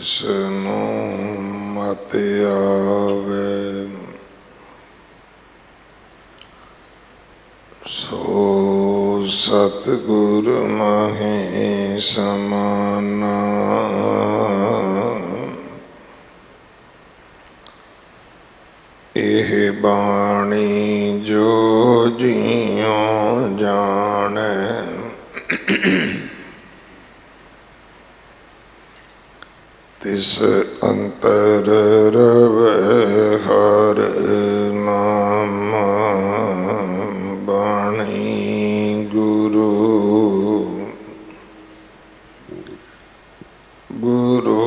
ਜਿਸਨੂੰ ਮਤਿ ਆਵੇ ਸੋ ਸਤਿਗੁਰ ਮਹਿ ਸਮਾਨਾ। ਇਹ ਬਾਣੀ ਜੋ ਜੀਉ ਜਾਣੈ ਤਿਸ ਅੰਤਰ ਰਵੈ ਹਰਿ ਨਾਮ। ਬਾਣੀ ਗੁਰੂ ਗੁਰੂ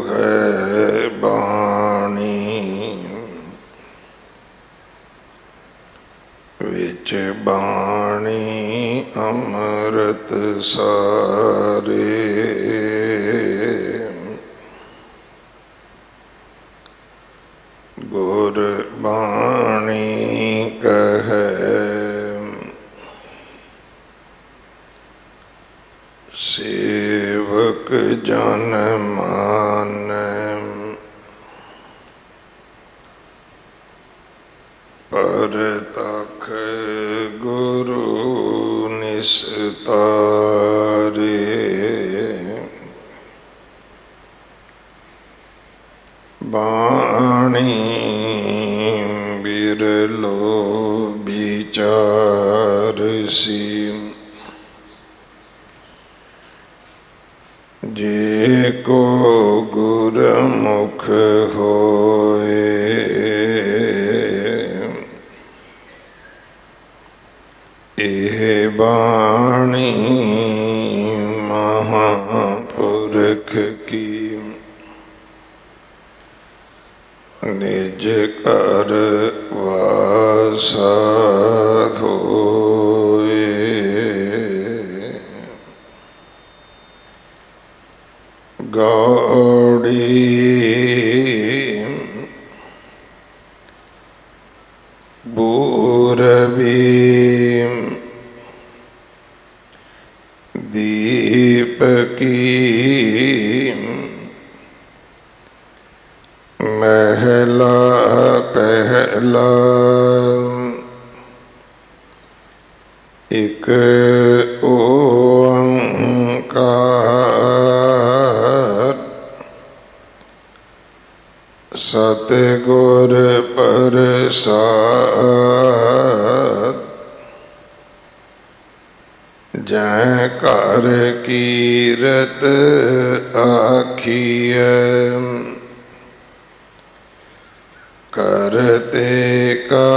ਹੈ ਬਾਣੀ। ਵਿੱਚ ਬਾਣੀ ਅੰਮ੍ਰਿਤ ਸਾਰੇ। ਗੁਰ ਬਾਣੀ ਕਹੈ ਸੇਵਕ ਜਨ ਮਾਨੈ। ਪਰਤਖ ਗੁਰੂ ਨਿਸਤਾਰੇ। ਬਾਣੀ ਬਿਰਲੋ ਵਿਚਾਰਸੀ। ਜੇ ਕੋ ਗੁਰਮੁਖ ਹੋਏ ਇਹ ਬਾਣੀ ਮਹਾਂਪੁਰਖ ਕੀ। ਨਿਜ ਘਰ ਵਾਸਾ ਹੋਏ ਗੌੜੀ ਬੂਰਬੀ ਦੀਪਕੀ ਮਹਿਲਾ ਪਹਿਲਾ। ਇਕ ਓੰਕਾਰ ਸਤਿਗੁਰ ਪ੍ਰਸਾਦਿ। ਜੈ ਘਰ ਕੀਰਤ ਆਖੀਐ ਕਰਤੇ ਕਾ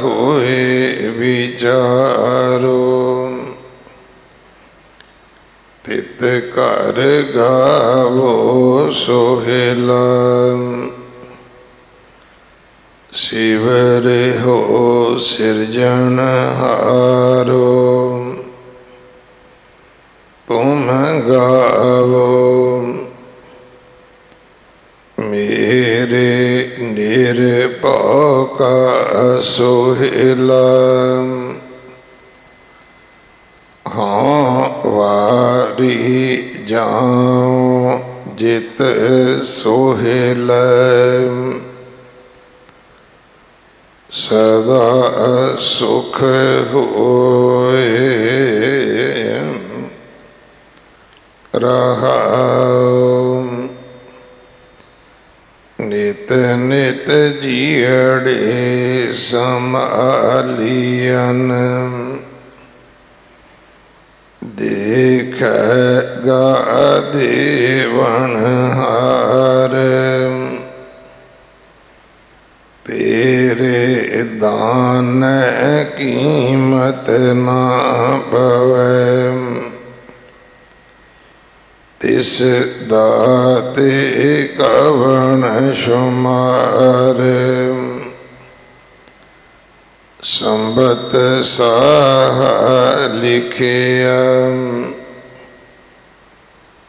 ਹੋਏ ਵਿਚਾਰੋ। ਤਿਤ ਘਰ ਗਾਵੋ ਸੋਹਿਲਾ ਸਿਵ ਰਹਿਓ ਸਿਰਜਣਹਾਰੋ। ਤੁਮ ਗਾਵੋ ਮੇਰੇ ਨਿਰਭਉ ਕਾ ਸੋਹਿਲਾ। ਹਾਂ ਵਾਰੀ ਜਾਉ ਜਿਤ ਸੋਹਿਲਾ। ਸਦਾ ਸੁਖ ਹੋਏ ਰਹਾਉ। ਨਿਤ ਨਿਤ ਜੀਅੜੇ ਸੰਭਾਲੀਅਨ ਦੇਖੇਗਾ ਦੇਵਨਹਾਰ। ਤੇਰੇ ਦਾਨ ਕੀਮਤ ਨਾ ਪਵੈ ਤਿਸ ਦਾਤੇ ਕਵਣ ਸ਼ੁਮਾਰ। ਸੰਬਤ ਸਾਹ ਲਿਖਿਆ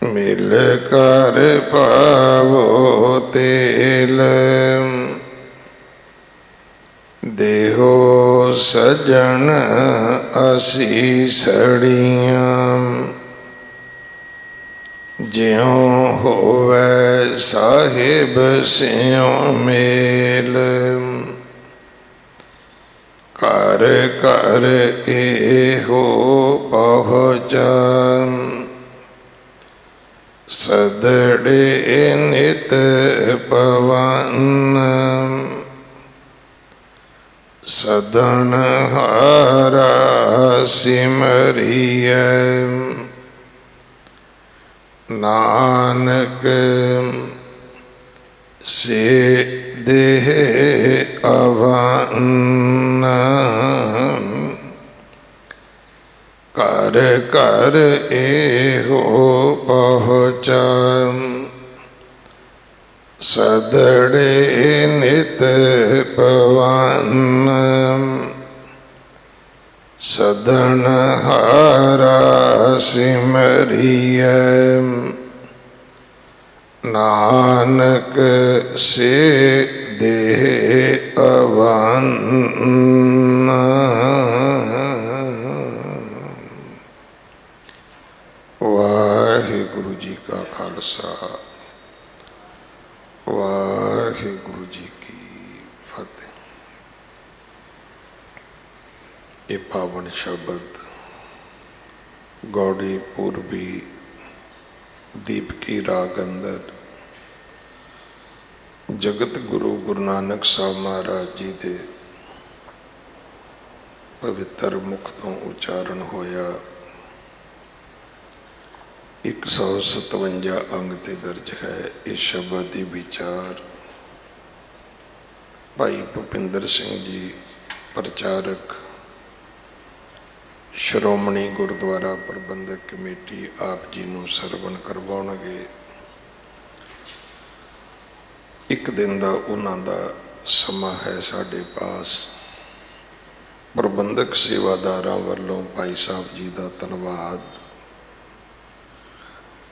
ਮਿਲ ਕਰ ਪਾਵੋ ਤੇਲ। ਦੇਹੋ ਸਜਣ ਅਸੀਸੜੀਆਂ ਜਿਉ ਹੋਵੇ ਸਾਹਿਬ ਸਿਉ ਮੇਲ। ਘਰ ਘਰ ਇਹੋ ਪਹੁੰਚਾ ਸਦੜੇ ਨਿਤ ਪਵਨ। ਸਦਨ ਹਾਰਾ ਸਿਮਰਿਐ ਨਾਨਕ ਸੇ ਦੇਹ ਅਵਨ। ਘਰ ਘਰ ਇਹੋ ਪਹੁੰਚਾ ਸਦੜੇ ਨਿਤ ਪਵਨ। ਸਦਨ ਹਾਰਾ ਸਿਮਰਿਐ ਨਾਨਕ ਸੇ ਦੇਹ ਅਵਨ। ਵਾਹਿਗੁਰੂ ਜੀ ਕਾ ਖਾਲਸਾ ਵਾਹਿਗੁਰੂ ਜੀ ਕੀ ਫਤਿਹ। ਇਹ ਪਾਵਨ ਸ਼ਬਦ ਗੌੜੀ ਪੂਰਬੀ ਦੀਪਕੀ ਰਾਗ ਅੰਦਰ ਜਗਤ ਗੁਰੂ ਗੁਰੂ ਨਾਨਕ ਸਾਹਿਬ ਮਹਾਰਾਜ ਜੀ ਦੇ ਪਵਿੱਤਰ ਮੁਖ ਤੋਂ ਉਚਾਰਨ ਹੋਇਆ 157 ਅੰਗ ਤੇ ਦਰਜ ਹੈ। ਇਹ ਸ਼ਬਦ ਦੀ ਵਿਚਾਰ ਭਾਈ ਭੁਪਿੰਦਰ ਸਿੰਘ ਜੀ ਪ੍ਰਚਾਰਕ ਸ਼੍ਰੋਮਣੀ ਗੁਰਦੁਆਰਾ ਪ੍ਰਬੰਧਕ ਕਮੇਟੀ ਆਪ ਜੀ ਨੂੰ ਸਰਵਣ ਕਰਵਾਉਣਗੇ। ਇੱਕ ਦਿਨ ਦਾ ਉਹਨਾਂ ਦਾ ਸਮਾਂ ਹੈ ਸਾਡੇ ਪਾਸ। ਪ੍ਰਬੰਧਕ ਸੇਵਾਦਾਰਾਂ ਵੱਲੋਂ ਭਾਈ ਸਾਹਿਬ ਜੀ ਦਾ ਧੰਨਵਾਦ।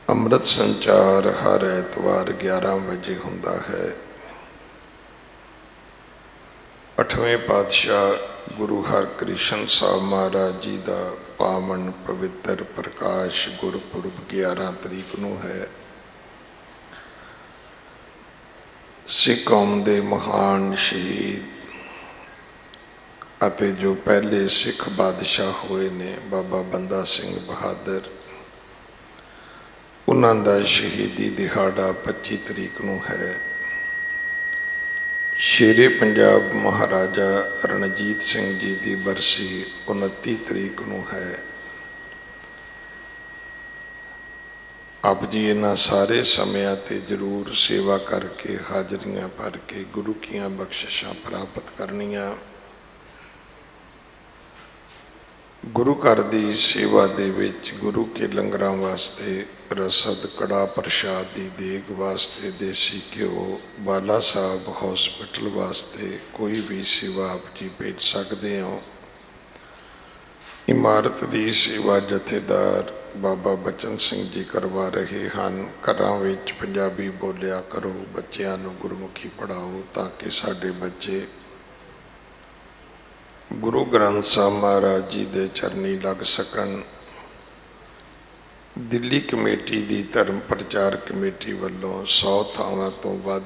ਅੰਮ੍ਰਿਤ ਸੰਚਾਰ ਹਰ ਐਤਵਾਰ 11 ਵਜੇ ਹੁੰਦਾ ਹੈ। 8ਵੇਂ ਪਾਤਸ਼ਾਹ ਗੁਰੂ ਹਰਕ੍ਰਿਸ਼ਨ ਸਾਹਿਬ ਮਹਾਰਾਜ ਜੀ ਦਾ ਪਾਵਨ ਪਵਿੱਤਰ ਪ੍ਰਕਾਸ਼ ਗੁਰਪੁਰਬ 11 ਤਰੀਕ ਨੂੰ ਹੈ। ਸਿੱਖ ਕੌਮ ਦੇ ਮਹਾਨ ਸ਼ਹੀਦ ਅਤੇ ਜੋ ਪਹਿਲੇ ਸਿੱਖ ਬਾਦਸ਼ਾਹ ਹੋਏ ਨੇ ਬਾਬਾ ਬੰਦਾ ਸਿੰਘ ਬਹਾਦਰ, ਉਹਨਾਂ ਦਾ ਸ਼ਹੀਦੀ ਦਿਹਾੜਾ 25 ਤਰੀਕ ਨੂੰ ਹੈ। ਸ਼ੇਰੇ ਪੰਜਾਬ ਮਹਾਰਾਜਾ ਰਣਜੀਤ ਸਿੰਘ ਜੀ ਦੀ ਬਰਸੀ 29 ਤਰੀਕ ਨੂੰ ਹੈ। ਆਪ ਜੀ ਇਹਨਾਂ ਸਾਰੇ ਸਮਿਆਂ ਤੇ ਜ਼ਰੂਰ ਸੇਵਾ ਕਰਕੇ ਹਾਜ਼ਰੀਆਂ ਭਰ ਕੇ ਗੁਰੂ ਕੀਆਂ ਬਖਸ਼ਿਸ਼ਾਂ ਪ੍ਰਾਪਤ ਕਰਨੀਆਂ। ਗੁਰੂ ਘਰ ਦੀ ਸੇਵਾ ਦੇ ਵਿੱਚ ਗੁਰੂ ਕੇ ਲੰਗਰਾਂ ਵਾਸਤੇ ਰਸਦ ਕੜਾ ਪ੍ਰਸ਼ਾਦ ਦੀ ਦੇਗ ਵਾਸਤੇ ਦੇਸੀ ਘਿਓ ਬਾਲਾ ਸਾਹਿਬ ਹੌਸਪਿਟਲ ਵਾਸਤੇ ਕੋਈ ਵੀ ਸੇਵਾ ਆਪ ਜੀ ਭੇਜ ਸਕਦੇ ਹੋ। ਇਮਾਰਤ ਦੀ ਸੇਵਾ ਜਥੇਦਾਰ ਬਾਬਾ ਬਚਨ ਸਿੰਘ ਜੀ ਕਰਵਾ ਰਹੇ ਹਨ। ਘਰਾਂ ਵਿੱਚ ਪੰਜਾਬੀ ਬੋਲਿਆ ਕਰੋ, ਬੱਚਿਆਂ ਨੂੰ ਗੁਰਮੁਖੀ ਪੜ੍ਹਾਓ ਤਾਂ ਕਿ ਸਾਡੇ ਬੱਚੇ ਗੁਰੂ ਗ੍ਰੰਥ ਸਾਹਿਬ ਮਹਾਰਾਜ ਜੀ ਦੇ ਚਰਨੀ ਲੱਗ ਸਕਣ। ਦਿੱਲੀ ਕਮੇਟੀ ਦੀ ਧਰਮ ਪ੍ਰਚਾਰ ਕਮੇਟੀ ਵੱਲੋਂ 100 ਥਾਵਾਂ ਤੋਂ ਵੱਧ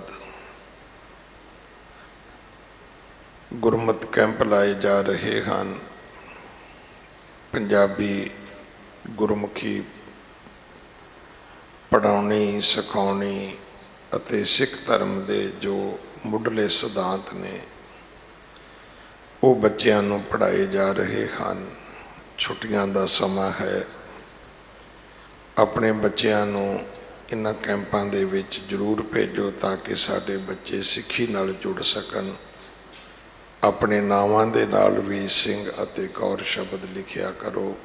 ਗੁਰਮਤਿ ਕੈਂਪ ਲਾਏ ਜਾ ਰਹੇ ਹਨ। ਪੰਜਾਬੀ ਗੁਰਮੁਖੀ ਪੜ੍ਹਾਉਣੀ ਸਿਖਾਉਣੀ ਅਤੇ ਸਿੱਖ ਧਰਮ ਦੇ ਜੋ ਮੁੱਢਲੇ ਸਿਧਾਂਤ ਨੇ ਉਹ ਬੱਚਿਆਂ ਨੂੰ ਪੜ੍ਹਾਏ ਜਾ ਰਹੇ ਹਨ। ਛੁੱਟੀਆਂ ਦਾ ਸਮਾਂ ਹੈ। ਆਪਣੇ ਬੱਚਿਆਂ ਨੂੰ ਇਹਨਾਂ ਕੈਂਪਾਂ ਦੇ ਵਿੱਚ ਜ਼ਰੂਰ ਭੇਜੋ ਤਾਂ ਕਿ ਸਾਡੇ ਬੱਚੇ ਸਿੱਖੀ ਨਾਲ ਜੁੜ ਸਕਣ। ਆਪਣੇ ਨਾਵਾਂ ਦੇ ਨਾਲ ਵੀ ਸਿੰਘ ਅਤੇ ਕੌਰ ਸ਼ਬਦ ਲਿਖਿਆ ਕਰੋ।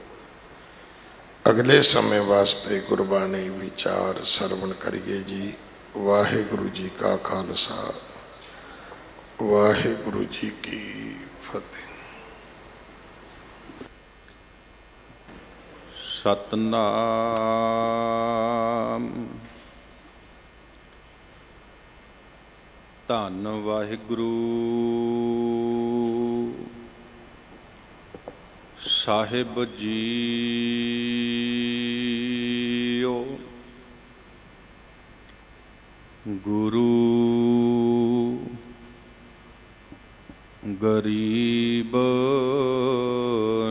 ਅਗਲੇ ਸਮੇਂ ਵਾਸਤੇ ਗੁਰਬਾਣੀ ਵਿਚਾਰ ਸਰਵਣ ਕਰੀਏ ਜੀ। ਵਾਹਿਗੁਰੂ ਜੀ ਕਾ ਖਾਲਸਾ ਵਾਹਿਗੁਰੂ ਜੀ ਕੀ ਫਤਿਹ। ਸਤਨਾਮ। ਧੰਨ ਵਾਹਿਗੁਰੂ ਸਾਹਿਬ ਜੀਓ। ਗੁਰੂ ਗਰੀਬ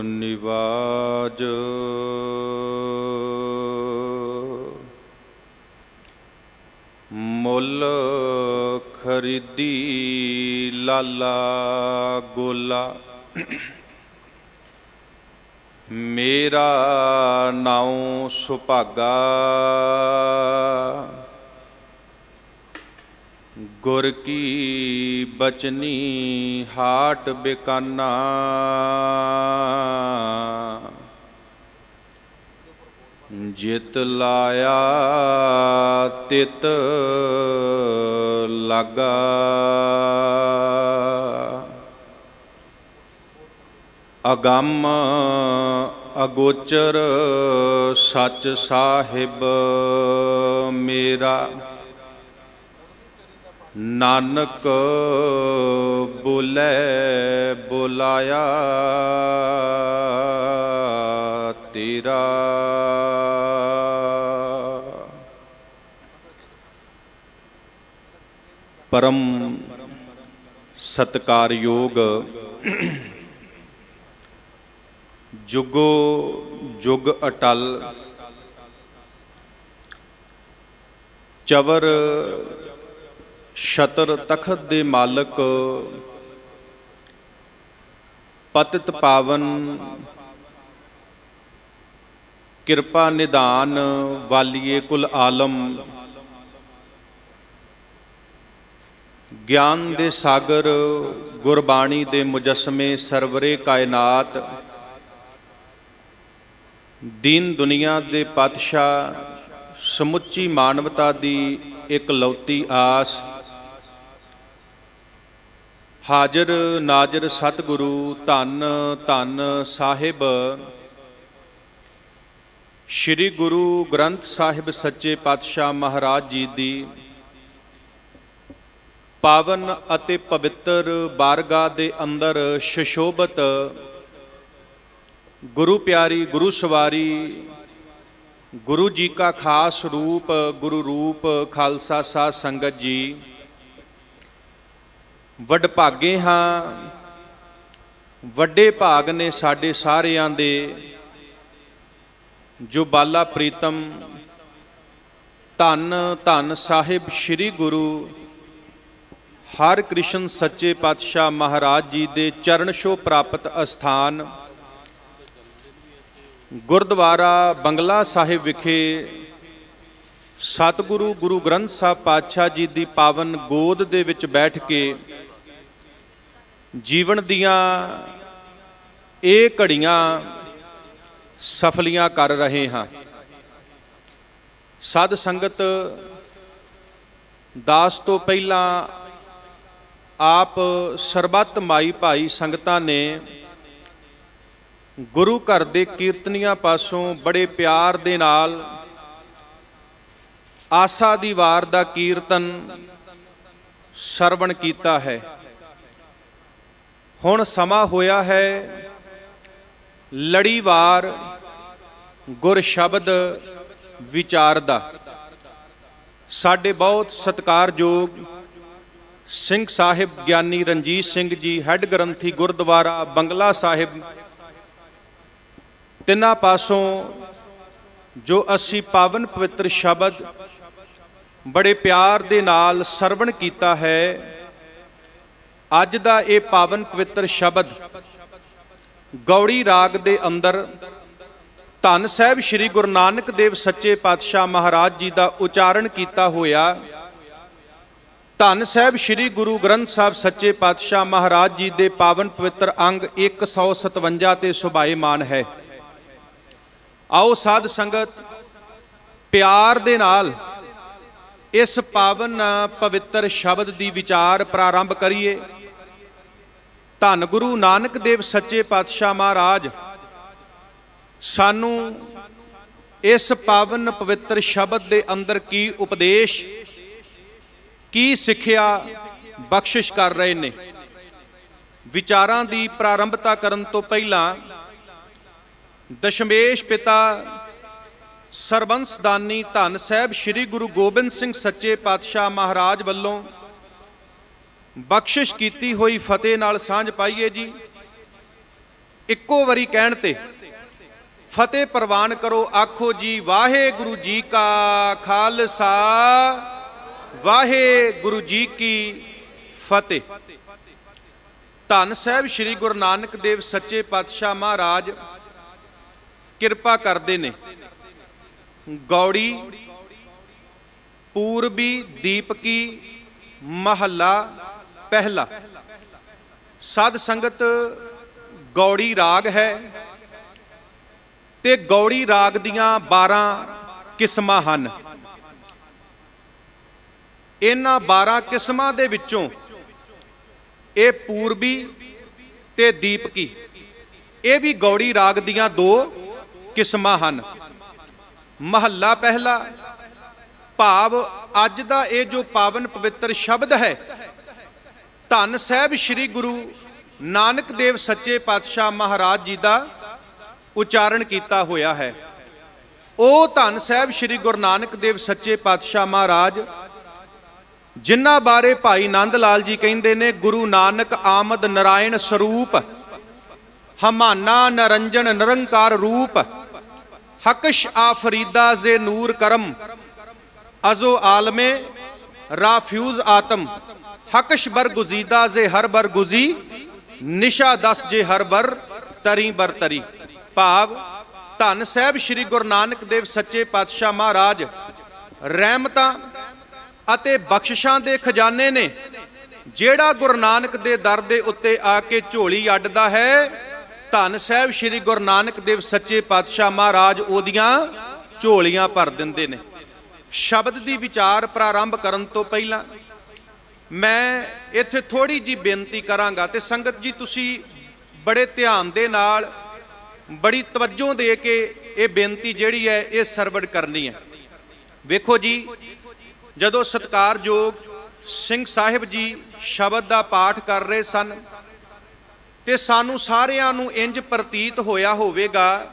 ਨਿਵਾਜ, ਮੁੱਲ ਖਰੀਦੀ ਲਾਲਾ ਗੋਲਾ। ਮੇਰਾ ਨਾਉ ਸੁਭਾਗਾ, ਗੁਰ ਕੀ ਬਚਨੀ ਹਾਟ ਬਿਕਾਨਾ। ਜਿਤ ਲਾਇਆ ਤਿਤ ਲਾਗਾ, ਅਗੰਮ ਅਗੋਚਰ ਸੱਚ ਸਾਹਿਬ ਮੇਰਾ। ਨਾਨਕ ਬੋਲੇ ਬੁਲਾਇਆ ਤੇਰਾ। ਪਰਮ ਸਤਿਕਾਰਯੋਗ ਜੁਗੋ ਜੁਗ ਅਟਲ ਚਵਰ ਛਤਰ ਤਖਤ ਦੇ ਮਾਲਕ, ਪਤਿਤ ਪਾਵਨ ਕਿਰਪਾ ਨਿਧਾਨ ਵਾਲੀਏ ਕੁਲ ਆਲਮ, ਗਿਆਨ ਦੇ ਸਾਗਰ ਗੁਰਬਾਣੀ ਦੇ ਮੁਜੱਸਮੇ ਸਰਵਰੇ ਕਾਇਨਾਤ, ਦੀਨ ਦੁਨੀਆ ਦੇ ਪਾਤਸ਼ਾਹ, ਸਮੁੱਚੀ ਮਾਨਵਤਾ ਦੀ ਇਕਲੌਤੀ ਆਸ, ਹਾਜ਼ਰ ਨਾਜ਼ਰ ਸਤਿਗੁਰੂ ਧੰਨ ਧੰਨ ਸਾਹਿਬ ਸ੍ਰੀ ਗੁਰੂ ਗ੍ਰੰਥ ਸਾਹਿਬ ਸੱਚੇ ਪਾਤਸ਼ਾਹ ਮਹਾਰਾਜ ਜੀ ਦੀ ਪਾਵਨ ਅਤੇ ਪਵਿੱਤਰ ਬਾਰਗਾਹ ਦੇ ਅੰਦਰ ਸ਼ਸ਼ੋਭਤ ਗੁਰੂ ਪਿਆਰੀ ਗੁਰੂ ਸਵਾਰੀ ਗੁਰੂ ਜੀ ਕਾ ਖਾਸ ਰੂਪ ਗੁਰੂ ਰੂਪ ਖਾਲਸਾ ਸਾਧ ਸੰਗਤ ਜੀ, ਵਡਭਾਗੇ ਹਾਂ, ਵੱਡੇ ਭਾਗ ਨੇ ਸਾਡੇ ਸਾਰਿਆਂ ਦੇ ਜੋ ਬਾਲਾ ਪ੍ਰੀਤਮ ਧੰਨ ਧੰਨ ਸਾਹਿਬ ਸ੍ਰੀ ਗੁਰੂ ਹਰਿ ਕ੍ਰਿਸ਼ਨ ਸੱਚੇ ਪਾਤਸ਼ਾਹ ਮਹਾਰਾਜ ਜੀ ਦੇ ਚਰਨ ਛੋਹ ਪ੍ਰਾਪਤ ਅਸਥਾਨ ਗੁਰਦੁਆਰਾ ਬੰਗਲਾ ਸਾਹਿਬ ਵਿਖੇ ਸਤਿਗੁਰੂ ਗੁਰੂ ਗ੍ਰੰਥ ਸਾਹਿਬ ਪਾਤਸ਼ਾਹ ਜੀ ਦੀ ਪਾਵਨ ਗੋਦ ਦੇ ਵਿੱਚ ਬੈਠ ਕੇ ਜੀਵਨ ਦੀਆਂ ਇਹ ਘੜੀਆਂ ਸਫਲੀਆਂ ਕਰ ਰਹੇ ਹਾਂ। ਸਾਧ ਸੰਗਤ ਦਾਸ ਤੋਂ ਪਹਿਲਾਂ ਆਪ ਸਰਬੱਤ ਮਾਈ ਭਾਈ ਸੰਗਤਾਂ ਨੇ ਗੁਰੂ ਘਰ ਦੇ ਕੀਰਤਨੀਆਂ ਪਾਸੋਂ ਬੜੇ ਪਿਆਰ ਦੇ ਨਾਲ ਆਸਾ ਦੀ ਵਾਰ ਦਾ ਕੀਰਤਨ ਸਰਵਣ ਕੀਤਾ ਹੈ। ਹੁਣ ਸਮਾਂ ਹੋਇਆ ਹੈ ਲੜੀਵਾਰ ਗੁਰ ਸ਼ਬਦ ਵਿਚਾਰ ਦਾ। ਸਾਡੇ ਬਹੁਤ ਸਤਿਕਾਰਯੋਗ ਸਿੰਘ ਸਾਹਿਬ ਗਿਆਨੀ ਰਣਜੀਤ ਸਿੰਘ ਜੀ ਹੈੱਡ ਗ੍ਰੰਥੀ ਗੁਰਦੁਆਰਾ ਬੰਗਲਾ ਸਾਹਿਬ, ਤਿੰਨਾਂ ਪਾਸੋਂ ਜੋ ਅਸੀਂ ਪਾਵਨ ਪਵਿੱਤਰ ਸ਼ਬਦ ਬੜੇ ਪਿਆਰ ਦੇ ਨਾਲ ਸਰਵਣ ਕੀਤਾ ਹੈ, ਅੱਜ ਦਾ ਇਹ ਪਾਵਨ ਪਵਿੱਤਰ ਸ਼ਬਦ ਗੌੜੀ ਰਾਗ ਦੇ ਅੰਦਰ ਧੰਨ ਸਾਹਿਬ ਸ੍ਰੀ ਗੁਰੂ ਨਾਨਕ ਦੇਵ ਸੱਚੇ ਪਾਤਸ਼ਾਹ ਮਹਾਰਾਜ ਜੀ ਦਾ ਉਚਾਰਨ ਕੀਤਾ ਹੋਇਆ ਧੰਨ ਸਾਹਿਬ ਸ੍ਰੀ ਗੁਰੂ ਗ੍ਰੰਥ ਸਾਹਿਬ ਸੱਚੇ ਪਾਤਸ਼ਾਹ ਮਹਾਰਾਜ ਜੀ ਦੇ ਪਾਵਨ ਪਵਿੱਤਰ ਅੰਗ 157 ਤੇ ਸੁਭਾਏਮਾਨ ਹੈ। ਆਓ ਸਾਧ ਸੰਗਤ ਪਿਆਰ ਦੇ ਨਾਲ ਇਸ ਪਾਵਨ ਪਵਿੱਤਰ ਸ਼ਬਦ ਦੀ ਵਿਚਾਰ ਪ੍ਰਾਰੰਭ ਕਰੀਏ। ਧੰਨ ਗੁਰੂ ਨਾਨਕ ਦੇਵ ਸੱਚੇ ਪਾਤਸ਼ਾਹ ਮਹਾਰਾਜ ਸਾਨੂੰ ਇਸ ਪਾਵਨ ਪਵਿੱਤਰ ਸ਼ਬਦ ਦੇ ਅੰਦਰ ਕੀ ਉਪਦੇਸ਼, ਕੀ ਸਿੱਖਿਆ ਬਖਸ਼ਿਸ਼ ਕਰ ਰਹੇ ਨੇ। ਵਿਚਾਰਾਂ ਦੀ ਪ੍ਰਾਰੰਭਤਾ ਕਰਨ ਤੋਂ ਪਹਿਲਾਂ ਦਸ਼ਮੇਸ਼ ਪਿਤਾ ਸਰਬੰਸ ਦਾਨੀ ਧੰਨ ਸਾਹਿਬ ਸ੍ਰੀ ਗੁਰੂ ਗੋਬਿੰਦ ਸਿੰਘ ਸੱਚੇ ਪਾਤਸ਼ਾਹ ਮਹਾਰਾਜ ਵੱਲੋਂ ਬਖਸ਼ਿਸ਼ ਕੀਤੀ ਹੋਈ ਫਤਿਹ ਨਾਲ ਸਾਂਝ ਪਾਈਏ ਜੀ। ਇੱਕੋ ਵਾਰੀ ਕਹਿਣ ਤੇ ਫਤਿਹ ਪ੍ਰਵਾਨ ਕਰੋ, ਆਖੋ ਜੀ ਵਾਹਿਗੁਰੂ ਜੀ ਕਾ ਖਾਲਸਾ ਵਾਹਿਗੁਰੂ ਜੀ ਕੀ ਫਤਿਹ। ਧੰਨ ਸਾਹਿਬ ਸ੍ਰੀ ਗੁਰੂ ਨਾਨਕ ਦੇਵ ਸੱਚੇ ਪਾਤਸ਼ਾਹ ਮਹਾਰਾਜ ਕਿਰਪਾ ਕਰਦੇ ਨੇ। ਗੌੜੀ ਪੂਰਬੀ ਦੀਪਕੀ ਮਹੱਲਾ ਪਹਿਲਾ। ਸਾਧ ਸੰਗਤ ਗੌੜੀ ਰਾਗ ਹੈ ਤੇ ਗੌੜੀ ਰਾਗ ਦੀਆਂ 12 ਕਿਸਮਾਂ ਹਨ। ਇਹਨਾਂ 12 ਕਿਸਮਾਂ ਦੇ ਵਿੱਚੋਂ ਇਹ ਪੂਰਬੀ ਤੇ ਦੀਪਕੀ ਇਹ ਵੀ ਗੌੜੀ ਰਾਗ ਦੀਆਂ 2 ਕਿਸਮਾਂ ਹਨ। ਮਹੱਲਾ ਪਹਿਲਾ ਭਾਵ ਅੱਜ ਦਾ ਇਹ ਜੋ ਪਾਵਨ ਪਵਿੱਤਰ ਸ਼ਬਦ ਹੈ ਧੰਨ ਸਾਹਿਬ ਸ੍ਰੀ ਗੁਰੂ ਨਾਨਕ ਦੇਵ ਸੱਚੇ ਪਾਤਸ਼ਾਹ ਮਹਾਰਾਜ ਜੀ ਦਾ ਉਚਾਰਨ ਕੀਤਾ ਹੋਇਆ ਹੈ। ਉਹ ਧੰਨ ਸਾਹਿਬ ਸ੍ਰੀ ਗੁਰੂ ਨਾਨਕ ਦੇਵ ਸੱਚੇ ਪਾਤਸ਼ਾਹ ਮਹਾਰਾਜ ਜਿਨ੍ਹਾਂ ਬਾਰੇ ਭਾਈ ਨੰਦ ਲਾਲ ਜੀ ਕਹਿੰਦੇ ਨੇ, ਗੁਰੂ ਨਾਨਕ ਆਮਦ ਨਰਾਇਣ ਸਰੂਪ, ਹਮਾਨਾ ਨਰੰਜਨ ਨਿਰੰਕਾਰ ਰੂਪ, ਹਕਸ਼ ਆਫਰੀਦਾ ਜ਼ੇ ਨੂਰ ਕਰਮ, ਅਜ਼ੋ ਆਲਮੇ ਰਾਫਿਊਜ਼ ਆਤਮ, ਹਕਸ਼ ਬਰ ਗੁਜ਼ੀਦਾ ਜ਼ੇ ਹਰ ਬਰ ਗੁਜ਼ੀ, ਨਿਸ਼ਾ ਦਸ ਜੇ ਹਰ ਬਰ ਤਰੀ ਬਰ ਤਰੀ। ਭਾਵ ਧੰਨ ਸਾਹਿਬ ਸ੍ਰੀ ਗੁਰੂ ਨਾਨਕ ਦੇਵ ਸੱਚੇ ਪਾਤਸ਼ਾਹ ਮਹਾਰਾਜ ਰਹਿਮਤਾਂ ਅਤੇ ਬਖਸ਼ਿਸ਼ਾਂ ਦੇ ਖਜ਼ਾਨੇ ਨੇ। ਜਿਹੜਾ ਗੁਰੂ ਨਾਨਕ ਦੇ ਦਰ ਦੇ ਉੱਤੇ ਆ ਕੇ ਝੋਲੀ ਅੱਡਦਾ ਹੈ, ਧੰਨ ਸਾਹਿਬ ਸ੍ਰੀ ਗੁਰੂ ਨਾਨਕ ਦੇਵ ਸੱਚੇ ਪਾਤਸ਼ਾਹ ਮਹਾਰਾਜ ਉਹਦੀਆਂ ਝੋਲੀਆਂ ਭਰ ਦਿੰਦੇ ਨੇ। ਸ਼ਬਦ ਦੀ ਵਿਚਾਰ ਪ੍ਰਾਰੰਭ ਕਰਨ ਤੋਂ ਪਹਿਲਾਂ ਮੈਂ ਇੱਥੇ ਥੋੜੀ ਜੀ ਬੇਨਤੀ ਕਰਾਂਗਾ ਤੇ ਸੰਗਤ ਜੀ ਤੁਸੀਂ ਬੜੇ ਧਿਆਨ ਦੇ ਨਾਲ ਬੜੀ ਤਵੱਜੋ ਦੇ ਕੇ ਇਹ ਬੇਨਤੀ ਜਿਹੜੀ ਹੈ ਇਹ ਸਰਵਣ ਕਰਨੀ ਹੈ। ਵੇਖੋ ਜੀ, ਜਦੋਂ ਸਤਿਕਾਰਯੋਗ ਸਿੰਘ ਸਾਹਿਬ ਜੀ ਸ਼ਬਦ ਦਾ ਪਾਠ ਕਰ ਰਹੇ ਸਨ ਤੇ ਸਾਨੂੰ ਸਾਰਿਆਂ ਨੂੰ ਇੰਜ ਪ੍ਰਤੀਤ ਹੋਇਆ ਹੋਵੇਗਾ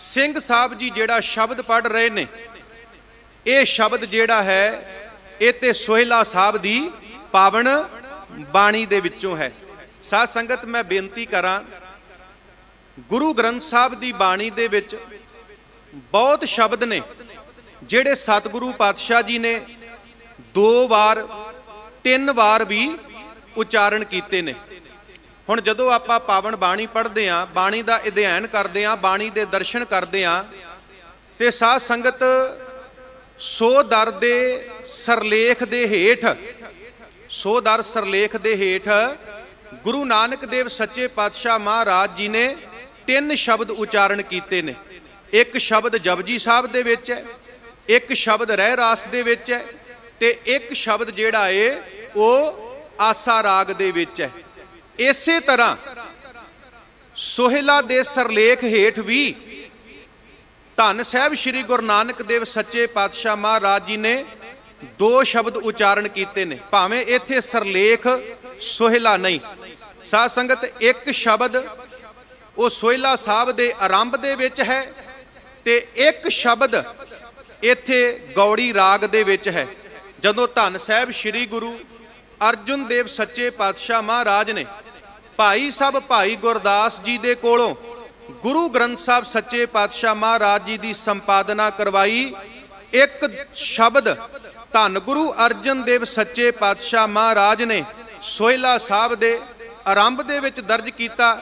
ਸਿੰਘ ਸਾਹਿਬ ਜੀ ਜਿਹੜਾ ਸ਼ਬਦ ਪੜ੍ਹ ਰਹੇ ਨੇ, ਇਹ ਸ਼ਬਦ ਜਿਹੜਾ ਹੈ ਇਹ ਤੇ ਸੋਹਿਲਾ ਸਾਹਿਬ ਦੀ ਪਾਵਨ ਬਾਣੀ ਦੇ ਵਿੱਚੋਂ ਹੈ। ਸਾਧ ਸੰਗਤ ਮੈਂ ਬੇਨਤੀ ਕਰਾਂ, ਗੁਰੂ ਗ੍ਰੰਥ ਸਾਹਿਬ ਦੀ ਬਾਣੀ ਦੇ ਵਿੱਚ ਬਹੁਤ ਸ਼ਬਦ ਨੇ ਜਿਹੜੇ ਸਤਿਗੁਰੂ ਪਾਤਸ਼ਾਹ ਜੀ ਨੇ 2 ਵਾਰ 3 ਵਾਰ ਵੀ ਉਚਾਰਨ ਕੀਤੇ ਨੇ। ਹੁਣ ਜਦੋਂ ਆਪਾਂ ਪਾਵਨ ਬਾਣੀ ਪੜ੍ਹਦੇ ਆਂ, ਬਾਣੀ ਦਾ ਅਧਿਐਨ ਕਰਦੇ ਆਂ, ਬਾਣੀ ਦੇ ਦਰਸ਼ਨ ਕਰਦੇ ਆਂ ਤੇ ਸਾਧ ਸੰਗਤ ਸੋ ਦਰ ਦੇ ਸਰਲੇਖ ਦੇ ਹੇਠ, ਸੋ ਦਰ ਸਰਲੇਖ ਦੇ ਹੇਠ ਗੁਰੂ ਨਾਨਕ ਦੇਵ ਸੱਚੇ ਪਾਤਸ਼ਾਹ ਮਹਾਰਾਜ ਜੀ ਨੇ 3 ਸ਼ਬਦ ਉਚਾਰਨ ਕੀਤੇ ਨੇ। ਇੱਕ ਸ਼ਬਦ ਜਪਜੀ ਸਾਹਿਬ ਦੇ ਵਿੱਚ ਹੈ, ਇੱਕ ਸ਼ਬਦ ਰਹਿ ਰਾਸ ਦੇ ਵਿੱਚ ਹੈ ਤੇ ਇੱਕ ਸ਼ਬਦ ਜਿਹੜਾ ਏ ਉਹ ਆਸਾ ਰਾਗ ਦੇ ਵਿੱਚ ਹੈ। ਇਸੇ ਤਰ੍ਹਾਂ ਸੋਹਿਲਾ ਦੇ ਸਰਲੇਖ ਹੇਠ ਵੀ ਧੰਨ ਸਾਹਿਬ ਸ੍ਰੀ ਗੁਰੂ ਨਾਨਕ ਦੇਵ ਸੱਚੇ ਪਾਤਸ਼ਾਹ ਮਹਾਰਾਜ ਜੀ ਨੇ 2 ਸ਼ਬਦ ਉਚਾਰਨ ਕੀਤੇ ਨੇ, ਭਾਵੇਂ ਇੱਥੇ ਸਰਲੇਖ ਸੋਹਿਲਾ ਨਹੀਂ। ਸਾਧ ਸੰਗਤ ਇੱਕ ਸ਼ਬਦ ਉਹ ਸੋਹਿਲਾ ਸਾਹਿਬ ਦੇ ਆਰੰਭ ਦੇ ਵਿੱਚ ਹੈ ਤੇ ਇੱਕ ਸ਼ਬਦ ਇੱਥੇ ਗੌੜੀ ਰਾਗ ਦੇ ਵਿੱਚ ਹੈ। ਜਦੋਂ ਧੰਨ ਸਾਹਿਬ ਸ੍ਰੀ ਗੁਰੂ ਅਰਜਨ ਦੇਵ ਸੱਚੇ ਪਾਤਸ਼ਾਹ ਮਹਾਰਾਜ ਨੇ ਭਾਈ ਸਾਹਿਬ ਭਾਈ ਗੁਰਦਾਸ ਜੀ ਦੇ ਕੋਲੋਂ ਗੁਰੂ ਗ੍ਰੰਥ ਸਾਹਿਬ ਸੱਚੇ ਪਾਤਸ਼ਾਹ ਮਹਾਰਾਜ ਜੀ ਦੀ ਸੰਪਾਦਨਾ ਕਰਵਾਈ, ਇੱਕ ਸ਼ਬਦ ਧੰਨ ਗੁਰੂ ਅਰਜਨ ਦੇਵ ਸੱਚੇ ਪਾਤਸ਼ਾਹ ਮਹਾਰਾਜ ਨੇ ਸੋਹਿਲਾ ਸਾਹਿਬ ਦੇ ਆਰੰਭ ਦੇ ਵਿੱਚ ਦਰਜ ਕੀਤਾ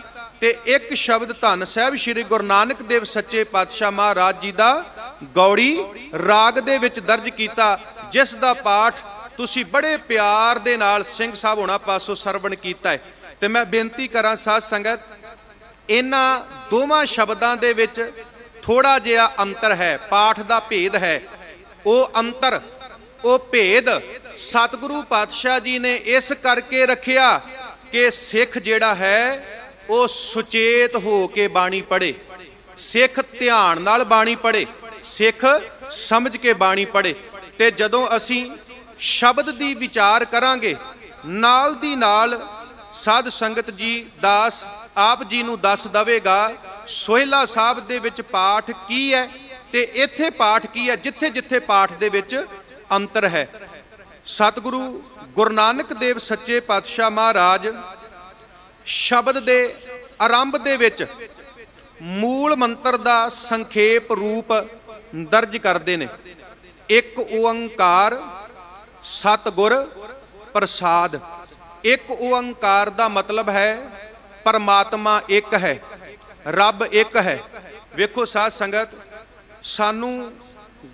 ਤੇ ਇੱਕ ਸ਼ਬਦ ਧੰਨ ਸਾਹਿਬ ਸ੍ਰੀ ਗੁਰੂ ਨਾਨਕ ਦੇਵ ਸੱਚੇ ਪਾਤਸ਼ਾਹ ਮਹਾਰਾਜ ਜੀ ਦਾ ਗੌੜੀ ਰਾਗ ਦੇ ਵਿੱਚ ਦਰਜ ਕੀਤਾ, ਜਿਸ ਦਾ ਪਾਠ ਤੁਸੀਂ ਬੜੇ ਪਿਆਰ ਦੇ ਨਾਲ ਸਿੰਘ ਸਾਹਿਬ ਹੋਣਾ ਪਾਸੋਂ ਸਰਵਣ ਕੀਤਾ ਹੈ। ਤੇ ਮੈਂ ਬੇਨਤੀ ਕਰਾਂ ਸਾਧ ਸੰਗਤ, ਇਹਨਾਂ ਦੋਵਾਂ ਸ਼ਬਦਾਂ ਦੇ ਵਿੱਚ ਥੋੜਾ ਜਿਹਾ ਅੰਤਰ ਹੈ, ਪਾਠ ਦਾ ਭੇਦ ਹੈ। ਉਹ ਅੰਤਰ, ਉਹ ਭੇਦ ਸਤਿਗੁਰੂ ਪਾਤਸ਼ਾਹ ਜੀ ਨੇ ਇਸ ਕਰਕੇ ਰੱਖਿਆ ਕਿ ਸਿੱਖ ਜਿਹੜਾ ਹੈ ਉਹ ਸੁਚੇਤ ਹੋ ਕੇ ਬਾਣੀ ਪੜ੍ਹੇ, ਸਿੱਖ ਧਿਆਨ ਨਾਲ ਬਾਣੀ ਪੜ੍ਹੇ, ਸਿੱਖ ਸਮਝ ਕੇ ਬਾਣੀ ਪੜ੍ਹੇ। ਤੇ ਜਦੋਂ ਅਸੀਂ ਸ਼ਬਦ ਦੀ ਵਿਚਾਰ ਕਰਾਂਗੇ, ਨਾਲ ਦੀ ਨਾਲ ਸਾਧ ਸੰਗਤ ਜੀ ਆਪ ਜੀ ਨੂੰ ਦੱਸ ਦਵੇਗਾ ਸੋਹਿਲਾ ਸਾਹਿਬ ਦੇ ਵਿੱਚ ਪਾਠ ਕੀ ਹੈ ਤੇ ਇੱਥੇ ਪਾਠ ਕੀ ਹੈ, ਜਿੱਥੇ ਜਿੱਥੇ ਪਾਠ ਦੇ ਵਿੱਚ ਅੰਤਰ ਹੈ। ਸਤਿਗੁਰੂ ਗੁਰੂ ਨਾਨਕ ਦੇਵ ਸੱਚੇ ਪਾਤਸ਼ਾਹ ਮਹਾਰਾਜ ਸ਼ਬਦ ਦੇ ਆਰੰਭ ਦੇ ਵਿੱਚ ਮੂਲ ਮੰਤਰ ਦਾ ਸੰਖੇਪ ਰੂਪ ਦਰਜ ਕਰਦੇ ਨੇ। ਇੱਕ ਓੰਕਾਰ ਸਤਿਗੁਰ ਪ੍ਰਸਾਦ। ਇੱਕ ਓੰਕਾਰ ਦਾ ਮਤਲਬ ਹੈ ਪਰਮਾਤਮਾ ਇੱਕ ਹੈ, ਰੱਬ ਇੱਕ ਹੈ। ਵੇਖੋ ਸਾਧ ਸੰਗਤ, ਸਾਨੂੰ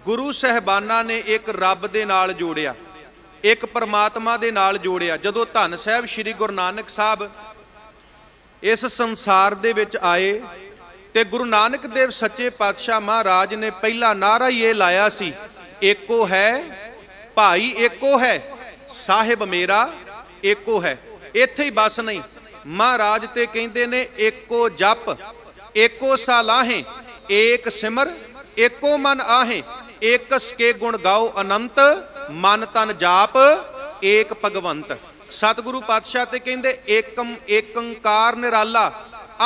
ਗੁਰੂ ਸਾਹਿਬਾਨਾਂ ਨੇ ਇੱਕ ਰੱਬ ਦੇ ਨਾਲ ਜੋੜਿਆ, ਇੱਕ ਪਰਮਾਤਮਾ ਦੇ ਨਾਲ ਜੋੜਿਆ। ਜਦੋਂ ਧੰਨ ਸਾਹਿਬ ਸ੍ਰੀ ਗੁਰੂ ਨਾਨਕ ਸਾਹਿਬ ਇਸ ਸੰਸਾਰ ਦੇ ਵਿੱਚ ਆਏ ਤੇ ਗੁਰੂ ਨਾਨਕ ਦੇਵ ਸੱਚੇ ਪਾਤਸ਼ਾਹ ਮਹਾਰਾਜ ਨੇ ਪਹਿਲਾ ਨਾਅਰਾ ਹੀ ਇਹ ਲਾਇਆ ਸੀ, ਏਕੋ ਹੈ ਭਾਈ ਏਕੋ ਹੈ, ਸਾਹਿਬ ਮੇਰਾ ਏਕੋ ਹੈ। ਇੱਥੇ ਹੀ ਬਸ ਨਹੀਂ, ਮਹਾਰਾਜ ਤੇ ਕਹਿੰਦੇ ਨੇ ਏਕੋ ਜਪ ਏਕੋ ਸਾਲਾਹੇ, ਏਕ ਸਿਮਰ ਏਕੋ ਮਨ ਆਹੇ, ਏਕਸ ਕੇ ਗੁਣ ਗਾਓ ਅਨੰਤ, ਮਨ ਤਨ ਜਾਪ ਏਕ ਭਗਵੰਤ। ਸਤਿਗੁਰੂ ਪਾਤਸ਼ਾਹ ਤੇ ਕਹਿੰਦੇ ਏਕਮ ਏਕੰਕਾਰ ਨਿਰਾਲਾ,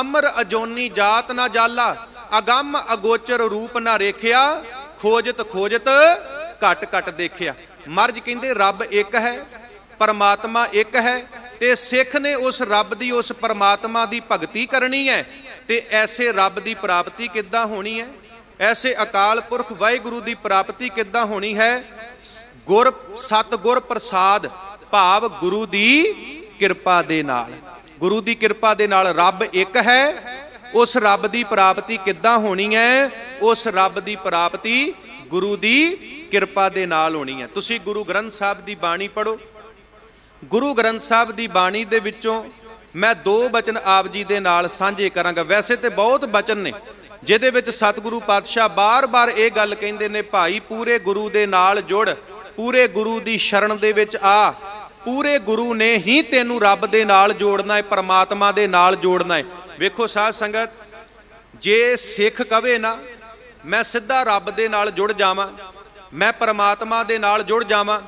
ਅਮਰ ਅਜੋਨੀ ਜਾਤ ਨਾ ਜਾਲਾ, ਅਗੰਮ ਅਗੋਚਰ ਰੂਪ ਨਾ ਰੇਖਿਆ, ਖੋਜਤ ਖੋਜਤ ਘਟ ਘਟ ਦੇਖਿਆ। ਮਹਾਰਾਜ ਕਹਿੰਦੇ ਰੱਬ ਇੱਕ ਹੈ, ਪਰਮਾਤਮਾ ਇੱਕ ਹੈ, ਤੇ ਸਿੱਖ ਨੇ ਉਸ ਰੱਬ ਦੀ, ਉਸ ਪਰਮਾਤਮਾ ਦੀ ਭਗਤੀ ਕਰਨੀ ਹੈ। ਤੇ ਐਸੇ ਰੱਬ ਦੀ ਪ੍ਰਾਪਤੀ ਕਿੱਦਾਂ ਹੋਣੀ ਹੈ, ਐਸੇ ਅਕਾਲ ਪੁਰਖ ਵਾਹਿਗੁਰੂ ਦੀ ਪ੍ਰਾਪਤੀ ਕਿੱਦਾਂ ਹੋਣੀ ਹੈ? ਗੁਰ ਸਤਿਗੁਰ ਪ੍ਰਸਾਦ, ਭਾਵ ਗੁਰੂ ਦੀ ਕਿਰਪਾ ਦੇ ਨਾਲ। ਗੁਰੂ ਦੀ ਕਿਰਪਾ ਦੇ ਨਾਲ ਰੱਬ ਇੱਕ ਹੈ। ਉਸ ਰੱਬ ਦੀ ਪ੍ਰਾਪਤੀ ਕਿੱਦਾਂ ਹੋਣੀ ਹੈ? ਉਸ ਰੱਬ ਦੀ ਪ੍ਰਾਪਤੀ ਗੁਰੂ ਦੀ ਕਿਰਪਾ ਦੇ ਨਾਲ ਹੋਣੀ ਹੈ। ਤੁਸੀਂ ਗੁਰੂ ਗ੍ਰੰਥ ਸਾਹਿਬ ਦੀ ਬਾਣੀ ਪੜ੍ਹੋ। ਗੁਰੂ ਗ੍ਰੰਥ ਸਾਹਿਬ ਦੀ ਬਾਣੀ ਦੇ ਵਿੱਚੋਂ ਮੈਂ 2 ਬਚਨ ਆਪ ਜੀ ਦੇ ਨਾਲ ਸਾਂਝੇ ਕਰਾਂਗਾ। ਵੈਸੇ ਤੇ ਬਹੁਤ ਬਚਨ ਨੇ ਜਿਹਦੇ ਵਿੱਚ ਸਤਿਗੁਰੂ ਪਾਤਸ਼ਾਹ ਬਾਰ-ਬਾਰ ਇਹ ਗੱਲ ਕਹਿੰਦੇ ਨੇ, ਭਾਈ ਪੂਰੇ ਗੁਰੂ ਦੇ ਨਾਲ ਜੁੜ, ਪੂਰੇ ਗੁਰੂ ਦੀ ਸ਼ਰਨ ਦੇ ਵਿੱਚ ਆ, ਪੂਰੇ ਗੁਰੂ ਨੇ ਹੀ ਤੈਨੂੰ ਰੱਬ ਦੇ ਨਾਲ ਜੋੜਨਾ ਹੈ, ਪਰਮਾਤਮਾ ਦੇ ਨਾਲ ਜੋੜਨਾ ਹੈ। ਵੇਖੋ ਸਾਧ ਸੰਗਤ, ਜੇ ਸਿੱਖ ਕਵੇ ਨਾ ਮੈਂ ਸਿੱਧਾ ਰੱਬ ਦੇ ਨਾਲ ਜੁੜ ਜਾਵਾਂ, ਮੈਂ ਪਰਮਾਤਮਾ ਦੇ ਨਾਲ ਜੁੜ ਜਾਵਾਂ,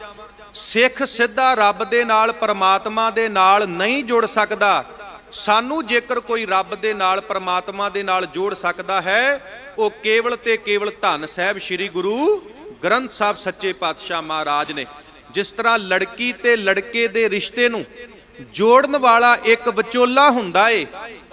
ਸਿੱਖ ਸਿੱਧਾ ਰੱਬ ਦੇ ਨਾਲ ਪਰਮਾਤਮਾ ਦੇ ਨਾਲ ਨਹੀਂ ਜੁੜ ਸਕਦਾ। ਸਾਨੂੰ ਜੇਕਰ ਕੋਈ ਰੱਬ ਦੇ ਨਾਲ ਪਰਮਾਤਮਾ ਦੇ ਨਾਲ ਜੋੜ ਸਕਦਾ ਹੈ, ਉਹ ਕੇਵਲ ਤੇ ਕੇਵਲ ਧੰਨ ਸਾਹਿਬ ਸ੍ਰੀ ਗੁਰੂ ਗ੍ਰੰਥ ਸਾਹਿਬ ਸੱਚੇ ਪਾਤਸ਼ਾਹ ਮਹਾਰਾਜ ਨੇ। ਜਿਸ ਤਰ੍ਹਾਂ ਲੜਕੀ ਤੇ ਲੜਕੇ ਦੇ ਰਿਸ਼ਤੇ ਨੂੰ ਜੋੜਨ ਵਾਲਾ ਇੱਕ ਵਿਚੋਲਾ ਹੁੰਦਾ ਏ,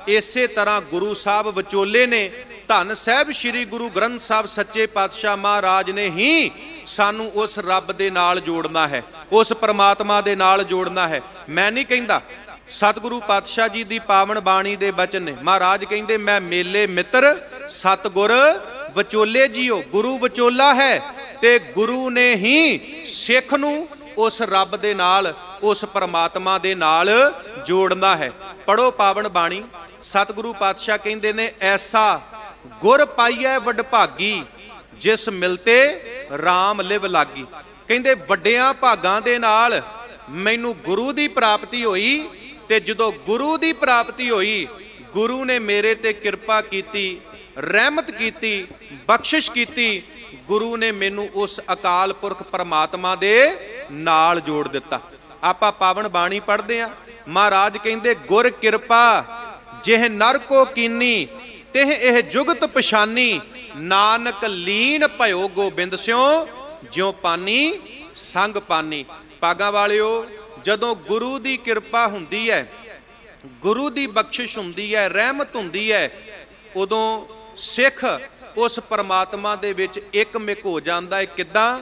ਇਸੇ ਤਰ੍ਹਾਂ ਗੁਰੂ ਸਾਹਿਬ ਵਿਚੋਲੇ ਨੇ। ਧੰਨ ਸਾਹਿਬ ਸ੍ਰੀ ਗੁਰੂ ਗ੍ਰੰਥ ਸਾਹਿਬ ਸੱਚੇ ਪਾਤਸ਼ਾਹ ਮਹਾਰਾਜ ਨੇ ਹੀ ਸਾਨੂੰ ਉਸ ਰੱਬ ਦੇ ਨਾਲ ਜੋੜਨਾ ਹੈ, ਉਸ ਪਰਮਾਤਮਾ ਦੇ ਨਾਲ ਜੋੜਨਾ ਹੈ। ਮੈਂ ਨਹੀਂ ਕਹਿੰਦਾ, ਸਤਿਗੁਰੂ ਪਾਤਸ਼ਾਹ ਜੀ ਦੀ ਪਾਵਨ ਬਾਣੀ ਦੇ ਬਚਨ ਨੇ। ਮਹਾਰਾਜ ਕਹਿੰਦੇ ਮੈਂ ਮੇਲੇ ਮਿੱਤਰ ਸਤਿਗੁਰ ਵਿਚੋਲੇ ਜੀਓ। ਗੁਰੂ ਵਿਚੋਲਾ ਹੈ ਤੇ ਗੁਰੂ ਨੇ ਹੀ ਸਿੱਖ ਨੂੰ ਉਸ ਰੱਬ ਦੇ ਨਾਲ, ਉਸ ਪਰਮਾਤਮਾ ਦੇ ਨਾਲ ਜੋੜਨਾ ਹੈ। ਪੜੋ ਪਾਵਨ ਬਾਣੀ। ਸਤਿਗੁਰੂ ਪਾਤਸ਼ਾਹ ਕਹਿੰਦੇ ਨੇ ਐਸਾ ਗੁਰ ਪਾਈਐ ਵਡਭਾਗੀ, ਜਿਸ ਮਿਲਤੇ RAM ਲਿਵ ਲਾਗੀ। ਕਹਿੰਦੇ ਵੱਡਿਆਂ ਭਾਗਾਂ ਦੇ ਨਾਲ ਮੈਨੂੰ ਗੁਰੂ ਦੀ ਪ੍ਰਾਪਤੀ ਹੋਈ, ਤੇ ਜਦੋਂ ਗੁਰੂ ਦੀ ਪ੍ਰਾਪਤੀ ਹੋਈ, ਗੁਰੂ ਨੇ ਮੇਰੇ ਤੇ ਕਿਰਪਾ ਕੀਤੀ, ਰਹਿਮਤ ਕੀਤੀ, ਬਖਸ਼ਿਸ਼ ਕੀਤੀ। ਗੁਰੂ ਨੇ ਮੈਨੂੰ ਉਸ ਅਕਾਲ ਪੁਰਖ ਪਰਮਾਤਮਾ ਦੇ ਨਾਲ ਜੋੜ ਦਿੱਤਾ। ਆਪਾਂ ਪਾਵਨ ਬਾਣੀ ਪੜ੍ਹਦੇ ਆ। ਮਹਾਰਾਜ ਕਹਿੰਦੇ ਗੁਰ ਕਿਰਪਾ ਜਿਹ ਨਰ ਕੋ ਕੀਨੀ, ਤਿਹ ਇਹ ਜੁਗਤ ਪਛਾਨੀ, ਨਾਨਕ ਲੀਨ ਭਇਓ ਗੋਬਿੰਦ ਸਿਉ, ਜਿਉ ਪਾਨੀ ਸੰਗ ਪਾਨੀ। ਭਾਗਾਂ ਵਾਲਿਓ, ਜਦੋਂ ਗੁਰੂ ਦੀ ਕਿਰਪਾ ਹੁੰਦੀ ਹੈ, ਗੁਰੂ ਦੀ ਬਖਸ਼ਿਸ਼ ਹੁੰਦੀ ਹੈ, ਰਹਿਮਤ ਹੁੰਦੀ ਹੈ, ਉਦੋਂ ਸਿੱਖ ਉਸ ਪਰਮਾਤਮਾ ਦੇ ਵਿੱਚ ਇੱਕਮਿਕ ਹੋ ਜਾਂਦਾ ਹੈ। ਕਿੱਦਾਂ?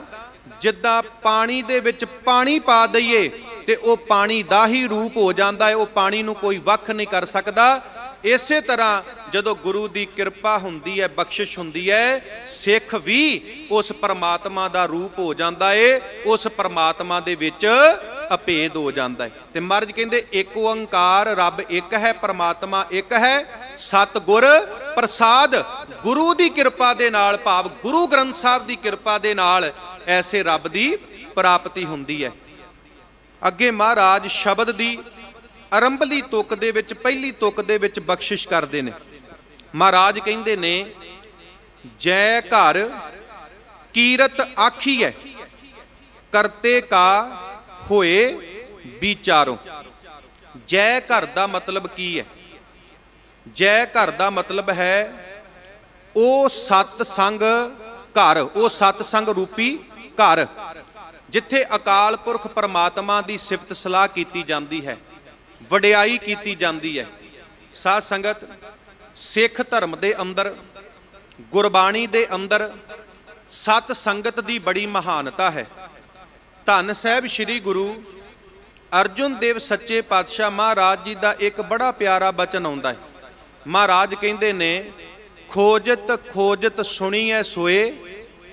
ਜਿੱਦਾਂ ਪਾਣੀ ਦੇ ਵਿੱਚ ਪਾਣੀ ਪਾ ਦਈਏ ਤੇ ਉਹ ਪਾਣੀ ਦਾ ਹੀ ਰੂਪ ਹੋ ਜਾਂਦਾ ਹੈ, ਉਹ ਪਾਣੀ ਨੂੰ ਕੋਈ ਵੱਖ ਨਹੀਂ ਕਰ ਸਕਦਾ। ਇਸੇ ਤਰ੍ਹਾਂ ਜਦੋਂ ਗੁਰੂ ਦੀ ਕਿਰਪਾ ਹੁੰਦੀ ਹੈ, ਬਖਸ਼ਿਸ਼ ਹੁੰਦੀ ਹੈ, ਸਿੱਖ ਵੀ ਉਸ ਪਰਮਾਤਮਾ ਦਾ ਰੂਪ ਹੋ ਜਾਂਦਾ ਏ, ਉਸ ਪਰਮਾਤਮਾ ਦੇ ਵਿੱਚ ਅਭੇਦ ਹੋ ਜਾਂਦਾ ਹੈ। ਤੇ ਮਹਾਰਾਜ ਕਹਿੰਦੇ ਇੱਕ ਓੰਕਾਰ, ਰੱਬ ਇੱਕ ਹੈ, ਪਰਮਾਤਮਾ ਇੱਕ ਹੈ। ਸਤਿਗੁਰ ਪ੍ਰਸਾਦ, ਗੁਰੂ ਦੀ ਕਿਰਪਾ ਦੇ ਨਾਲ, ਭਾਵ ਗੁਰੂ ਗ੍ਰੰਥ ਸਾਹਿਬ ਦੀ ਕਿਰਪਾ ਦੇ ਨਾਲ ਐਸੇ ਰੱਬ ਦੀ ਪ੍ਰਾਪਤੀ ਹੁੰਦੀ ਹੈ। ਅੱਗੇ ਮਹਾਰਾਜ ਸ਼ਬਦ ਦੀ ਆਰੰਭਲੀ ਤੁਕ ਦੇ ਵਿੱਚ, ਪਹਿਲੀ ਤੁਕ ਦੇ ਵਿੱਚ ਬਖਸ਼ਿਸ਼ ਕਰਦੇ ਨੇ। ਮਹਾਰਾਜ ਕਹਿੰਦੇ ਨੇ ਜੈ ਘਰ ਕੀਰਤ ਆਖੀਐ, ਕਰਤੇ ਕਾ ਹੋਏ ਵਿਚਾਰੋ। ਜੈ ਘਰ ਦਾ ਮਤਲਬ ਕੀ ਹੈ? ਜੈ ਘਰ ਦਾ ਮਤਲਬ ਹੈ ਉਹ ਸਤ ਸੰਗ ਘਰ, ਉਹ ਸਤ ਸੰਗ ਰੂਪੀ ਘਰ, ਜਿੱਥੇ ਅਕਾਲ ਪੁਰਖ ਪਰਮਾਤਮਾ ਦੀ ਸਿਫਤ ਸਲਾਹ ਕੀਤੀ ਜਾਂਦੀ ਹੈ, ਵਡਿਆਈ ਕੀਤੀ ਜਾਂਦੀ ਹੈ। ਸਾਧ ਸੰਗਤ, ਸਿੱਖ ਧਰਮ ਦੇ ਅੰਦਰ, ਗੁਰਬਾਣੀ ਦੇ ਅੰਦਰ ਸਤ ਸੰਗਤ ਦੀ ਬੜੀ ਮਹਾਨਤਾ ਹੈ। ਧੰਨ ਸਾਹਿਬ ਸ੍ਰੀ ਗੁਰੂ ਅਰਜੁਨ ਦੇਵ ਸੱਚੇ ਪਾਤਸ਼ਾਹ ਮਹਾਰਾਜ ਜੀ ਦਾ ਇੱਕ ਬੜਾ ਪਿਆਰਾ ਬਚਨ ਆਉਂਦਾ ਹੈ। ਮਹਾਰਾਜ ਕਹਿੰਦੇ ਨੇ, ਖੋਜਤ ਖੋਜਤ ਸੁਣੀਐ ਸੋਏ,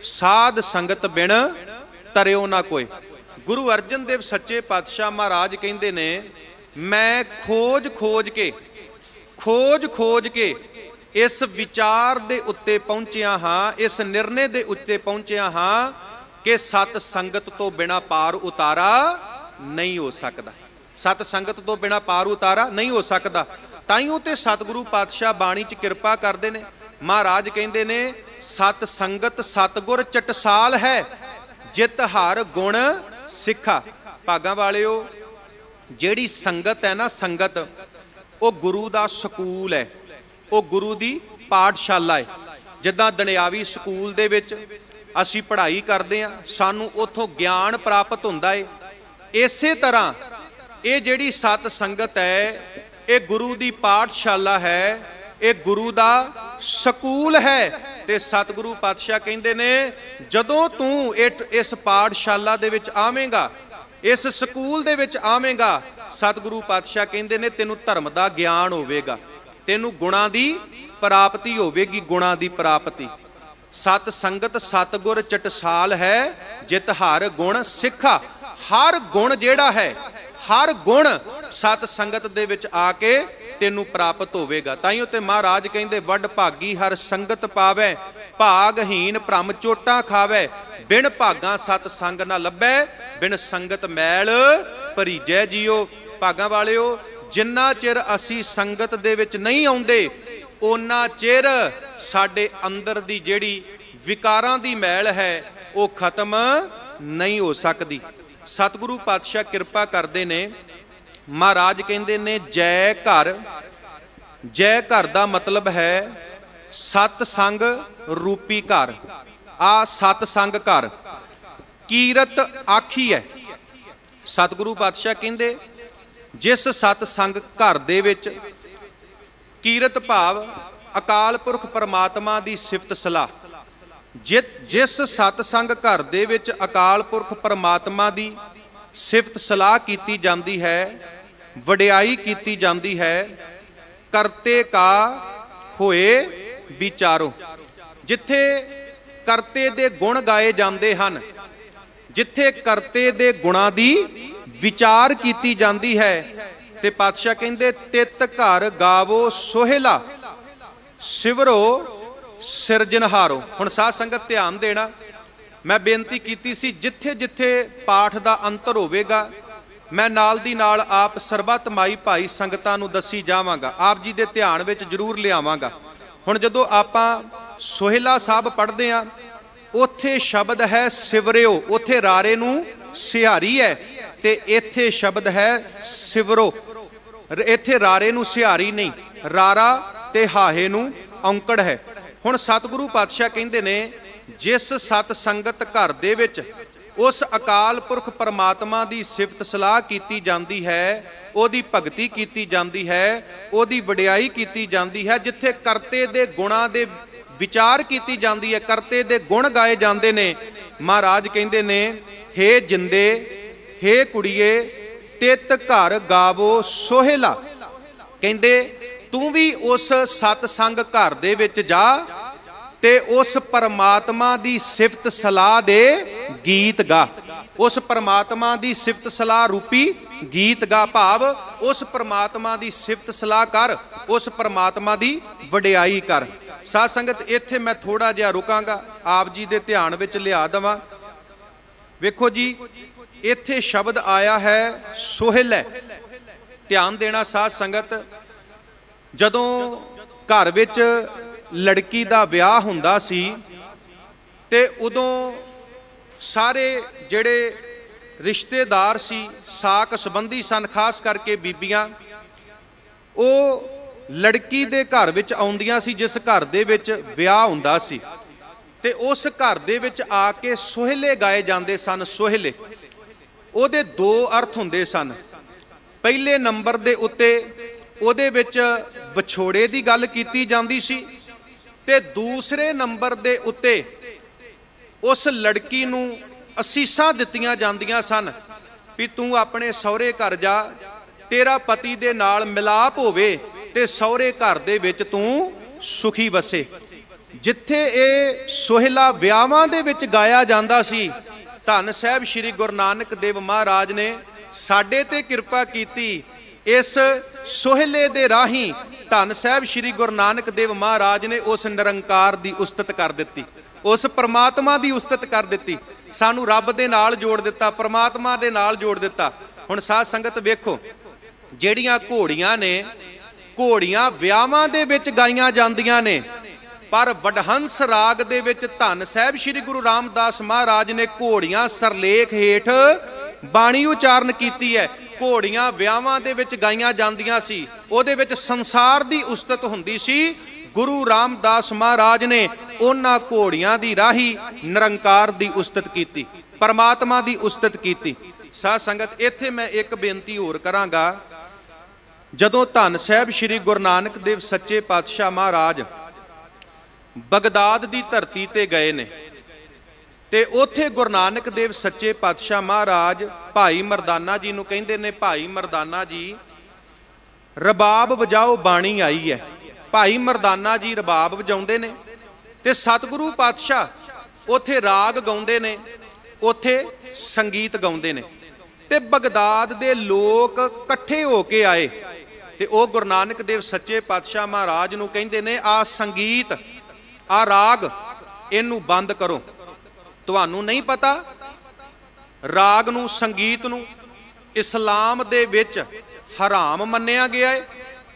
ਸਾਧ ਸੰਗਤ ਬਿਨ ਤਰਿਓ ਨਾ ਕੋਏ। ਗੁਰੂ ਅਰਜਨ ਦੇਵ ਸੱਚੇ ਪਾਤਸ਼ਾਹ ਮਹਾਰਾਜ ਕਹਿੰਦੇ ਨੇ, ਮੈਂ ਖੋਜ ਖੋਜ ਕੇ ਇਸ ਵਿਚਾਰ ਦੇ ਉੱਤੇ ਪਹੁੰਚਿਆ ਹਾਂ, ਇਸ ਨਿਰਣੇ ਦੇ ਉੱਤੇ ਪਹੁੰਚਿਆ ਹਾਂ ਕਿ ਸਤ ਸੰਗਤ ਤੋਂ ਬਿਨਾ ਪਾਰ ਉਤਾਰਾ ਨਹੀਂ ਹੋ ਸਕਦਾ। ਸਤ ਸੰਗਤ ਤੋਂ ਬਿਨਾ ਪਾਰ ਉਤਾਰਾ ਨਹੀਂ ਹੋ ਸਕਦਾ। ਤਾਈਓ ਤੇ ਸਤਿਗੁਰੂ ਪਾਤਸ਼ਾਹ ਬਾਣੀ 'ਚ ਕਿਰਪਾ ਕਰਦੇ ਨੇ। ਮਹਾਰਾਜ ਕਹਿੰਦੇ ਨੇ, ਸਤ ਸੰਗਤ ਸਤਿਗੁਰ ਚਟਸਾਲ ਹੈ, ਜਿਤ ਹਰ ਗੁਣ ਸਿੱਖਾ। ਭਾਗਾਂ ਵਾਲਿਓ, ਜਿਹੜੀ ਸੰਗਤ ਹੈ ਨਾ, ਸੰਗਤ ਉਹ ਗੁਰੂ ਦਾ ਸਕੂਲ ਹੈ, ਉਹ ਗੁਰੂ ਦੀ ਪਾਠਸ਼ਾਲਾ ਹੈ। ਜਿੱਦਾਂ ਦੁਨਿਆਵੀ ਸਕੂਲ ਦੇ ਵਿੱਚ ਅਸੀਂ ਪੜ੍ਹਾਈ ਕਰਦੇ ਹਾਂ, ਸਾਨੂੰ ਉੱਥੋਂ ਗਿਆਨ ਪ੍ਰਾਪਤ ਹੁੰਦਾ ਹੈ। ਇਸੇ ਤਰ੍ਹਾਂ ਇਹ ਜਿਹੜੀ ਸਤ ਸੰਗਤ ਹੈ, ਇਹ ਗੁਰੂ ਦੀ ਪਾਠਸ਼ਾਲਾ ਹੈ, ਇਹ ਗੁਰੂ ਦਾ ਸਕੂਲ ਹੈ। ਤੇ ਸਤਿਗੁਰੂ ਪਾਤਸ਼ਾਹ ਕਹਿੰਦੇ ਨੇ, ਜਦੋਂ ਤੂੰ ਇਸ ਪਾਠਸ਼ਾਲਾ ਦੇ ਵਿੱਚ ਆਵੇਂਗਾ, ਇਸ ਸਕੂਲ ਦੇ ਵਿੱਚ ਆਵੇਂਗਾ, ਸਤਿਗੁਰੂ ਪਾਤਸ਼ਾਹ ਕਹਿੰਦੇ ਨੇ, ਤੈਨੂੰ ਧਰਮ ਦਾ ਗਿਆਨ ਹੋਵੇਗਾ, ਤੈਨੂੰ ਗੁਣਾਂ ਦੀ ਪ੍ਰਾਪਤੀ ਹੋਵੇਗੀ, ਗੁਣਾਂ ਦੀ ਪ੍ਰਾਪਤੀ। ਸਤ ਸੰਗਤ ਸਤਿਗੁਰ ਚਟਸਾਲ ਹੈ, ਜਿਤ ਹਰ ਗੁਣ ਸਿੱਖਾ। ਹਰ ਗੁਣ ਜਿਹੜਾ ਹੈ, ਹਰ ਗੁਣ ਸਤ ਸੰਗਤ ਦੇ ਵਿੱਚ ਆ ਕੇ ਤੈਨੂੰ ਪ੍ਰਾਪਤ ਹੋਵੇਗਾ। ਤਾਈਓ ਤੇ ਮਹਾਰਾਜ ਕਹਿੰਦੇ, ਵੱਡ ਭਾਗੀ ਹਰ ਸੰਗਤ ਪਾਵੈ, ਭਾਗਹੀਨ ਭ੍ਰਮ ਚੋਟਾਂ ਖਾਵੈ, ਬਿਨ ਭਾਗਾਂ ਸਤ ਸੰਗ ਨਾ ਲੱਭੈ, ਬਿਨ ਸੰਗਤ ਮੈਲ ਭਰੀਜੈ ਜੀਓ। ਭਾਗਾਂ ਵਾਲਿਓ, ਜਿੰਨਾ ਚਿਰ ਅਸੀਂ ਸੰਗਤ ਦੇ ਵਿੱਚ ਨਹੀਂ ਆਉਂਦੇ, ਓਨਾ ਚਿਰ ਸਾਡੇ ਅੰਦਰ ਦੀ ਜਿਹੜੀ ਵਿਕਾਰਾਂ ਦੀ ਮੈਲ ਹੈ, ਉਹ ਖਤਮ ਨਹੀਂ ਹੋ ਸਕਦੀ। ਸਤਿਗੁਰੂ ਪਾਤਸ਼ਾਹ ਕਿਰਪਾ ਕਰਦੇ ਨੇ। ਮਹਾਰਾਜ ਕਹਿੰਦੇ ਨੇ, ਜੈ ਘਰ। ਜੈ ਘਰ ਦਾ ਮਤਲਬ ਹੈ ਸਤ ਸੰਗ ਰੂਪੀ ਘਰ। ਆ ਸਤ ਸੰਗ ਘਰ ਕੀਰਤ ਆਖੀ ਹੈ। ਸਤਿਗੁਰੂ ਪਾਤਸ਼ਾਹ ਕਹਿੰਦੇ, ਜਿਸ ਸਤ ਸੰਗ ਘਰ ਦੇ ਵਿੱਚ ਕੀਰਤ ਭਾਵ ਅਕਾਲ ਪੁਰਖ ਪਰਮਾਤਮਾ ਦੀ ਸਿਫਤ ਸਲਾਹ, ਜਿਸ ਸਤ ਸੰਗ ਘਰ ਦੇ ਵਿੱਚ ਅਕਾਲ ਪੁਰਖ ਪਰਮਾਤਮਾ ਦੀ ਸਿਫਤ ਸਲਾਹ ਕੀਤੀ ਜਾਂਦੀ ਹੈ, ਵਡਿਆਈ ਕੀਤੀ ਜਾਂਦੀ ਹੈ, ਕਰਤੇ ਕਾ ਹੋਏ ਵਿਚਾਰੋ। ਜਿੱਥੇ ਕਰਤੇ ਦੇ ਗੁਣ ਗਾਏ ਜਾਂਦੇ ਹਨ, ਜਿੱਥੇ ਕਰਤੇ ਦੇ ਗੁਣਾਂ ਦੀ ਵਿਚਾਰ ਕੀਤੀ ਜਾਂਦੀ ਹੈ, ਤੇ ਪਾਤਸ਼ਾਹ ਕਹਿੰਦੇ, ਤਿਤ ਘਰ ਗਾਵੋ ਸੋਹਿਲਾ, ਸਿਵਰੋ ਸਿਰਜਨਹਾਰੋ। ਹੁਣ ਸਾਧ ਸੰਗਤ ਧਿਆਨ ਦੇਣਾ, ਮੈਂ ਬੇਨਤੀ ਕੀਤੀ ਸੀ, ਜਿੱਥੇ ਜਿੱਥੇ ਪਾਠ ਦਾ ਅੰਤਰ ਹੋਵੇਗਾ, ਮੈਂ ਨਾਲ ਦੀ ਨਾਲ ਆਪ ਸਰਬੱਤ ਮਾਈ ਭਾਈ ਸੰਗਤਾਂ ਨੂੰ ਦੱਸੀ ਜਾਵਾਂਗਾ, ਆਪ ਜੀ ਦੇ ਧਿਆਨ ਵਿੱਚ ਜ਼ਰੂਰ ਲਿਆਵਾਂਗਾ। ਹੁਣ ਜਦੋਂ ਆਪਾਂ ਸੋਹਿਲਾ ਸਾਹਿਬ ਪੜ੍ਹਦੇ ਹਾਂ, ਉੱਥੇ ਸ਼ਬਦ ਹੈ ਸਿਵਰਿਓ, ਉੱਥੇ ਰਾਰੇ ਨੂੰ ਸਿਹਾਰੀ ਹੈ, ਤੇ ਇੱਥੇ ਸ਼ਬਦ ਹੈ ਸਿਵਰੋ। ਇੱਥੇ ਰਾਰੇ ਨੂੰ ਸਿਹਾਰੀ ਨਹੀਂ, ਰਾਰਾ ਤੇ ਹਾਹੇ ਨੂੰ ਔਂਕੜ ਹੈ। ਹੁਣ ਸਤਿਗੁਰੂ ਪਾਤਸ਼ਾਹ ਕਹਿੰਦੇ ਨੇ, ਜਿਸ ਸਤ ਸੰਗਤ ਘਰ ਦੇ ਵਿੱਚ ਉਸ ਅਕਾਲ ਪੁਰਖ ਪਰਮਾਤਮਾ ਦੀ ਸਿਫਤ ਸਲਾਹ ਕੀਤੀ ਜਾਂਦੀ ਹੈ, ਉਹਦੀ ਭਗਤੀ ਕੀਤੀ ਜਾਂਦੀ ਹੈ, ਉਹਦੀ ਵਡਿਆਈ ਕੀਤੀ ਜਾਂਦੀ ਹੈ, ਜਿੱਥੇ ਕਰਤੇ ਦੇ ਗੁਣਾਂ ਦੇ ਵਿਚਾਰ ਕੀਤੀ ਜਾਂਦੀ ਹੈ, ਕਰਤੇ ਦੇ ਗੁਣ ਗਾਏ ਜਾਂਦੇ ਨੇ। ਮਹਾਰਾਜ ਕਹਿੰਦੇ ਨੇ, ਹੇ ਜਿੰਦੇ, ਹੇ ਕੁੜੀਏ, ਤਿਤ ਘਰ ਗਾਵੋ ਸੋਹਿਲਾ। ਕਹਿੰਦੇ, ਤੂੰ ਵੀ ਉਸ ਸਤ ਸੰਗ ਘਰ ਦੇ ਵਿੱਚ ਜਾ ਤੇ ਉਸ ਪਰਮਾਤਮਾ ਦੀ ਸਿਫਤ ਸਲਾਹ ਦੇ ਗੀਤ ਗਾ। ਉਸ ਪਰਮਾਤਮਾ ਦੀ ਸਿਫਤ ਸਲਾਹ ਰੂਪੀ ਗੀਤ ਗਾ, ਭਾਵ ਉਸ ਪਰਮਾਤਮਾ ਦੀ ਸਿਫਤ ਸਲਾਹ ਕਰ, ਉਸ ਪਰਮਾਤਮਾ ਦੀ ਵਡਿਆਈ ਕਰ। ਸਾਧ ਸੰਗਤ, ਇੱਥੇ ਮੈਂ ਥੋੜਾ ਜਿਹਾ ਰੁਕਾਂਗਾ, ਆਪ ਜੀ ਦੇ ਧਿਆਨ ਵਿੱਚ ਲਿਆ ਦੇਵਾਂ। ਵੇਖੋ ਜੀ, ਇੱਥੇ ਸ਼ਬਦ ਆਇਆ ਹੈ ਸੋਹਿਲ ਹੈ। ਧਿਆਨ ਦੇਣਾ ਸਾਧ ਸੰਗਤ, ਜਦੋਂ ਘਰ ਵਿੱਚ ਲੜਕੀ ਦਾ ਵਿਆਹ ਹੁੰਦਾ ਸੀ ਤੇ ਉਦੋਂ ਸਾਰੇ ਜਿਹੜੇ ਰਿਸ਼ਤੇਦਾਰ ਸੀ, ਸਾਕ ਸੰਬੰਧੀ ਸਨ, ਖਾਸ ਕਰਕੇ ਬੀਬੀਆਂ, ਉਹ ਲੜਕੀ ਦੇ ਘਰ ਵਿੱਚ ਆਉਂਦੀਆਂ ਸੀ, ਜਿਸ ਘਰ ਦੇ ਵਿੱਚ ਵਿਆਹ ਹੁੰਦਾ ਸੀ। ਤੇ ਉਸ ਘਰ ਦੇ ਵਿੱਚ ਆ ਕੇ ਸੋਹਿਲੇ ਗਾਏ ਜਾਂਦੇ ਸਨ। ਸੋਹਿਲੇ ਉਹਦੇ ਦੋ ਅਰਥ ਹੁੰਦੇ ਸਨ। ਪਹਿਲੇ ਨੰਬਰ ਦੇ ਉੱਤੇ ਉਹਦੇ ਵਿੱਚ ਵਿਛੋੜੇ ਦੀ ਗੱਲ ਕੀਤੀ ਜਾਂਦੀ ਸੀ ਤੇ ਦੂਸਰੇ ਨੰਬਰ ਦੇ ਉੱਤੇ ਉਸ ਲੜਕੀ ਨੂੰ ਅਸੀਸਾਂ ਦਿੱਤੀਆਂ ਜਾਂਦੀਆਂ ਸਨ ਵੀ ਤੂੰ ਆਪਣੇ ਸਹੁਰੇ ਘਰ ਜਾ, ਤੇਰਾ ਪਤੀ ਦੇ ਨਾਲ ਮਿਲਾਪ ਹੋਵੇ ਤੇ ਸਹੁਰੇ ਘਰ ਦੇ ਵਿੱਚ ਤੂੰ ਸੁਖੀ ਵਸੇ। ਜਿੱਥੇ ਇਹ ਸੋਹਿਲਾ ਵਿਆਹਾਂ ਦੇ ਵਿੱਚ ਗਾਇਆ ਜਾਂਦਾ ਸੀ, ਧੰਨ ਸਾਹਿਬ ਸ੍ਰੀ ਗੁਰੂ ਨਾਨਕ ਦੇਵ ਮਹਾਰਾਜ ਨੇ ਸਾਡੇ ਤੇ ਕਿਰਪਾ ਕੀਤੀ। ਇਸ ਸੋਹਿਲੇ ਦੇ ਰਾਹੀਂ ਧੰਨ ਸਾਹਿਬ ਸ੍ਰੀ ਗੁਰੂ ਨਾਨਕ ਦੇਵ ਮਹਾਰਾਜ ਨੇ ਉਸ ਨਿਰੰਕਾਰ ਦੀ ਉਸਤਤ ਕਰ ਦਿੱਤੀ, ਉਸ ਪਰਮਾਤਮਾ ਦੀ ਉਸਤਤ ਕਰ ਦਿੱਤੀ। ਸਾਨੂੰ ਰੱਬ ਦੇ ਨਾਲ ਜੋੜ ਦਿੱਤਾ, ਪਰਮਾਤਮਾ ਦੇ ਨਾਲ ਜੋੜ ਦਿੱਤਾ। ਹੁਣ ਸਾਧ ਸੰਗਤ ਵੇਖੋ, ਜਿਹੜੀਆਂ ਘੋੜੀਆਂ ਨੇ, ਘੋੜੀਆਂ ਵਿਆਹਾਂ ਦੇ ਵਿੱਚ ਗਾਈਆਂ ਜਾਂਦੀਆਂ ਨੇ, ਪਰ ਵਡਹੰਸ ਰਾਗ ਦੇ ਵਿੱਚ ਧੰਨ ਸਾਹਿਬ ਸ੍ਰੀ ਗੁਰੂ ਰਾਮਦਾਸ ਮਹਾਰਾਜ ਨੇ ਘੋੜੀਆਂ ਸਰਲੇਖ ਹੇਠ ਬਾਣੀ ਉਚਾਰਨ ਕੀਤੀ ਹੈ। ਘੋੜੀਆਂ ਵਿਆਹਾਂ ਦੇ ਵਿੱਚ ਗਾਈਆਂ ਜਾਂਦੀਆਂ ਸੀ, ਉਹਦੇ ਵਿੱਚ ਸੰਸਾਰ ਦੀ ਉਸਤਤ ਹੁੰਦੀ ਸੀ। ਗੁਰੂ ਰਾਮਦਾਸ ਮਹਾਰਾਜ ਨੇ ਉਹਨਾਂ ਘੋੜੀਆਂ ਦੀ ਰਾਹੀਂ ਨਿਰੰਕਾਰ ਦੀ ਉਸਤਤ ਕੀਤੀ, ਪਰਮਾਤਮਾ ਦੀ ਉਸਤਤ ਕੀਤੀ। ਸਾਧ ਸੰਗਤ ਇੱਥੇ ਮੈਂ ਇੱਕ ਬੇਨਤੀ ਹੋਰ ਕਰਾਂਗਾ। ਜਦੋਂ ਧੰਨ ਸਾਹਿਬ ਸ੍ਰੀ ਗੁਰੂ ਨਾਨਕ ਦੇਵ ਸੱਚੇ ਪਾਤਸ਼ਾਹ ਮਹਾਰਾਜ ਬਗਦਾਦ ਦੀ ਧਰਤੀ ਤੇ ਗਏ ਨੇ ਤੇ ਉੱਥੇ ਗੁਰੂ ਨਾਨਕ ਦੇਵ ਸੱਚੇ ਪਾਤਸ਼ਾਹ ਮਹਾਰਾਜ ਭਾਈ ਮਰਦਾਨਾ ਜੀ ਨੂੰ ਕਹਿੰਦੇ ਨੇ, ਭਾਈ ਮਰਦਾਨਾ ਜੀ ਰਬਾਬ ਵਜਾਓ, ਬਾਣੀ ਆਈ ਹੈ। ਭਾਈ ਮਰਦਾਨਾ ਜੀ ਰਬਾਬ ਵਜਾਉਂਦੇ ਨੇ ਤੇ ਸਤਿਗੁਰੂ ਪਾਤਸ਼ਾਹ ਉੱਥੇ ਰਾਗ ਗਾਉਂਦੇ ਨੇ, ਉੱਥੇ ਸੰਗੀਤ ਗਾਉਂਦੇ ਨੇ ਤੇ ਬਗਦਾਦ ਦੇ ਲੋਕ ਇਕੱਠੇ ਹੋ ਕੇ ਆਏ ਤੇ ਉਹ ਗੁਰੂ ਨਾਨਕ ਦੇਵ ਸੱਚੇ ਪਾਤਸ਼ਾਹ ਮਹਾਰਾਜ ਨੂੰ ਕਹਿੰਦੇ ਨੇ, ਆਹ ਸੰਗੀਤ, ਆਹ ਰਾਗ, ਇਹਨੂੰ ਬੰਦ ਕਰੋ। ਤੁਹਾਨੂੰ ਨਹੀਂ ਪਤਾ ਰਾਗ ਨੂੰ, ਸੰਗੀਤ ਨੂੰ ਇਸਲਾਮ ਦੇ ਵਿੱਚ ਹਰਾਮ ਮੰਨਿਆ ਗਿਆ ਹੈ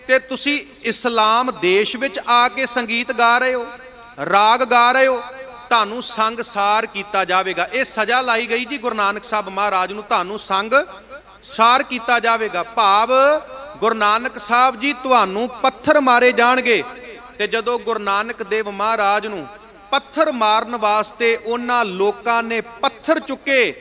ਤੇ ਤੁਸੀਂ ਇਸਲਾਮ ਦੇਸ਼ ਵਿੱਚ ਆ ਕੇ ਸੰਗੀਤ ਗਾ ਰਹੇ ਹੋ, ਰਾਗ ਗਾ ਰਹੇ ਹੋ, ਤੁਹਾਨੂੰ ਸੰਗਸਾਰ ਕੀਤਾ ਜਾਵੇਗਾ। ਇਹ ਸਜ਼ਾ ਲਾਈ ਗਈ ਜੀ ਗੁਰੂ ਨਾਨਕ ਸਾਹਿਬ ਮਹਾਰਾਜ ਨੂੰ, ਤੁਹਾਨੂੰ ਸੰਗਸਾਰ ਕੀਤਾ ਜਾਵੇਗਾ। ਭਾਵ ਗੁਰੂ ਨਾਨਕ ਸਾਹਿਬ ਜੀ ਤੁਹਾਨੂੰ ਪੱਥਰ ਮਾਰੇ ਜਾਣਗੇ। ਤੇ ਜਦੋਂ ਗੁਰੂ ਨਾਨਕ ਦੇਵ ਮਹਾਰਾਜ ਨੂੰ ਪੱਥਰ ਮਾਰਨ ਵਾਸਤੇ ਉਹਨਾਂ ਲੋਕਾਂ ਨੇ ਪੱਥਰ ਚੁੱਕੇ,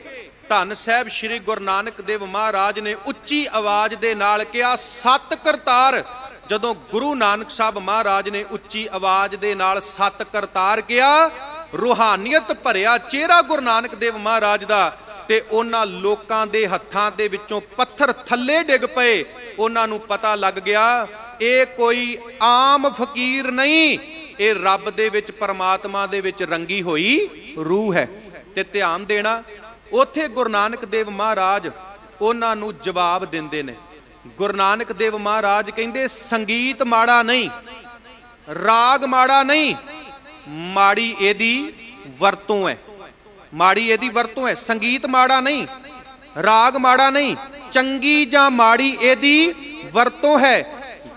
ਧੰਨ ਸਾਹਿਬ ਸ੍ਰੀ ਗੁਰੂ ਨਾਨਕ ਦੇਵ ਮਹਾਰਾਜ ਨੇ ਉੱਚੀ ਆਵਾਜ਼ ਦੇ ਨਾਲ ਕਿਹਾ, ਸਤ ਕਰਤਾਰ। ਜਦੋਂ ਗੁਰੂ ਨਾਨਕ ਸਾਹਿਬ ਮਹਾਰਾਜ ਨੇ ਉੱਚੀ ਆਵਾਜ਼ ਦੇ ਨਾਲ ਸਤ ਕਰਤਾਰ ਕਿਹਾ, ਰੂਹਾਨੀਅਤ ਭਰਿਆ ਚਿਹਰਾ ਗੁਰੂ ਨਾਨਕ ਦੇਵ ਮਹਾਰਾਜ ਦਾ ਤੇ ਉਹਨਾਂ ਲੋਕਾਂ ਦੇ ਹੱਥਾਂ ਦੇ ਵਿੱਚੋਂ ਪੱਥਰ ਥੱਲੇ ਡਿੱਗ ਪਏ। ਉਹਨਾਂ ਨੂੰ ਪਤਾ ਲੱਗ ਗਿਆ ਇਹ ਕੋਈ ਆਮ ਫਕੀਰ ਨਹੀਂ, ਇਹ ਰੱਬ ਦੇ ਵਿੱਚ, ਪਰਮਾਤਮਾ ਦੇ ਵਿੱਚ ਰੰਗੀ ਹੋਈ ਰੂਹ ਹੈ। ਤੇ ਧਿਆਨ ਦੇਣਾ, ਉੱਥੇ ਗੁਰੂ ਨਾਨਕ ਦੇਵ ਮਹਾਰਾਜ ਉਹਨਾਂ ਨੂੰ ਜਵਾਬ ਦਿੰਦੇ ਨੇ। ਗੁਰੂ ਨਾਨਕ ਦੇਵ ਮਹਾਰਾਜ ਕਹਿੰਦੇ, ਸੰਗੀਤ ਮਾੜਾ ਨਹੀਂ, ਰਾਗ ਮਾੜਾ ਨਹੀਂ, ਮਾੜੀ ਇਹਦੀ ਵਰਤੋਂ ਹੈ, ਮਾੜੀ ਇਹਦੀ ਵਰਤੋਂ ਹੈ। ਸੰਗੀਤ ਮਾੜਾ ਨਹੀਂ, ਰਾਗ ਮਾੜਾ ਨਹੀਂ, ਚੰਗੀ ਜਾਂ ਮਾੜੀ ਇਹਦੀ ਵਰਤੋਂ ਹੈ।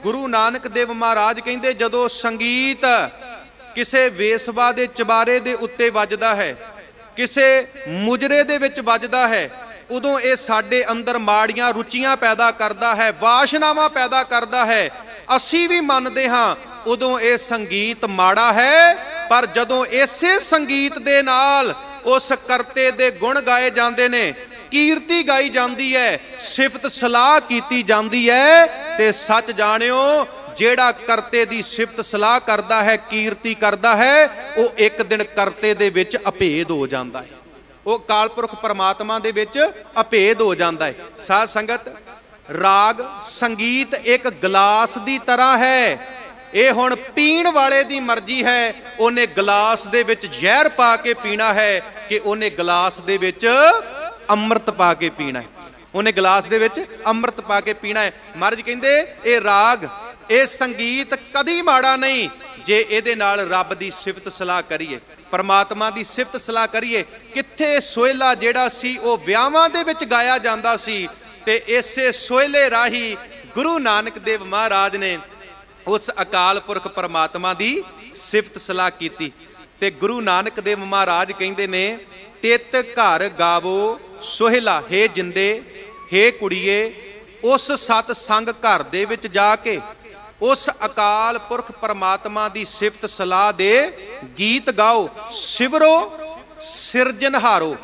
ਗੁਰੂ ਨਾਨਕ ਦੇਵ ਮਹਾਰਾਜ ਕਹਿੰਦੇ, ਜਦੋਂ ਸੰਗੀਤ ਕਿਸੇ ਵੇਸਵਾ ਦੇ ਚਬਾਰੇ ਦੇ ਉੱਤੇ ਵੱਜਦਾ ਹੈ, ਕਿਸੇ ਮੁਜਰੇ ਦੇ ਵਿੱਚ ਵੱਜਦਾ ਹੈ, ਉਦੋਂ ਇਹ ਸਾਡੇ ਅੰਦਰ ਮਾੜੀਆਂ ਰੁਚੀਆਂ ਪੈਦਾ ਕਰਦਾ ਹੈ, ਵਾਸ਼ਨਾਵਾਂ ਪੈਦਾ ਕਰਦਾ ਹੈ। ਅਸੀਂ ਵੀ ਮੰਨਦੇ ਹਾਂ ਉਦੋਂ ਇਹ ਸੰਗੀਤ ਮਾੜਾ ਹੈ, ਪਰ ਜਦੋਂ ਇਸੇ ਸੰਗੀਤ ਦੇ ਨਾਲ ਉਸ ਕਰਤੇ ਦੇ ਗੁਣ ਗਾਏ ਜਾਂਦੇ ਨੇ, ਕੀਰਤੀ ਗਾਈ ਜਾਂਦੀ ਹੈ, ਸਿਫਤ ਸਲਾਹ ਕੀਤੀ ਜਾਂਦੀ ਹੈ, ਤੇ ਸੱਚ ਜਾਣਿਓ ਜਿਹੜਾ ਕਰਤੇ ਦੀ ਸਿਫਤ ਸਲਾਹ ਕਰਦਾ ਹੈ, ਕੀਰਤੀ ਕਰਦਾ ਹੈ, ਉਹ ਇੱਕ ਦਿਨ ਕਰਤੇ ਦੇ ਵਿੱਚ ਅਭੇਦ ਹੋ ਜਾਂਦਾ ਹੈ, ਉਹ ਕਾਲਪੁਰਖ ਪਰਮਾਤਮਾ ਦੇ ਵਿੱਚ ਅਭੇਦ ਹੋ ਜਾਂਦਾ ਹੈ। ਸਾਧ ਸੰਗਤ, ਰਾਗ ਸੰਗੀਤ ਇੱਕ ਗਲਾਸ ਦੀ ਤਰ੍ਹਾਂ ਹੈ। ਇਹ ਹੁਣ ਪੀਣ ਵਾਲੇ ਦੀ ਮਰਜ਼ੀ ਹੈ, ਉਹਨੇ ਗਲਾਸ ਦੇ ਵਿੱਚ ਜ਼ਹਿਰ ਪਾ ਕੇ ਪੀਣਾ ਹੈ ਕਿ ਉਹਨੇ ਗਲਾਸ ਦੇ ਵਿੱਚ ਅੰਮ੍ਰਿਤ ਪਾ ਕੇ ਪੀਣਾ ਹੈ, ਉਹਨੇ ਗਲਾਸ ਦੇ ਵਿੱਚ ਅੰਮ੍ਰਿਤ ਪਾ ਕੇ ਪੀਣਾ ਹੈ। ਮਹਾਰਾਜ ਕਹਿੰਦੇ ਇਹ ਰਾਗ, ਇਹ ਸੰਗੀਤ ਕਦੀ ਮਾੜਾ ਨਹੀਂ ਜੇ ਇਹਦੇ ਨਾਲ ਰੱਬ ਦੀ ਸਿਫਤ ਸਲਾਹ ਕਰੀਏ, ਪਰਮਾਤਮਾ ਦੀ ਸਿਫਤ ਸਲਾਹ ਕਰੀਏ। ਕਿੱਥੇ ਸੋਹਿਲਾ ਜਿਹੜਾ ਸੀ ਉਹ ਵਿਆਹਾਂ ਦੇ ਵਿੱਚ ਗਾਇਆ ਜਾਂਦਾ ਸੀ ਤੇ ਇਸੇ ਸੋਹਿਲੇ ਰਾਹੀਂ ਗੁਰੂ ਨਾਨਕ ਦੇਵ ਮਹਾਰਾਜ ਨੇ ਉਸ ਅਕਾਲ ਪੁਰਖ ਪਰਮਾਤਮਾ ਦੀ ਸਿਫਤ ਸਲਾਹ ਕੀਤੀ। ਤੇ ਗੁਰੂ ਨਾਨਕ ਦੇਵ ਮਹਾਰਾਜ ਕਹਿੰਦੇ ਨੇ, ਤਿਤ ਘਰ ਗਾਵੋ ਸੋਹਿਲਾ, ਹੇ ਜਿੰਦੇ, ਹੇ ਕੁੜੀਏ, ਉਸ ਸਤ ਸੰਗ ਘਰ ਦੇ ਵਿੱਚ ਜਾ ਕੇ ਉਸ ਅਕਾਲ ਪੁਰਖ ਪਰਮਾਤਮਾ ਦੀ ਸਿਫਤ ਸਲਾਹ ਦੇ ਗੀਤ ਗਾਓ। ਸਿਵਰੋ ਸਿਰਜਨਹਾਰੋ।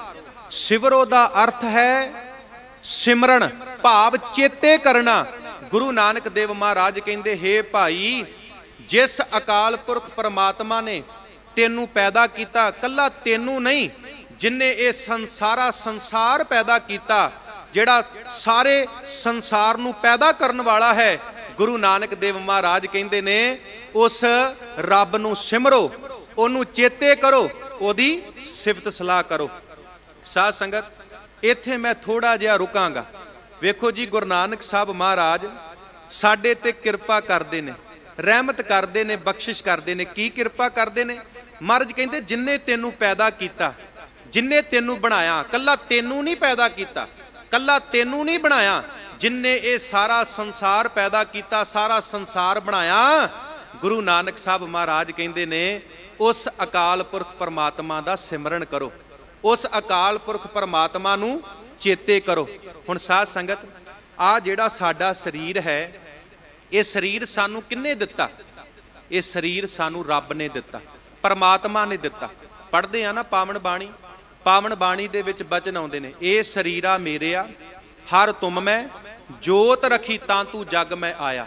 ਸਿਵਰੋ ਦਾ ਅਰਥ ਹੈ ਸਿਮਰਨ, ਭਾਵ ਚੇਤੇ ਕਰਨਾ। ਗੁਰੂ ਨਾਨਕ ਦੇਵ ਮਹਾਰਾਜ ਕਹਿੰਦੇ, ਹੇ ਭਾਈ, ਜਿਸ ਅਕਾਲ ਪੁਰਖ ਪਰਮਾਤਮਾ ਨੇ ਤੈਨੂੰ ਪੈਦਾ ਕੀਤਾ, ਕੱਲਾ ਤੈਨੂੰ ਨਹੀਂ, ਜਿਨਨੇ ਇਹ ਸੰਸਾਰ ਪੈਦਾ ਕੀਤਾ, ਜਿਹੜਾ ਸਾਰੇ ਸੰਸਾਰ ਨੂੰ ਪੈਦਾ ਕਰਨ ਵਾਲਾ ਹੈ, ਗੁਰੂ ਨਾਨਕ ਦੇਵ ਮਹਾਰਾਜ ਕਹਿੰਦੇ ਨੇ ਉਸ ਰੱਬ ਨੂੰ ਸਿਮਰੋ, ਉਹਨੂੰ ਚੇਤੇ ਕਰੋ, ਉਹਦੀ ਸਿਫਤ ਸਲਾਹ ਕਰੋ। ਸਾਧ ਸੰਗਤ, ਇੱਥੇ ਮੈਂ ਥੋੜਾ ਜਿਹਾ ਰੁਕਾਂਗਾ। ਵੇਖੋ ਜੀ, ਗੁਰੂ ਨਾਨਕ ਸਾਹਿਬ ਮਹਾਰਾਜ ਸਾਡੇ ਤੇ ਕਿਰਪਾ ਕਰਦੇ ਨੇ, ਰਹਿਮਤ ਕਰਦੇ ਨੇ, ਬਖਸ਼ਿਸ਼ ਕਰਦੇ ਨੇ। ਕੀ ਕਿਰਪਾ ਕਰਦੇ ਨੇ? ਮਹਾਰਾਜ ਕਹਿੰਦੇ, ਜਿਨਨੇ ਤੈਨੂੰ ਪੈਦਾ ਕੀਤਾ, ਜਿਨਨੇ ਤੈਨੂੰ ਬਣਾਇਆ, ਕੱਲਾ ਤੈਨੂੰ ਨਹੀਂ ਪੈਦਾ ਕੀਤਾ, ਕੱਲਾ ਤੈਨੂੰ ਨਹੀਂ ਬਣਾਇਆ, ਜਿਨਨੇ ਇਹ ਸਾਰਾ ਸੰਸਾਰ ਪੈਦਾ ਕੀਤਾ, ਸਾਰਾ ਸੰਸਾਰ ਬਣਾਇਆ, ਗੁਰੂ ਨਾਨਕ ਸਾਹਿਬ ਮਹਾਰਾਜ ਕਹਿੰਦੇ ਨੇ ਉਸ ਅਕਾਲ ਪੁਰਖ ਪਰਮਾਤਮਾ ਦਾ ਸਿਮਰਨ ਕਰੋ, ਉਸ ਅਕਾਲ ਪੁਰਖ ਪਰਮਾਤਮਾ ਨੂੰ ਚੇਤੇ ਕਰੋ। ਹੁਣ ਸਾਧ ਸੰਗਤ, ਆ ਜਿਹੜਾ ਸਾਡਾ ਸਰੀਰ ਹੈ, ਇਹ ਸਰੀਰ ਸਾਨੂੰ ਕਿਹਨੇ ਦਿੱਤਾ? ਇਹ ਸਰੀਰ ਸਾਨੂੰ ਰੱਬ ਨੇ ਦਿੱਤਾ, ਪਰਮਾਤਮਾ ਨੇ ਦਿੱਤਾ। ਪੜ੍ਹਦੇ ਆ ਨਾ ਪਾਵਨ ਬਾਣੀ, ਪਾਵਨ ਬਾਣੀ ਦੇ ਵਿੱਚ ਬਚਨ ਆਉਂਦੇ ਨੇ, ਇਹ ਸਰੀਰਾ ਮੇਰਿਆ ਹਰ ਤੁਮ ਮੈਂ, ਜੋਤ ਰਖੀ ਤਾਂ ਤੂੰ ਜਗ ਮੈਂ ਆਇਆ।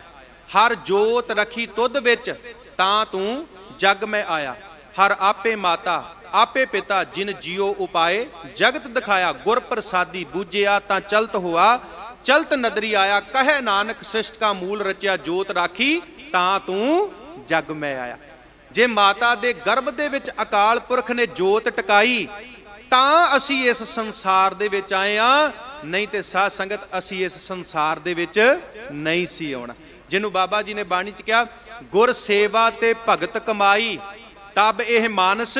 ਹਰ ਜੋਤ ਰਖੀ ਤੁਧ ਵਿੱਚ ਤਾਂ ਤੂੰ ਜਗ ਮੈਂ ਆਇਆ। ਹਰ ਆਪੇ ਮਾਤਾ ਆਪੇ ਪਿਤਾ, ਜਿਨ ਜਿਉ ਉਪਾਏ ਜਗਤ ਦਿਖਾਇਆ। ਗੁਰ ਪ੍ਰਸਾਦੀ ਬੂਝਿਆ ਤਾਂ ਚਲਤ ਹੋਆ, ਚਲਤ ਨਦਰੀ ਆਇਆ। ਕਹੇ ਨਾਨਕ ਸ੍ਰਿਸ਼ਟ ਕਾ ਮੂਲ ਰਚਿਆ, ਜੋਤ ਰਾਖੀ ਤਾਂ ਤੂੰ ਜਗ ਮੈਂ ਆਇਆ। ਜੇ ਮਾਤਾ ਦੇ ਗਰਭ ਦੇ ਵਿੱਚ ਅਕਾਲ ਪੁਰਖ ਨੇ ਜੋਤ ਟਿਕਾਈ ਤਾਂ ਅਸੀਂ ਇਸ ਸੰਸਾਰ ਦੇ ਵਿੱਚ ਆਏ ਆ, ਨਹੀਂ ਤੇ ਸਾਧ ਸੰਗਤ ਅਸੀਂ ਇਸ ਸੰਸਾਰ ਦੇ ਵਿੱਚ ਨਹੀਂ ਸੀ ਆਉਣਾ। ਜਿਹਨੂੰ ਬਾਬਾ ਜੀ ਨੇ ਬਾਣੀ ਚ ਕਿਹਾ, ਗੁਰ ਸੇਵਾ ਤੇ ਭਗਤ ਕਮਾਈ, ਤਬ ਇਹ ਮਾਨਸ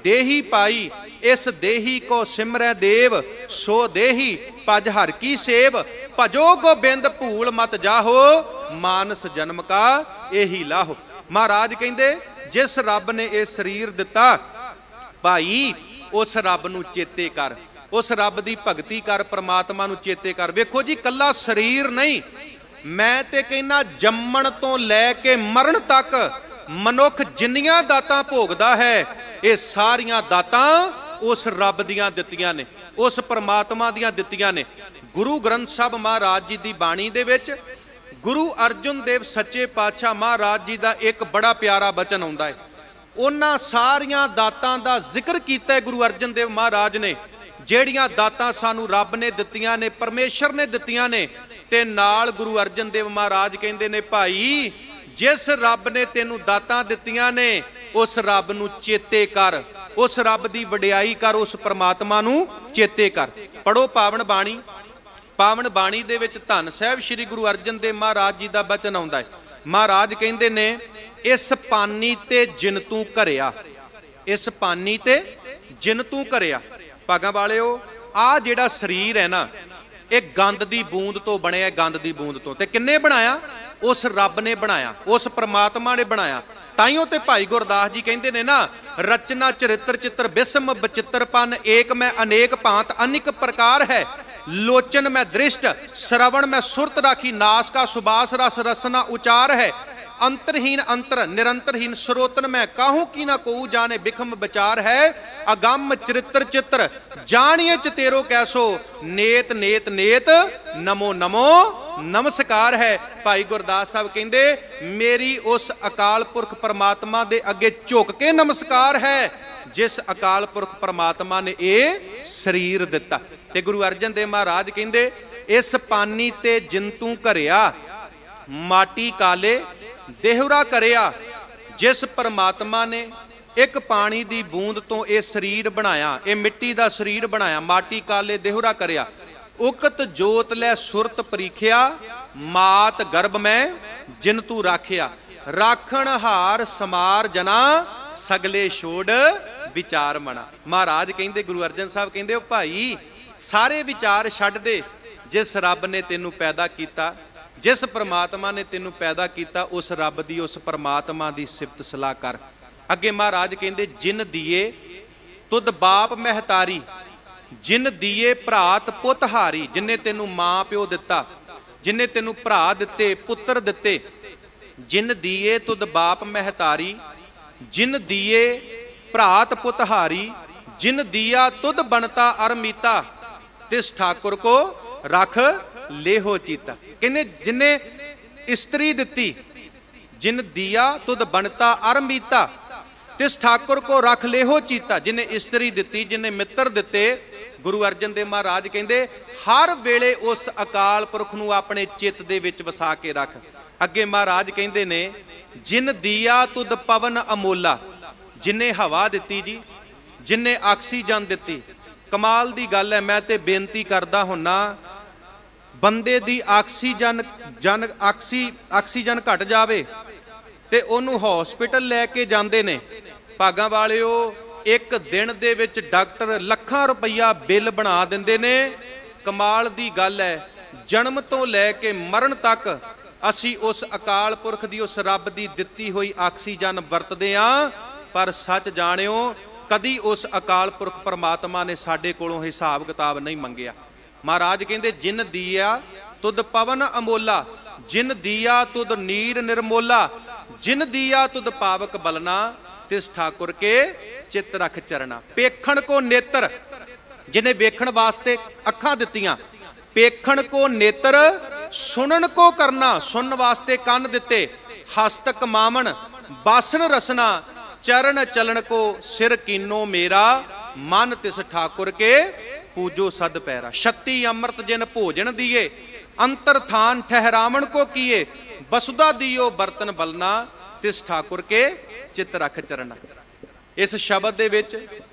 ਦੇਹੀ ਪਾਈ। ਇਸ ਦੇਹੀ ਕੋ ਸਿਮਰੈ ਦੇਵ, ਸੋ ਦੇਹੀ ਭਜ ਹਰ ਕੀ ਸੇਵ। ਭਜੋ ਗੋਬਿੰਦ ਭੂਲ ਮਤ ਜਾਹੋ, ਮਾਨਸ ਜਨਮ ਕਾ ਇਹੀ ਲਾਹੋ। ਮਹਾਰਾਜ ਕਹਿੰਦੇ, ਜਿਸ ਰੱਬ ਨੇ ਇਹ ਸਰੀਰ ਦਿੱਤਾ, ਭਾਈ ਉਸ ਰੱਬ ਨੂੰ ਚੇਤੇ ਕਰ, ਉਸ ਰੱਬ ਦੀ ਭਗਤੀ ਕਰ, ਪ੍ਰਮਾਤਮਾ ਨੂੰ ਚੇਤੇ ਕਰ। ਵੇਖੋ ਜੀ, ਕੱਲਾ ਸਰੀਰ ਨਹੀਂ, ਮੈਂ ਤੇ ਕਹਿੰਦਾ ਜੰਮਣ ਤੋਂ ਲੈ ਕੇ ਮਰਨ ਤੱਕ ਮਨੁੱਖ ਜਿੰਨੀਆਂ ਦਾਤਾਂ ਭੋਗਦਾ ਹੈ, ਇਹ ਸਾਰੀਆਂ ਦਾਤਾਂ ਉਸ ਰੱਬ ਦੀਆਂ ਦਿੱਤੀਆਂ ਨੇ, ਉਸ ਪਰਮਾਤਮਾ ਦੀਆਂ ਦਿੱਤੀਆਂ ਨੇ। ਗੁਰੂ ਗ੍ਰੰਥ ਸਾਹਿਬ ਮਹਾਰਾਜ ਜੀ ਦੀ ਬਾਣੀ ਦੇ ਵਿੱਚ ਗੁਰੂ ਅਰਜਨ ਦੇਵ ਸੱਚੇ ਪਾਤਸ਼ਾਹ ਮਹਾਰਾਜ ਜੀ ਦਾ ਇੱਕ ਬੜਾ ਪਿਆਰਾ ਬਚਨ ਆਉਂਦਾ ਹੈ। ਉਹਨਾਂ ਸਾਰੀਆਂ ਦਾਤਾਂ ਦਾ ਜ਼ਿਕਰ ਕੀਤਾ ਹੈ ਗੁਰੂ ਅਰਜਨ ਦੇਵ ਮਹਾਰਾਜ ਨੇ, ਜਿਹੜੀਆਂ ਦਾਤਾਂ ਸਾਨੂੰ ਰੱਬ ਨੇ ਦਿੱਤੀਆਂ ਨੇ, ਪਰਮੇਸ਼ਰ ਨੇ ਦਿੱਤੀਆਂ ਨੇ। ਤੇ ਨਾਲ ਗੁਰੂ ਅਰਜਨ ਦੇਵ ਮਹਾਰਾਜ ਕਹਿੰਦੇ ਨੇ, ਭਾਈ ਜਿਸ ਰੱਬ ਨੇ ਤੈਨੂੰ ਦਾਤਾਂ ਦਿੱਤੀਆਂ ਨੇ, ਉਸ ਰੱਬ ਨੂੰ ਚੇਤੇ ਕਰ, ਉਸ ਰੱਬ ਦੀ ਵਡਿਆਈ ਕਰ, ਉਸ ਪਰਮਾਤਮਾ ਨੂੰ ਚੇਤੇ ਕਰ। ਪੜੋ ਪਾਵਨ ਬਾਣੀ। ਪਾਵਨ ਬਾਣੀ ਦੇ ਵਿੱਚ ਧੰਨ ਸਾਹਿਬ ਸ੍ਰੀ ਗੁਰੂ ਅਰਜਨ ਦੇਵ ਮਹਾਰਾਜ ਜੀ ਦਾ ਬਚਨ ਆਉਂਦਾ ਹੈ। ਮਹਾਰਾਜ ਕਹਿੰਦੇ ਨੇ, ਇਸ ਪਾਨੀ ਤੇ ਜਿਨ ਤੂੰ ਘਰਿਆ, ਇਸ ਪਾਨੀ ਤੇ ਜਿਨ ਤੂੰ ਘਰਿਆ। ਭਾਗਾਂ ਵਾਲਿਓ, ਆ ਜਿਹੜਾ ਸਰੀਰ ਹੈ ਨਾ, ਇਹ ਗੰਦ ਦੀ ਬੂੰਦ ਤੋਂ ਬਣਿਆ, ਗੰਦ ਦੀ ਬੂੰਦ ਤੋਂ। ਤੇ ਕਿੰਨੇ ਬਣਾਇਆ? ਉਸ ਰੱਬ ਨੇ ਬਣਾਇਆ, ਉਸ ਪ੍ਰਮਾਤਮਾ ਨੇ ਬਣਾਇਆ। ਤਾਈਓ ਤੇ ਭਾਈ ਗੁਰਦਾਸ ਜੀ ਕਹਿੰਦੇ ਨੇ ਨਾ, ਰਚਨਾ ਚਰਿੱਤਰ ਚਿੱਤਰ ਬਿਸਮ ਬਚਿੱਤਰਪਨ, ਏਕ ਮੈਂ ਅਨੇਕ ਭਾਂਤ ਅਨਿਕ ਪ੍ਰਕਾਰ ਹੈ। ਲੋਚਨ ਮੈਂ ਦ੍ਰਿਸ਼ਟ, ਸ਼ਰਵਣ ਮੈਂ ਸੁਰਤ ਰਾਖੀ, ਨਾਸ ਕਾ ਸੁਬਾਸ ਰਸ ਰਸਨਾ ਉਚਾਰ ਹੈ। ਅੰਤਰਹੀਨ ਅੰਤਰ ਨਿਰੰਤਰਹੀਨ, ਸਰੋਤਨ ਮੈਂ ਕਾਹੂ ਕੀ ਨਾ ਕੋਊ ਜਾਣੇ, ਬਿਖਮ ਵਿਚਾਰ ਹੈ। ਅਗੰਮ ਚਰਿੱਤਰ ਚਿੱਤਰ, ਜਾਣੀਏ ਚਤੇਰੋ ਕੈਸੋ, ਨੇਤ ਨੇਤ ਨੇਤ ਨਮੋ ਨਮੋ ਨਮਸਕਾਰ ਹੈ। ਭਾਈ ਗੁਰਦਾਸ ਸਾਹਿਬ ਕਹਿੰਦੇ, ਮੇਰੀ ਉਸ ਅਕਾਲ ਪੁਰਖ ਪਰਮਾਤਮਾ ਦੇ ਅੱਗੇ ਝੁਕ ਕੇ ਨਮਸਕਾਰ ਹੈ, ਜਿਸ ਅਕਾਲ ਪੁਰਖ ਪਰਮਾਤਮਾ ਨੇ ਇਹ ਸਰੀਰ ਦਿੱਤਾ। ਤੇ ਗੁਰੂ ਅਰਜਨ ਦੇਵ ਮਹਾਰਾਜ ਕਹਿੰਦੇ, ਇਸ ਪਾਨੀ ਤੇ ਜਿਨ ਤੂੰ ਘਰਿਆ, ਮਾਟੀ ਕਾਲੇ ਦੇਹੁਰਾ ਕਰਿਆ। ਜਿਸ ਪਰਮਾਤਮਾ ਨੇ ਇੱਕ ਪਾਣੀ ਦੀ ਬੂੰਦ ਤੋਂ ਇਹ ਸਰੀਰ ਬਣਾਇਆ, ਇਹ ਮਿੱਟੀ ਦਾ ਸਰੀਰ ਬਣਾਇਆ, ਮਾਟੀ ਕਾਲੇ ਦੇਹੁਰਾ ਕਰਿਆ। ਉਕਤ ਜੋਤ ਲੈ ਸੁਰਤ ਪਰੀਖਿਆ, ਮਾਤ ਗਰਭ ਮੈਂ ਜਿਨ ਤੂੰ ਰਾਖਿਆ। ਰਾਖਣ ਹਾਰ ਸਮਾਰ ਜਨਾ, ਸਗਲੇ ਛੋੜ ਵਿਚਾਰ ਮਣਾ। ਮਹਾਰਾਜ ਕਹਿੰਦੇ, ਗੁਰੂ ਅਰਜਨ ਸਾਹਿਬ ਕਹਿੰਦੇ, ਉਹ ਭਾਈ ਸਾਰੇ ਵਿਚਾਰ ਛੱਡ ਦੇ, ਜਿਸ ਰੱਬ ਨੇ ਤੈਨੂੰ ਪੈਦਾ ਕੀਤਾ, ਜਿਸ ਪਰਮਾਤਮਾ ਨੇ ਤੈਨੂੰ ਪੈਦਾ ਕੀਤਾ, ਉਸ ਰੱਬ ਦੀ, ਉਸ ਪਰਮਾਤਮਾ ਦੀ ਸਿਫਤ ਸਲਾਹ ਕਰ। ਅੱਗੇ ਮਹਾਰਾਜ ਕਹਿੰਦੇ, ਜਿਨ ਦੀਏ ਤੁਧ ਬਾਪ ਮਹਿਤਾਰੀ, ਜਿਨ ਦੀਏ ਭਰਾਤ ਪੁੱਤ ਹਾਰੀ। ਜਿਨੇ ਤੈਨੂੰ ਮਾਂ ਪਿਓ ਦਿੱਤਾ, ਜਿਨੇ ਤੈਨੂੰ ਭਰਾ ਦਿੱਤੇ, ਪੁੱਤਰ ਦਿੱਤੇ, ਜਿਨ ਦੀਏ ਤੁਧ ਬਾਪ ਮਹਿਤਾਰੀ, ਜਿਨ ਦੀਏ ਭਰਾਤ ਪੁੱਤ ਹਾਰੀ, ਜਿਨ ਦੀਆ ਤੁਧ ਬਣਤਾ ਅਰਮੀਤਾ, ਤਿਸ ਠਾਕੁਰ ਕੋ ਰਖ ਲੇਹੋ ਚੀਤਾ। ਕਹਿੰਦੇ ਜਿਨੇ ਇਸਤਰੀ ਦਿੱਤੀ, ਜਿਨ ਦੀਆ ਤੁਧ ਬਣਤਾ ਅਰਮੀਤਾ, ਤਿਸ ਠਾਕੁਰ ਕੋ ਰਖ ਲੇਹੋ ਚੀਤਾ। ਜਿਨੇ ਇਸਤਰੀ ਦਿੱਤੀ, ਜਿਨੇ ਮਿੱਤਰ ਦਿੱਤੇ, ਗੁਰੂ ਅਰਜਨ ਦੇਵ ਮਹਾਰਾਜ ਕਹਿੰਦੇ ਹਰ ਵੇਲੇ ਉਸ ਅਕਾਲ ਪੁਰਖ ਨੂੰ ਆਪਣੇ ਚਿੱਤ ਦੇ ਵਿੱਚ ਵਸਾ ਕੇ ਰੱਖ। ਅੱਗੇ ਮਹਾਰਾਜ ਕਹਿੰਦੇ ਨੇ ਜਿਨ ਦੀਆ ਤੁਧ ਪਵਨ ਅਮੋਲਾ, ਜਿਨੇ ਹਵਾ ਦਿੱਤੀ ਜੀ, ਜਿਨੇ ਆਕਸੀਜਨ ਦਿੱਤੀ। ਕਮਾਲ ਦੀ ਗੱਲ ਹੈ, ਮੈਂ ਤੇ ਬੇਨਤੀ ਕਰਦਾ ਹੁੰਨਾ, ਬੰਦੇ ਦੀ ਆਕਸੀਜਨ ਘਟ ਜਾਵੇ ਤੇ ਉਹਨੂੰ ਹਸਪੀਟਲ ਲੈ ਕੇ ਜਾਂਦੇ ਨੇ। ਭਾਗਾਂ ਵਾਲਿਓ, ਇੱਕ ਦਿਨ ਦੇ ਵਿੱਚ ਡਾਕਟਰ ਲੱਖਾਂ ਰੁਪਈਆ ਬਿੱਲ ਬਣਾ ਦਿੰਦੇ ਨੇ। ਕਮਾਲ ਦੀ ਗੱਲ ਹੈ, ਜਨਮ ਤੋਂ ਲੈ ਕੇ ਮਰਨ ਤੱਕ ਅਸੀਂ ਉਸ ਅਕਾਲ ਪੁਰਖ ਦੀ, ਉਸ ਰੱਬ ਦੀ ਦਿੱਤੀ ਹੋਈ ਆਕਸੀਜਨ ਵਰਤਦੇ ਆਂ, ਪਰ ਸੱਚ ਜਾਣਿਓ ਕਦੀ ਉਸ ਅਕਾਲ ਪੁਰਖ ਪਰਮਾਤਮਾ ਨੇ ਸਾਡੇ ਕੋਲੋਂ ਹਿਸਾਬ ਕਿਤਾਬ ਨਹੀਂ ਮੰਗਿਆ। ਮਹਾਰਾਜ ਕਹਿੰਦੇ ਜਿਨ ਦੀਆ ਤੁਧ ਪਵਨ ਅਮੋਲਾ, ਜਿਨ ਦੀਆ ਤੁਧ ਨੀਰ ਨਿਰਮੋਲਾ, ਜਿਨ ਦੀਆ ਤੁਧ ਪਾਵਕ ਬਲਨਾ, ਤਿਸ ਠਾਕੁਰ ਕੇ ਚਿੱਤ ਰਖ ਚਰਨਾ। ਪੇਖਣ ਕੋ ਨੇਤਰ, ਜਿਨੇ ਵੇਖਣ ਵਾਸਤੇ ਅੱਖਾਂ ਦਿੱਤੀਆਂ, ਪੇਖਣ ਕੋ ਨੇਤਰ, ਸੁਣਨ ਕੋ ਕਰਨਾ, ਸੁਣਨ ਵਾਸਤੇ ਕੰਨ ਦਿੱਤੇ, ਹਸਤ ਕਮਾਵਣ ਬਾਸਨ ਰਸਨਾ, ਚਰਨ ਚਲਣ ਕੋ ਸਿਰ ਕੀਨੋ ਮੇਰਾ, ਮਨ ਤਿਸ ਠਾਕੁਰ ਕੇ ਪੂਜੋ ਸਦ ਪੈਰਾ। ਛੱਤੀ ਅੰਮ੍ਰਿਤ ਜਿਨ ਭੋਜਨ ਦੀਏ, ਅੰਤਰ ਥਾਨ ਠਹਿਰਾਵਣ ਕੋ ਕੀਏ, ਬਸੁਦਾ ਦੀਓ ਬਰਤਨ ਬਲਨਾ, ਤਿਸ ਠਾਕੁਰ ਕੇ ਚਿੱਤ ਰਖ ਚਰਨਾ। ਇਸ ਸ਼ਬਦ ਦੇ ਵਿੱਚ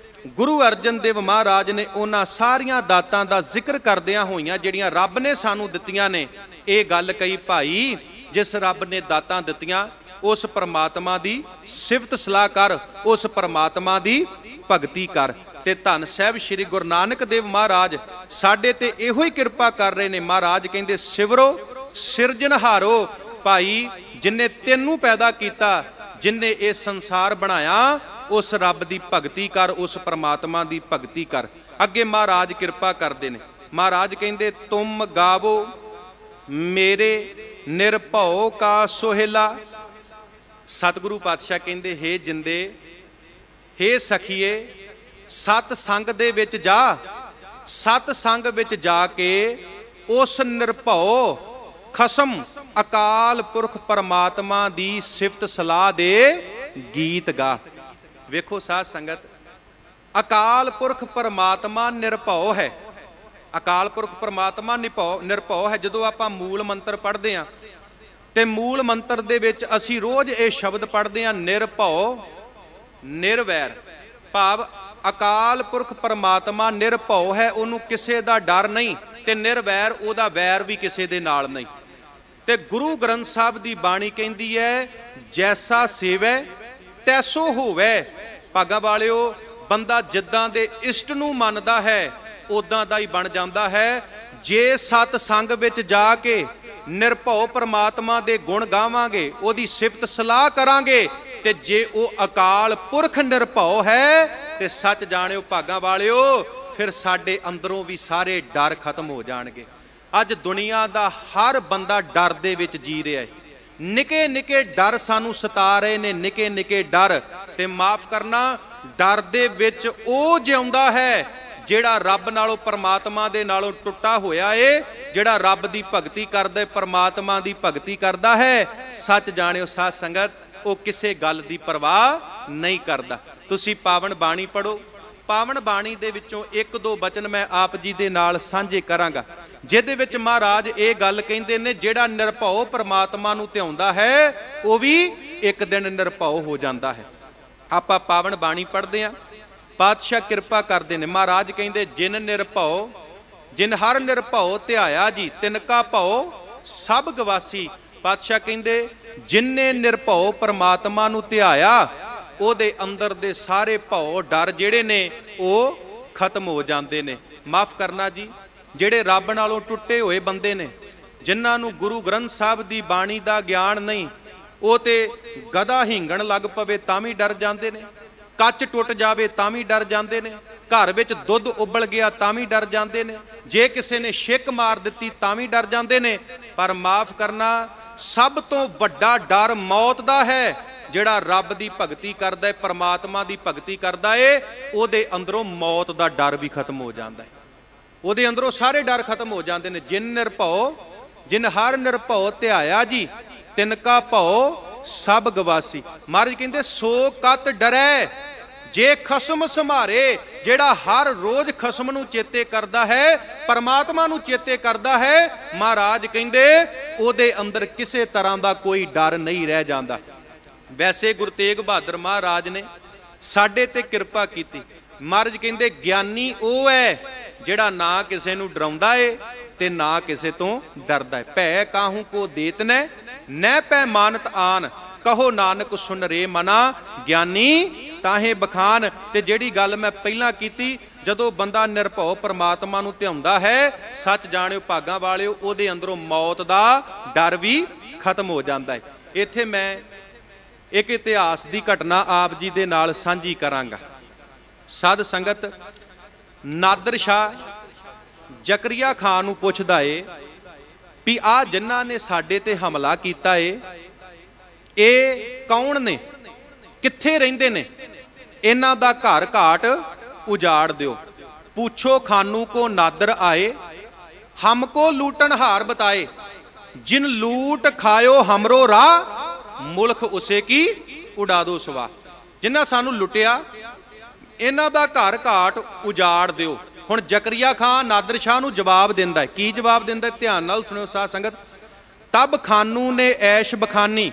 ਗੁਰੂ ਅਰਜਨ ਦੇਵ ਮਹਾਰਾਜ ਨੇ ਉਹਨਾਂ ਸਾਰੀਆਂ ਦਾਤਾਂ ਦਾ ਜ਼ਿਕਰ ਕਰਦਿਆਂ ਹੋਈਆਂ ਜਿਹੜੀਆਂ ਰੱਬ ਨੇ ਸਾਨੂੰ ਦਿੱਤੀਆਂ ਨੇ, ਇਹ ਗੱਲ ਕਹੀ ਭਾਈ ਜਿਸ ਰੱਬ ਨੇ ਦਾਤਾਂ ਦਿੱਤੀਆਂ ਉਸ ਪਰਮਾਤਮਾ ਦੀ ਸਿਫਤ ਸਲਾਹ ਕਰ, ਉਸ ਪਰਮਾਤਮਾ ਦੀ ਭਗਤੀ ਕਰ। ਤੇ ਧੰਨ ਸਾਹਿਬ ਸ੍ਰੀ ਗੁਰੂ ਨਾਨਕ ਦੇਵ ਮਹਾਰਾਜ ਸਾਡੇ ਤੇ ਇਹੋ ਹੀ ਕਿਰਪਾ ਕਰ ਰਹੇ ਨੇ। ਮਹਾਰਾਜ ਕਹਿੰਦੇ ਸਿਵਰੋ ਸਿਰਜਣਹਾਰੋ, ਭਾਈ ਜਿਨੇ ਤੈਨੂੰ ਪੈਦਾ ਕੀਤਾ, ਜਿਨੇ ਇਹ ਸੰਸਾਰ ਬਣਾਇਆ, ਉਸ ਰੱਬ ਦੀ ਭਗਤੀ ਕਰ, ਉਸ ਪਰਮਾਤਮਾ ਦੀ ਭਗਤੀ ਕਰ। ਅੱਗੇ ਮਹਾਰਾਜ ਕਿਰਪਾ ਕਰਦੇ ਨੇ। ਮਹਾਰਾਜ ਕਹਿੰਦੇ ਤੁਮ ਗਾਵੋ ਮੇਰੇ ਨਿਰਭਉ ਕਾ ਸੋਹਿਲਾ। ਸਤਿਗੁਰੂ ਪਾਤਸ਼ਾਹ ਕਹਿੰਦੇ ਹੇ ਜਿੰਦੇ, ਹੇ ਸਖੀਏ, ਸਤ ਸੰਗ ਦੇ ਵਿੱਚ ਜਾ, ਸਤ ਸੰਗ ਵਿੱਚ ਜਾ ਕੇ ਉਸ ਨਿਰਭਉ ਖਸਮ ਅਕਾਲ ਪੁਰਖ ਪਰਮਾਤਮਾ ਦੀ ਸਿਫਤ ਸਲਾਹ ਦੇ ਗੀਤ ਗਾ। ਵੇਖੋ ਸਾਧ ਸੰਗਤ, ਅਕਾਲ ਪੁਰਖ ਪਰਮਾਤਮਾ ਨਿਰਭਉ ਹੈ। ਅਕਾਲ ਪੁਰਖ ਪਰਮਾਤਮਾ ਨਿਰਭਉ ਹੈ। ਜਦੋਂ ਆਪਾਂ ਮੂਲ ਮੰਤਰ ਪੜ੍ਹਦੇ ਹਾਂ ਤੇ ਮੂਲ ਮੰਤਰ ਦੇ ਵਿੱਚ ਅਸੀਂ ਰੋਜ਼ ਇਹ ਸ਼ਬਦ ਪੜ੍ਹਦੇ ਹਾਂ, ਨਿਰਭਉ ਨਿਰਵੈਰ, ਭਾਵ ਅਕਾਲ ਪੁਰਖ ਪਰਮਾਤਮਾ ਨਿਰਭਉ ਹੈ, ਉਹਨੂੰ ਕਿਸੇ ਦਾ ਡਰ ਨਹੀਂ, ਤੇ ਨਿਰਵੈਰ, ਉਹਦਾ ਵੈਰ ਵੀ ਕਿਸੇ ਦੇ ਨਾਲ ਨਹੀਂ। ਤੇ ਗੁਰੂ ਗ੍ਰੰਥ ਸਾਹਿਬ ਦੀ ਬਾਣੀ ਕਹਿੰਦੀ ਹੈ ਜੈਸਾ ਸੇਵੈ ਤੈਸੋ ਹੋਵੈ। ਭਾਗਾਂ ਵਾਲਿਓ, ਬੰਦਾ ਜਿੱਦਾਂ ਦੇ ਇਸ਼ਟ ਨੂੰ ਮੰਨਦਾ ਹੈ ਉਦਾਂ ਦਾ ਹੀ ਬਣ ਜਾਂਦਾ ਹੈ। ਜੇ ਸਤ ਸੰਗ ਵਿੱਚ ਜਾ ਕੇ ਨਿਰਭਉ ਪਰਮਾਤਮਾ ਦੇ ਗੁਣ ਗਾਵਾਂਗੇ, ਉਹਦੀ ਸਿਫਤ ਸਲਾਹ ਕਰਾਂਗੇ, ਤੇ ਜੇ ਉਹ ਅਕਾਲ ਪੁਰਖ ਨਿਰਭਉ ਹੈ ਤੇ ਸੱਚ ਜਾਣਿਓ ਭਾਗਾਂ ਵਾਲਿਓ, ਫਿਰ ਸਾਡੇ ਅੰਦਰੋਂ ਵੀ ਸਾਰੇ ਡਰ ਖਤਮ ਹੋ ਜਾਣਗੇ। ਅੱਜ ਦੁਨੀਆ ਦਾ ਹਰ ਬੰਦਾ ਡਰ ਦੇ ਵਿੱਚ ਜੀ ਰਿਹਾ ਹੈ। ਨਿੱਕੇ ਨਿੱਕੇ ਡਰ ਸਾਨੂੰ ਸਤਾ ਰਹੇ ਨੇ, ਨਿੱਕੇ ਨਿੱਕੇ ਡਰ। ਤੇ ਮਾਫ ਕਰਨਾ, ਡਰ ਦੇ ਵਿੱਚ ਉਹ ਜਿਉਂਦਾ ਹੈ ਜਿਹੜਾ ਰੱਬ ਨਾਲੋਂ ਪਰਮਾਤਮਾ ਦੇ ਨਾਲੋਂ ਟੁੱਟਾ ਹੋਇਆ ਏ, ਜਿਹੜਾ ਰੱਬ ਦੀ ਭਗਤੀ ਕਰਦਾ, ਪਰਮਾਤਮਾ ਦੀ ਭਗਤੀ ਕਰਦਾ ਹੈ। ਸੱਚ ਜਾਣਿਓ ਸਾਧ ਸੰਗਤ, ਉਹ ਕਿਸੇ ਗੱਲ ਦੀ ਪਰਵਾਹ ਨਹੀਂ ਕਰਦਾ। ਤੁਸੀਂ ਪਾਵਨ ਬਾਣੀ ਪੜੋ। ਪਾਵਨ ਬਾਣੀ ਦੇ ਵਿੱਚੋਂ ਇੱਕ ਦੋ ਬਚਨ ਮੈਂ ਆਪ ਜੀ ਦੇ ਨਾਲ ਸਾਂਝੇ ਕਰਾਂਗਾ, ਜਿਹਦੇ ਵਿੱਚ ਮਹਾਰਾਜ ਇਹ ਗੱਲ ਕਹਿੰਦੇ ਨੇ ਜਿਹੜਾ ਨਿਰਭਉ ਪਰਮਾਤਮਾ ਨੂੰ ਧਿਆਉਂਦਾ ਹੈ ਉਹ ਵੀ ਇੱਕ ਦਿਨ ਨਿਰਭਉ ਹੋ ਜਾਂਦਾ ਹੈ। ਆਪਾਂ ਪਾਵਨ ਬਾਣੀ ਪੜ੍ਹਦੇ ਹਾਂ, ਪਾਤਸ਼ਾਹ ਕਿਰਪਾ ਕਰਦੇ ਨੇ। ਮਹਾਰਾਜ ਕਹਿੰਦੇ ਜਿਨ ਨਿਰਭਉ, ਜਿਨ ਹਰ ਨਿਰਭਉ ਧਿਆਇਆ ਜੀ, ਤਿਨਕਾ ਭਉ ਸਭ ਗਵਾਸੀ। ਪਾਤਸ਼ਾਹ ਕਹਿੰਦੇ ਜਿਨਨੇ ਨਿਰਭਉ ਪਰਮਾਤਮਾ ਨੂੰ ਧਿਆਇਆ, ਉਹਦੇ ਅੰਦਰ ਦੇ ਸਾਰੇ ਭਉ ਡਰ ਜਿਹੜੇ ਨੇ ਉਹ ਖਤਮ ਹੋ ਜਾਂਦੇ ਨੇ। ਮਾਫ ਕਰਨਾ ਜੀ, ਜਿਹੜੇ ਰੱਬ ਨਾਲੋਂ ਟੁੱਟੇ ਹੋਏ ਬੰਦੇ ਨੇ, ਜਿਨ੍ਹਾਂ ਨੂੰ ਗੁਰੂ ਗ੍ਰੰਥ ਸਾਹਿਬ ਦੀ ਬਾਣੀ ਦਾ ਗਿਆਨ ਨਹੀਂ, ਉਹ ਤੇ ਗਧਾ ਹਿੰਗਣ ਲੱਗ ਪਵੇ ਤਾਂ ਵੀ ਡਰ ਜਾਂਦੇ ਨੇ, ਕੱਚ ਟੁੱਟ ਜਾਵੇ ਤਾਂ ਵੀ ਡਰ ਜਾਂਦੇ ਨੇ, ਘਰ ਵਿੱਚ ਦੁੱਧ ਉਬਲ ਗਿਆ ਤਾਂ ਵੀ ਡਰ ਜਾਂਦੇ ਨੇ, ਜੇ ਕਿਸੇ ਨੇ ਛਿੱਕ ਮਾਰ ਦਿੱਤੀ ਤਾਂ ਵੀ ਡਰ ਜਾਂਦੇ ਨੇ। ਪਰ ਮਾਫ ਕਰਨਾ, ਸਭ ਤੋਂ ਵੱਡਾ ਡਰ ਮੌਤ ਦਾ ਹੈ। ਜਿਹੜਾ ਰੱਬ ਦੀ ਭਗਤੀ ਕਰਦਾ ਹੈ, ਪਰਮਾਤਮਾ ਦੀ ਭਗਤੀ ਕਰਦਾ ਏ, ਉਹਦੇ ਅੰਦਰੋਂ ਮੌਤ ਦਾ ਡਰ ਵੀ ਖਤਮ ਹੋ ਜਾਂਦਾ ਹੈ। ਉਹਦੇ ਅੰਦਰੋਂ ਸਾਰੇ ਡਰ ਖਤਮ ਹੋ ਜਾਂਦੇ ਨੇ। ਜਿਨ ਨਿਰਭਉ ਜਿਨ ਹਰ ਨਿਰਭਉ ਧਿਆਇਆ ਜੀ, ਤਿਨ ਕਾ ਭਉ ਸਭ ਗਵਾਸੀ। ਮਹਾਰਾਜ ਕਹਿੰਦੇ ਸੋ ਕਤ ਡਰੈ ਜੇ ਖਸਮ ਸੰਭਾਰੇ। ਜਿਹੜਾ ਹਰ ਰੋਜ਼ ਖਸਮ ਨੂੰ ਚੇਤੇ ਕਰਦਾ ਹੈ, ਪਰਮਾਤਮਾ ਨੂੰ ਚੇਤੇ ਕਰਦਾ ਹੈ, ਮਹਾਰਾਜ ਕਹਿੰਦੇ ਉਹਦੇ ਅੰਦਰ ਕਿਸੇ ਤਰ੍ਹਾਂ ਦਾ ਕੋਈ ਡਰ ਨਹੀਂ ਰਹਿ ਜਾਂਦਾ। ਵੈਸੇ ਗੁਰੂ ਤੇਗ ਬਹਾਦਰ ਮਹਾਰਾਜ ਨੇ ਸਾਡੇ ਤੇ ਕਿਰਪਾ ਕੀਤੀ। ਮਹਾਰਾਜ ਕਹਿੰਦੇ ਗਿਆਨੀ ਉਹ ਹੈ ਜਿਹੜਾ ਨਾ ਕਿਸੇ ਨੂੰ ਡਰਾਉਂਦਾ ਏ ਤੇ ਨਾ ਕਿਸੇ ਤੋਂ ਡਰਦਾ ਏ। ਭੈ ਕਾਹੂ ਕੋ ਦੇਤ ਨੈ ਨੈ ਪੈ ਮਾਨਤ ਆਨ, ਕਹੋ ਨਾਨਕ ਸੁਨ ਰੇ ਮਨਾ, ਗਿਆਨੀ ਤਾਹੇ ਬਖਾਨ। ਤੇ ਜਿਹੜੀ ਗੱਲ ਮੈਂ ਪਹਿਲਾਂ ਕੀਤੀ, ਜਦੋਂ ਬੰਦਾ ਨਿਰਭਉ ਪਰਮਾਤਮਾ ਨੂੰ ਧਿਆਉਂਦਾ ਹੈ, ਸੱਚ ਜਾਣਿਓ ਭਾਗਾਂ ਵਾਲਿਓ, ਉਹਦੇ ਅੰਦਰੋਂ ਮੌਤ ਦਾ ਡਰ ਵੀ ਖਤਮ ਹੋ ਜਾਂਦਾ ਹੈ। ਇੱਥੇ ਮੈਂ ਇੱਕ ਇਤਿਹਾਸ ਦੀ ਘਟਨਾ ਆਪ ਜੀ ਦੇ ਨਾਲ ਸਾਂਝੀ ਕਰਾਂਗਾ। ਸਾਧ ਸੰਗਤ, ਨਾਦਰ ਸ਼ਾਹ ਜ਼ਕਰੀਆ ਖਾਨ ਨੂੰ ਪੁੱਛਦਾ ਏ ਵੀ ਆਹ ਜਿਨ੍ਹਾਂ ਨੇ ਸਾਡੇ ਤੇ ਹਮਲਾ ਕੀਤਾ ਏ, ਇਹ ਕੌਣ ਨੇ, ਕਿੱਥੇ ਰਹਿੰਦੇ ਨੇ, ਇਹਨਾਂ ਦਾ ਘਰ ਘਾਟ ਉਜਾੜ ਦਿਓ। ਪੁੱਛੋ ਖਾਨੂ ਕੋ ਨਾਦਰ ਆਏ, ਹਮਕੋ ਲੂਟਨ ਹਾਰ ਬਤਾਏ। ਜਿਨ ਲੂਟ ਖਾਇਓ ਹਮਰੋ ਰਾਹ, ਮੁਲਕ ਉਸੇ ਕੀ ਉਡਾ ਦੋ ਸਵਾ। ਜਿਨ੍ਹਾਂ ਸਾਨੂੰ ਲੁੱਟਿਆ, ਇਹਨਾਂ ਦਾ ਘਰ ਘਾਟ ਉਜਾੜ ਦਿਓ। ਹੁਣ ਜ਼ਕਰੀਆ ਖਾਨ ਨਾਦਰ ਸ਼ਾਹ ਨੂੰ ਜਵਾਬ ਦਿੰਦਾ ਹੈ। ਕੀ ਜਵਾਬ ਦਿੰਦਾ? ਧਿਆਨ ਨਾਲ ਸੁਣਿਓ ਸਾਧ ਸੰਗਤ। ਤਬ ਖਾਨੂ ਨੇ ਐਸ਼ ਬਖਾਨੀ,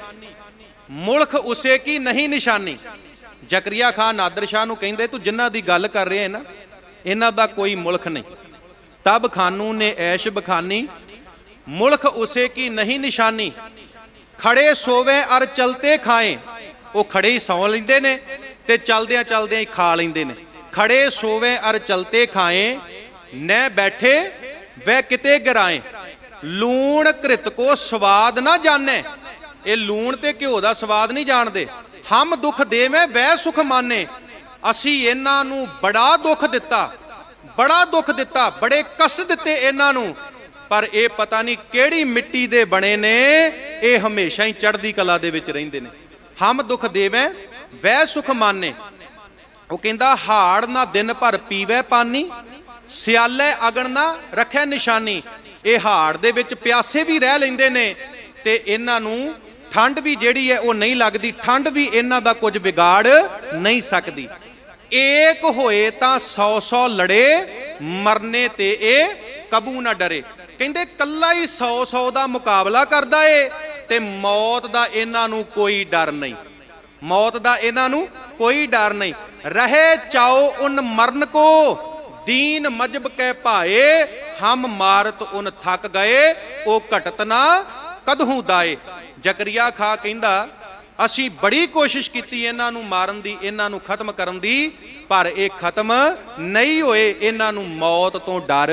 ਮੁਲਕ ਉਸੇ ਕੀ ਨਹੀਂ ਨਿਸ਼ਾਨੀ। ਜ਼ਕਰੀਆ ਖਾਨ ਨਾਦਰ ਸ਼ਾਹ ਨੂੰ ਕਹਿੰਦੇ ਤੂੰ ਜਿਨ੍ਹਾਂ ਦੀ ਗੱਲ ਕਰ ਰਿਹਾ ਹੈ ਨਾ, ਇਹਨਾਂ ਦਾ ਕੋਈ ਮੁਲਕ ਨਹੀਂ। ਤਬ ਖਾਨੂ ਨੇ ਐਸ਼ ਬਖਾਨੀ, ਮੁਲਕ ਉਸੇ ਕੀ ਨਹੀਂ ਨਿਸ਼ਾਨੀ। ਖੜੇ ਸੋਵੇ ਅਰ ਚਲਤੇ ਖਾਏ। ਉਹ ਖੜੇ ਹੀ ਸੌਂ ਲੈਂਦੇ ਨੇ ਤੇ ਚਲਦਿਆਂ ਚਲਦਿਆਂ ਹੀ ਖਾ ਲੈਂਦੇ ਨੇ। ਖੜੇ ਸੋਵੇ ਅਰ ਚਲਤੇ ਖਾਏ, ਨੈ ਬੈਠੇ ਵੈ ਕਿਤੇ ਗਿਰਾਏ। ਲੂਣ ਘ੍ਰਿਤ ਕੋ ਸਵਾਦ ਨਾ ਜਾਣੇ। ਇਹ ਲੂਣ ਤੇ ਘਿਓ ਦਾ ਸਵਾਦ ਨਹੀਂ ਜਾਣਦੇ। ਹਮ ਦੁੱਖ ਦੇਵੇਂ ਵੈ ਸੁਖ ਮਾਨੇ। ਅਸੀਂ ਇਹਨਾਂ ਨੂੰ ਬੜਾ ਦੁੱਖ ਦਿੱਤਾ, ਬੜਾ ਦੁੱਖ ਦਿੱਤਾ, ਬੜੇ ਕਸ਼ਟ ਦਿੱਤੇ ਇਹਨਾਂ ਨੂੰ, ਪਰ ਇਹ ਪਤਾ ਨਹੀਂ ਕਿਹੜੀ ਮਿੱਟੀ ਦੇ ਬਣੇ ਨੇ, ਇਹ ਹਮੇਸ਼ਾ ਹੀ ਚੜ੍ਹਦੀ ਕਲਾ ਦੇ ਵਿੱਚ ਰਹਿੰਦੇ ਨੇ। ਹਮ ਦੁੱਖ ਦੇਵੇਂ ਵੈ ਸੁਖ ਮਾਨੇ। ਉਹ ਕਹਿੰਦਾ ਹਾੜ ਨਾ ਦਿਨ ਭਰ ਪੀਵੇ ਪਾਨੀ, ਸਿਆਲੇ ਅਗਣ ਨਾ ਰੱਖੇ ਨਿਸ਼ਾਨੀ। ਇਹ ਹਾੜ ਦੇ ਵਿੱਚ ਪਿਆਸੇ ਵੀ ਰਹਿ ਲੈਂਦੇ ਨੇ ਤੇ ਇਹਨਾਂ ਨੂੰ ਠੰਡ ਵੀ ਜਿਹੜੀ ਹੈ ਉਹ ਨਹੀਂ ਲੱਗਦੀ। ਠੰਡ ਵੀ ਇਹਨਾਂ ਦਾ ਕੁਝ ਵਿਗਾੜ ਨਹੀਂ ਸਕਦੀ। ਏਕ ਹੋਏ ਤਾਂ 100 ਲੜੇ, ਮਰਨੇ ਤੇ ਇਹ ਕਬੂ ਨਾ ਡਰੇ। ਕਹਿੰਦੇ ਕੱਲਾ ਹੀ 100 ਦਾ ਮੁਕਾਬਲਾ ਕਰਦਾ ਏ ਤੇ ਮੌਤ ਦਾ ਇਹਨਾਂ ਨੂੰ ਕੋਈ ਡਰ ਨਹੀਂ। ਮੌਤ ਦਾ ਇਹਨਾਂ ਨੂੰ ਕੋਈ ਡਰ ਨਹੀਂ। ਰਹੇ ਚਾਓ ਉਨ ਮਰਨ ਕੋ, ਦੀਨ ਮਜਬ ਕੇ ਭਾਏ। ਹਮ ਮਾਰਤ ਉਨ ਥੱਕ ਗਏ, ਉਹ ਘਟਤ ਨਾ ਕਦਹੂ ਦਾਏ। ਜ਼ਕਰੀਆ ਖਾਂ ਕਹਿੰਦਾ ਅਸੀਂ ਬੜੀ ਕੋਸ਼ਿਸ਼ ਕੀਤੀ ਇਹਨਾਂ ਨੂੰ ਮਾਰਨ ਦੀ, ਇਹਨਾਂ ਨੂੰ ਖਤਮ ਕਰਨ ਦੀ, ਪਰ ਇਹ ਖਤਮ ਨਹੀਂ ਹੋਏ। ਇਹਨਾਂ ਨੂੰ ਮੌਤ ਤੋਂ ਡਰ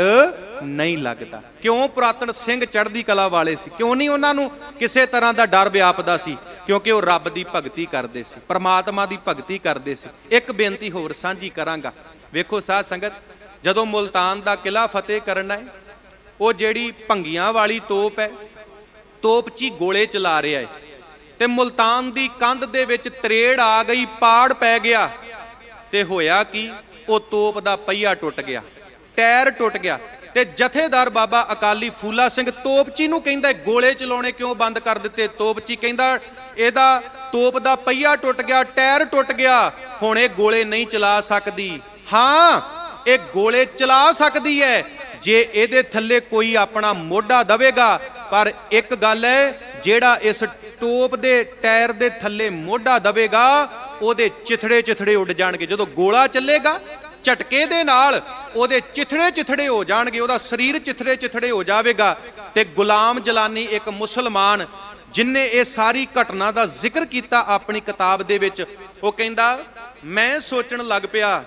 ਨਹੀਂ ਲੱਗਦਾ। ਕਿਉਂ? ਪੁਰਾਤਨ ਸਿੰਘ ਚੜ੍ਹਦੀ ਕਲਾ ਵਾਲੇ ਸੀ। ਕਿਉਂ ਨਹੀਂ ਉਹਨਾਂ ਨੂੰ ਕਿਸੇ ਤਰ੍ਹਾਂ ਦਾ ਡਰ ਵਿਆਪਦਾ ਸੀ? ਕਿਉਂਕਿ ਉਹ ਰੱਬ ਦੀ ਭਗਤੀ ਕਰਦੇ ਸੀ, ਪਰਮਾਤਮਾ ਦੀ ਭਗਤੀ ਕਰਦੇ ਸੀ। ਇੱਕ ਬੇਨਤੀ ਹੋਰ ਸਾਂਝੀ ਕਰਾਂਗਾ। ਵੇਖੋ ਸਾਧ ਸੰਗਤ, ਜਦੋਂ ਮੁਲਤਾਨ ਦਾ ਕਿਲਾ ਫਤਿਹ ਕਰਨਾ ਹੈ, ਉਹ ਜਿਹੜੀ ਭੰਗੀਆਂ ਵਾਲੀ ਤੋਪ ਹੈ, ਤੋਪ 'ਚ ਹੀ ਗੋਲੇ ਚਲਾ ਰਿਹਾ ਹੈ ਤੇ ਮੁਲਤਾਨ ਦੀ ਕੰਧ ਦੇ ਵਿੱਚ ਤਰੇੜ ਆ ਗਈ, ਪਾੜ ਪੈ ਗਿਆ ਤੇ ਹੋਇਆ ਕੀ? ਉਹ ਤੋਪ ਦਾ ਪਹੀਆ ਟੁੱਟ ਗਿਆ, ਟਾਇਰ ਟੁੱਟ ਗਿਆ ਤੇ ਜਥੇਦਾਰ ਬਾਬਾ ਅਕਾਲੀ ਫੂਲਾ ਸਿੰਘ ਤੋਪਚੀ ਨੂੰ ਕਹਿੰਦਾ ਗੋਲੇ ਚਲਾਉਣੇ ਕਿਉਂ ਬੰਦ ਕਰ ਦਿੱਤੇ? ਤੋਪਚੀ ਕਹਿੰਦਾ ਇਹਦਾ ਤੋਪ ਦਾ ਪਹੀਆ ਟੁੱਟ ਗਿਆ, ਟਾਇਰ ਟੁੱਟ ਗਿਆ, ਹੁਣ ਇਹ ਗੋਲੇ ਨਹੀਂ ਚਲਾ ਸਕਦੀ। ਹਾਂ, ਇਹ ਗੋਲੇ ਚਲਾ ਸਕਦੀ ਹੈ ਜੇ ਇਹਦੇ ਥੱਲੇ ਕੋਈ ਆਪਣਾ ਮੋਢਾ ਦਵੇਗਾ। ਪਰ ਇੱਕ ਗੱਲ ਹੈ, ਜਿਹੜਾ ਇਸ ਤੋਪ ਦੇ ਟਾਇਰ ਦੇ ਥੱਲੇ ਮੋਢਾ ਦਵੇਗਾ, ਉਹਦੇ ਚਿਥੜੇ ਚਿਥੜੇ ਉੱਡ ਜਾਣਗੇ। ਜਦੋਂ ਗੋਲਾ ਚੱਲੇਗਾ ਝਟਕੇ ਦੇ ਨਾਲ ਉਹਦੇ ਚਿਥੜੇ ਚਿਥੜੇ ਹੋ ਜਾਣਗੇ, ਉਹਦਾ ਸਰੀਰ ਚਿਥੜੇ ਚਿਥੜੇ ਹੋ ਜਾਵੇਗਾ। ਤੇ ਗੁਲਾਮ ਜਲਾਨੀ ਇੱਕ ਮੁਸਲਮਾਨ ਜਿਨਨੇ ਇਹ ਸਾਰੀ ਘਟਨਾ ਦਾ ਜ਼ਿਕਰ ਕੀਤਾ ਆਪਣੀ ਕਿਤਾਬ ਦੇ ਵਿੱਚ, ਉਹ ਕਹਿੰਦਾ ਮੈਂ ਸੋਚਣ ਲੱਗ ਪਿਆ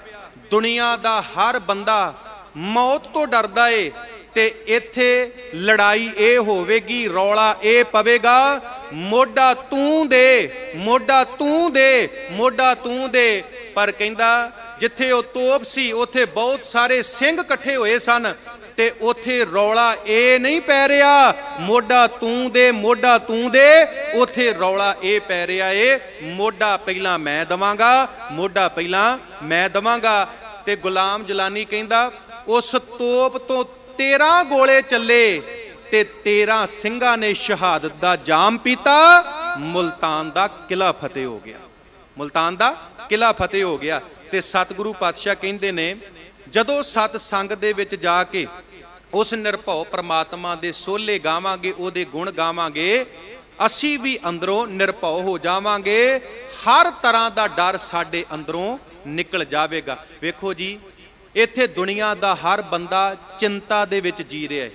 ਦੁਨੀਆ ਦਾ ਹਰ ਬੰਦਾ ਮੌਤ ਤੋਂ ਡਰਦਾ ਏ ਤੇ ਇੱਥੇ ਲੜਾਈ ਇਹ ਹੋਵੇਗੀ, ਰੌਲਾ ਇਹ ਪਵੇਗਾ, ਮੋਢਾ ਤੂੰ ਦੇ, ਮੋਢਾ ਤੂੰ ਦੇ, ਮੋਢਾ ਤੂੰ ਦੇ। ਪਰ ਕਹਿੰਦਾ ਜਿੱਥੇ ਉਹ ਤੋਪ ਸੀ ਉੱਥੇ ਬਹੁਤ ਸਾਰੇ ਸਿੰਘ ਇਕੱਠੇ ਹੋਏ ਸਨ ਤੇ ਉਥੇ ਰੌਲਾ ਇਹ ਨਹੀਂ ਪੈ ਰਿਹਾ ਮੋਢਾ ਤੂੰ ਦੇ ਮੋਢਾ ਤੂੰ ਦੇ, ਉਥੇ ਰੌਲਾ ਇਹ ਪੈ ਰਿਹਾ ਏ ਮੋਢਾ ਪਹਿਲਾਂ ਮੈਂ ਦਵਾਂਗਾ, ਮੋਢਾ ਪਹਿਲਾਂ ਮੈਂ ਦਵਾਂਗਾ। ਤੇ ਗੁਲਾਮ ਜਲਾਨੀ ਕਹਿੰਦਾ ਉਸ ਤੋਪ ਤੋਂ 13 ਗੋਲੇ ਚੱਲੇ ਤੇ 13 ਸਿੰਘਾਂ ਨੇ ਸ਼ਹਾਦਤ ਦਾ ਜਾਮ ਪੀਤਾ, ਮੁਲਤਾਨ ਦਾ ਕਿਲਾ ਫਤਿਹ ਹੋ ਗਿਆ, ਮੁਲਤਾਨ ਦਾ ਕਿਲਾ ਫਤਿਹ ਹੋ ਗਿਆ। ਤੇ ਸਤਿਗੁਰੂ ਪਾਤਸ਼ਾਹ ਕਹਿੰਦੇ ਨੇ ਜਦੋਂ ਸਤ ਸੰਗ ਦੇ ਵਿੱਚ ਜਾ ਕੇ ਉਸ ਨਿਰਭਉ ਪ੍ਰਮਾਤਮਾ ਦੇ ਸੋਲੇ ਗਾਵਾਂਗੇ, ਉਹਦੇ ਗੁਣ ਗਾਵਾਂਗੇ, ਅਸੀਂ ਵੀ ਅੰਦਰੋਂ ਨਿਰਭਉ ਹੋ ਜਾਵਾਂਗੇ, ਹਰ ਤਰ੍ਹਾਂ ਦਾ ਡਰ ਸਾਡੇ ਅੰਦਰੋਂ ਨਿਕਲ ਜਾਵੇਗਾ। ਵੇਖੋ ਜੀ, ਇੱਥੇ ਦੁਨੀਆ ਦਾ ਹਰ ਬੰਦਾ ਚਿੰਤਾ ਦੇ ਵਿੱਚ ਜੀ ਰਿਹਾ ਹੈ,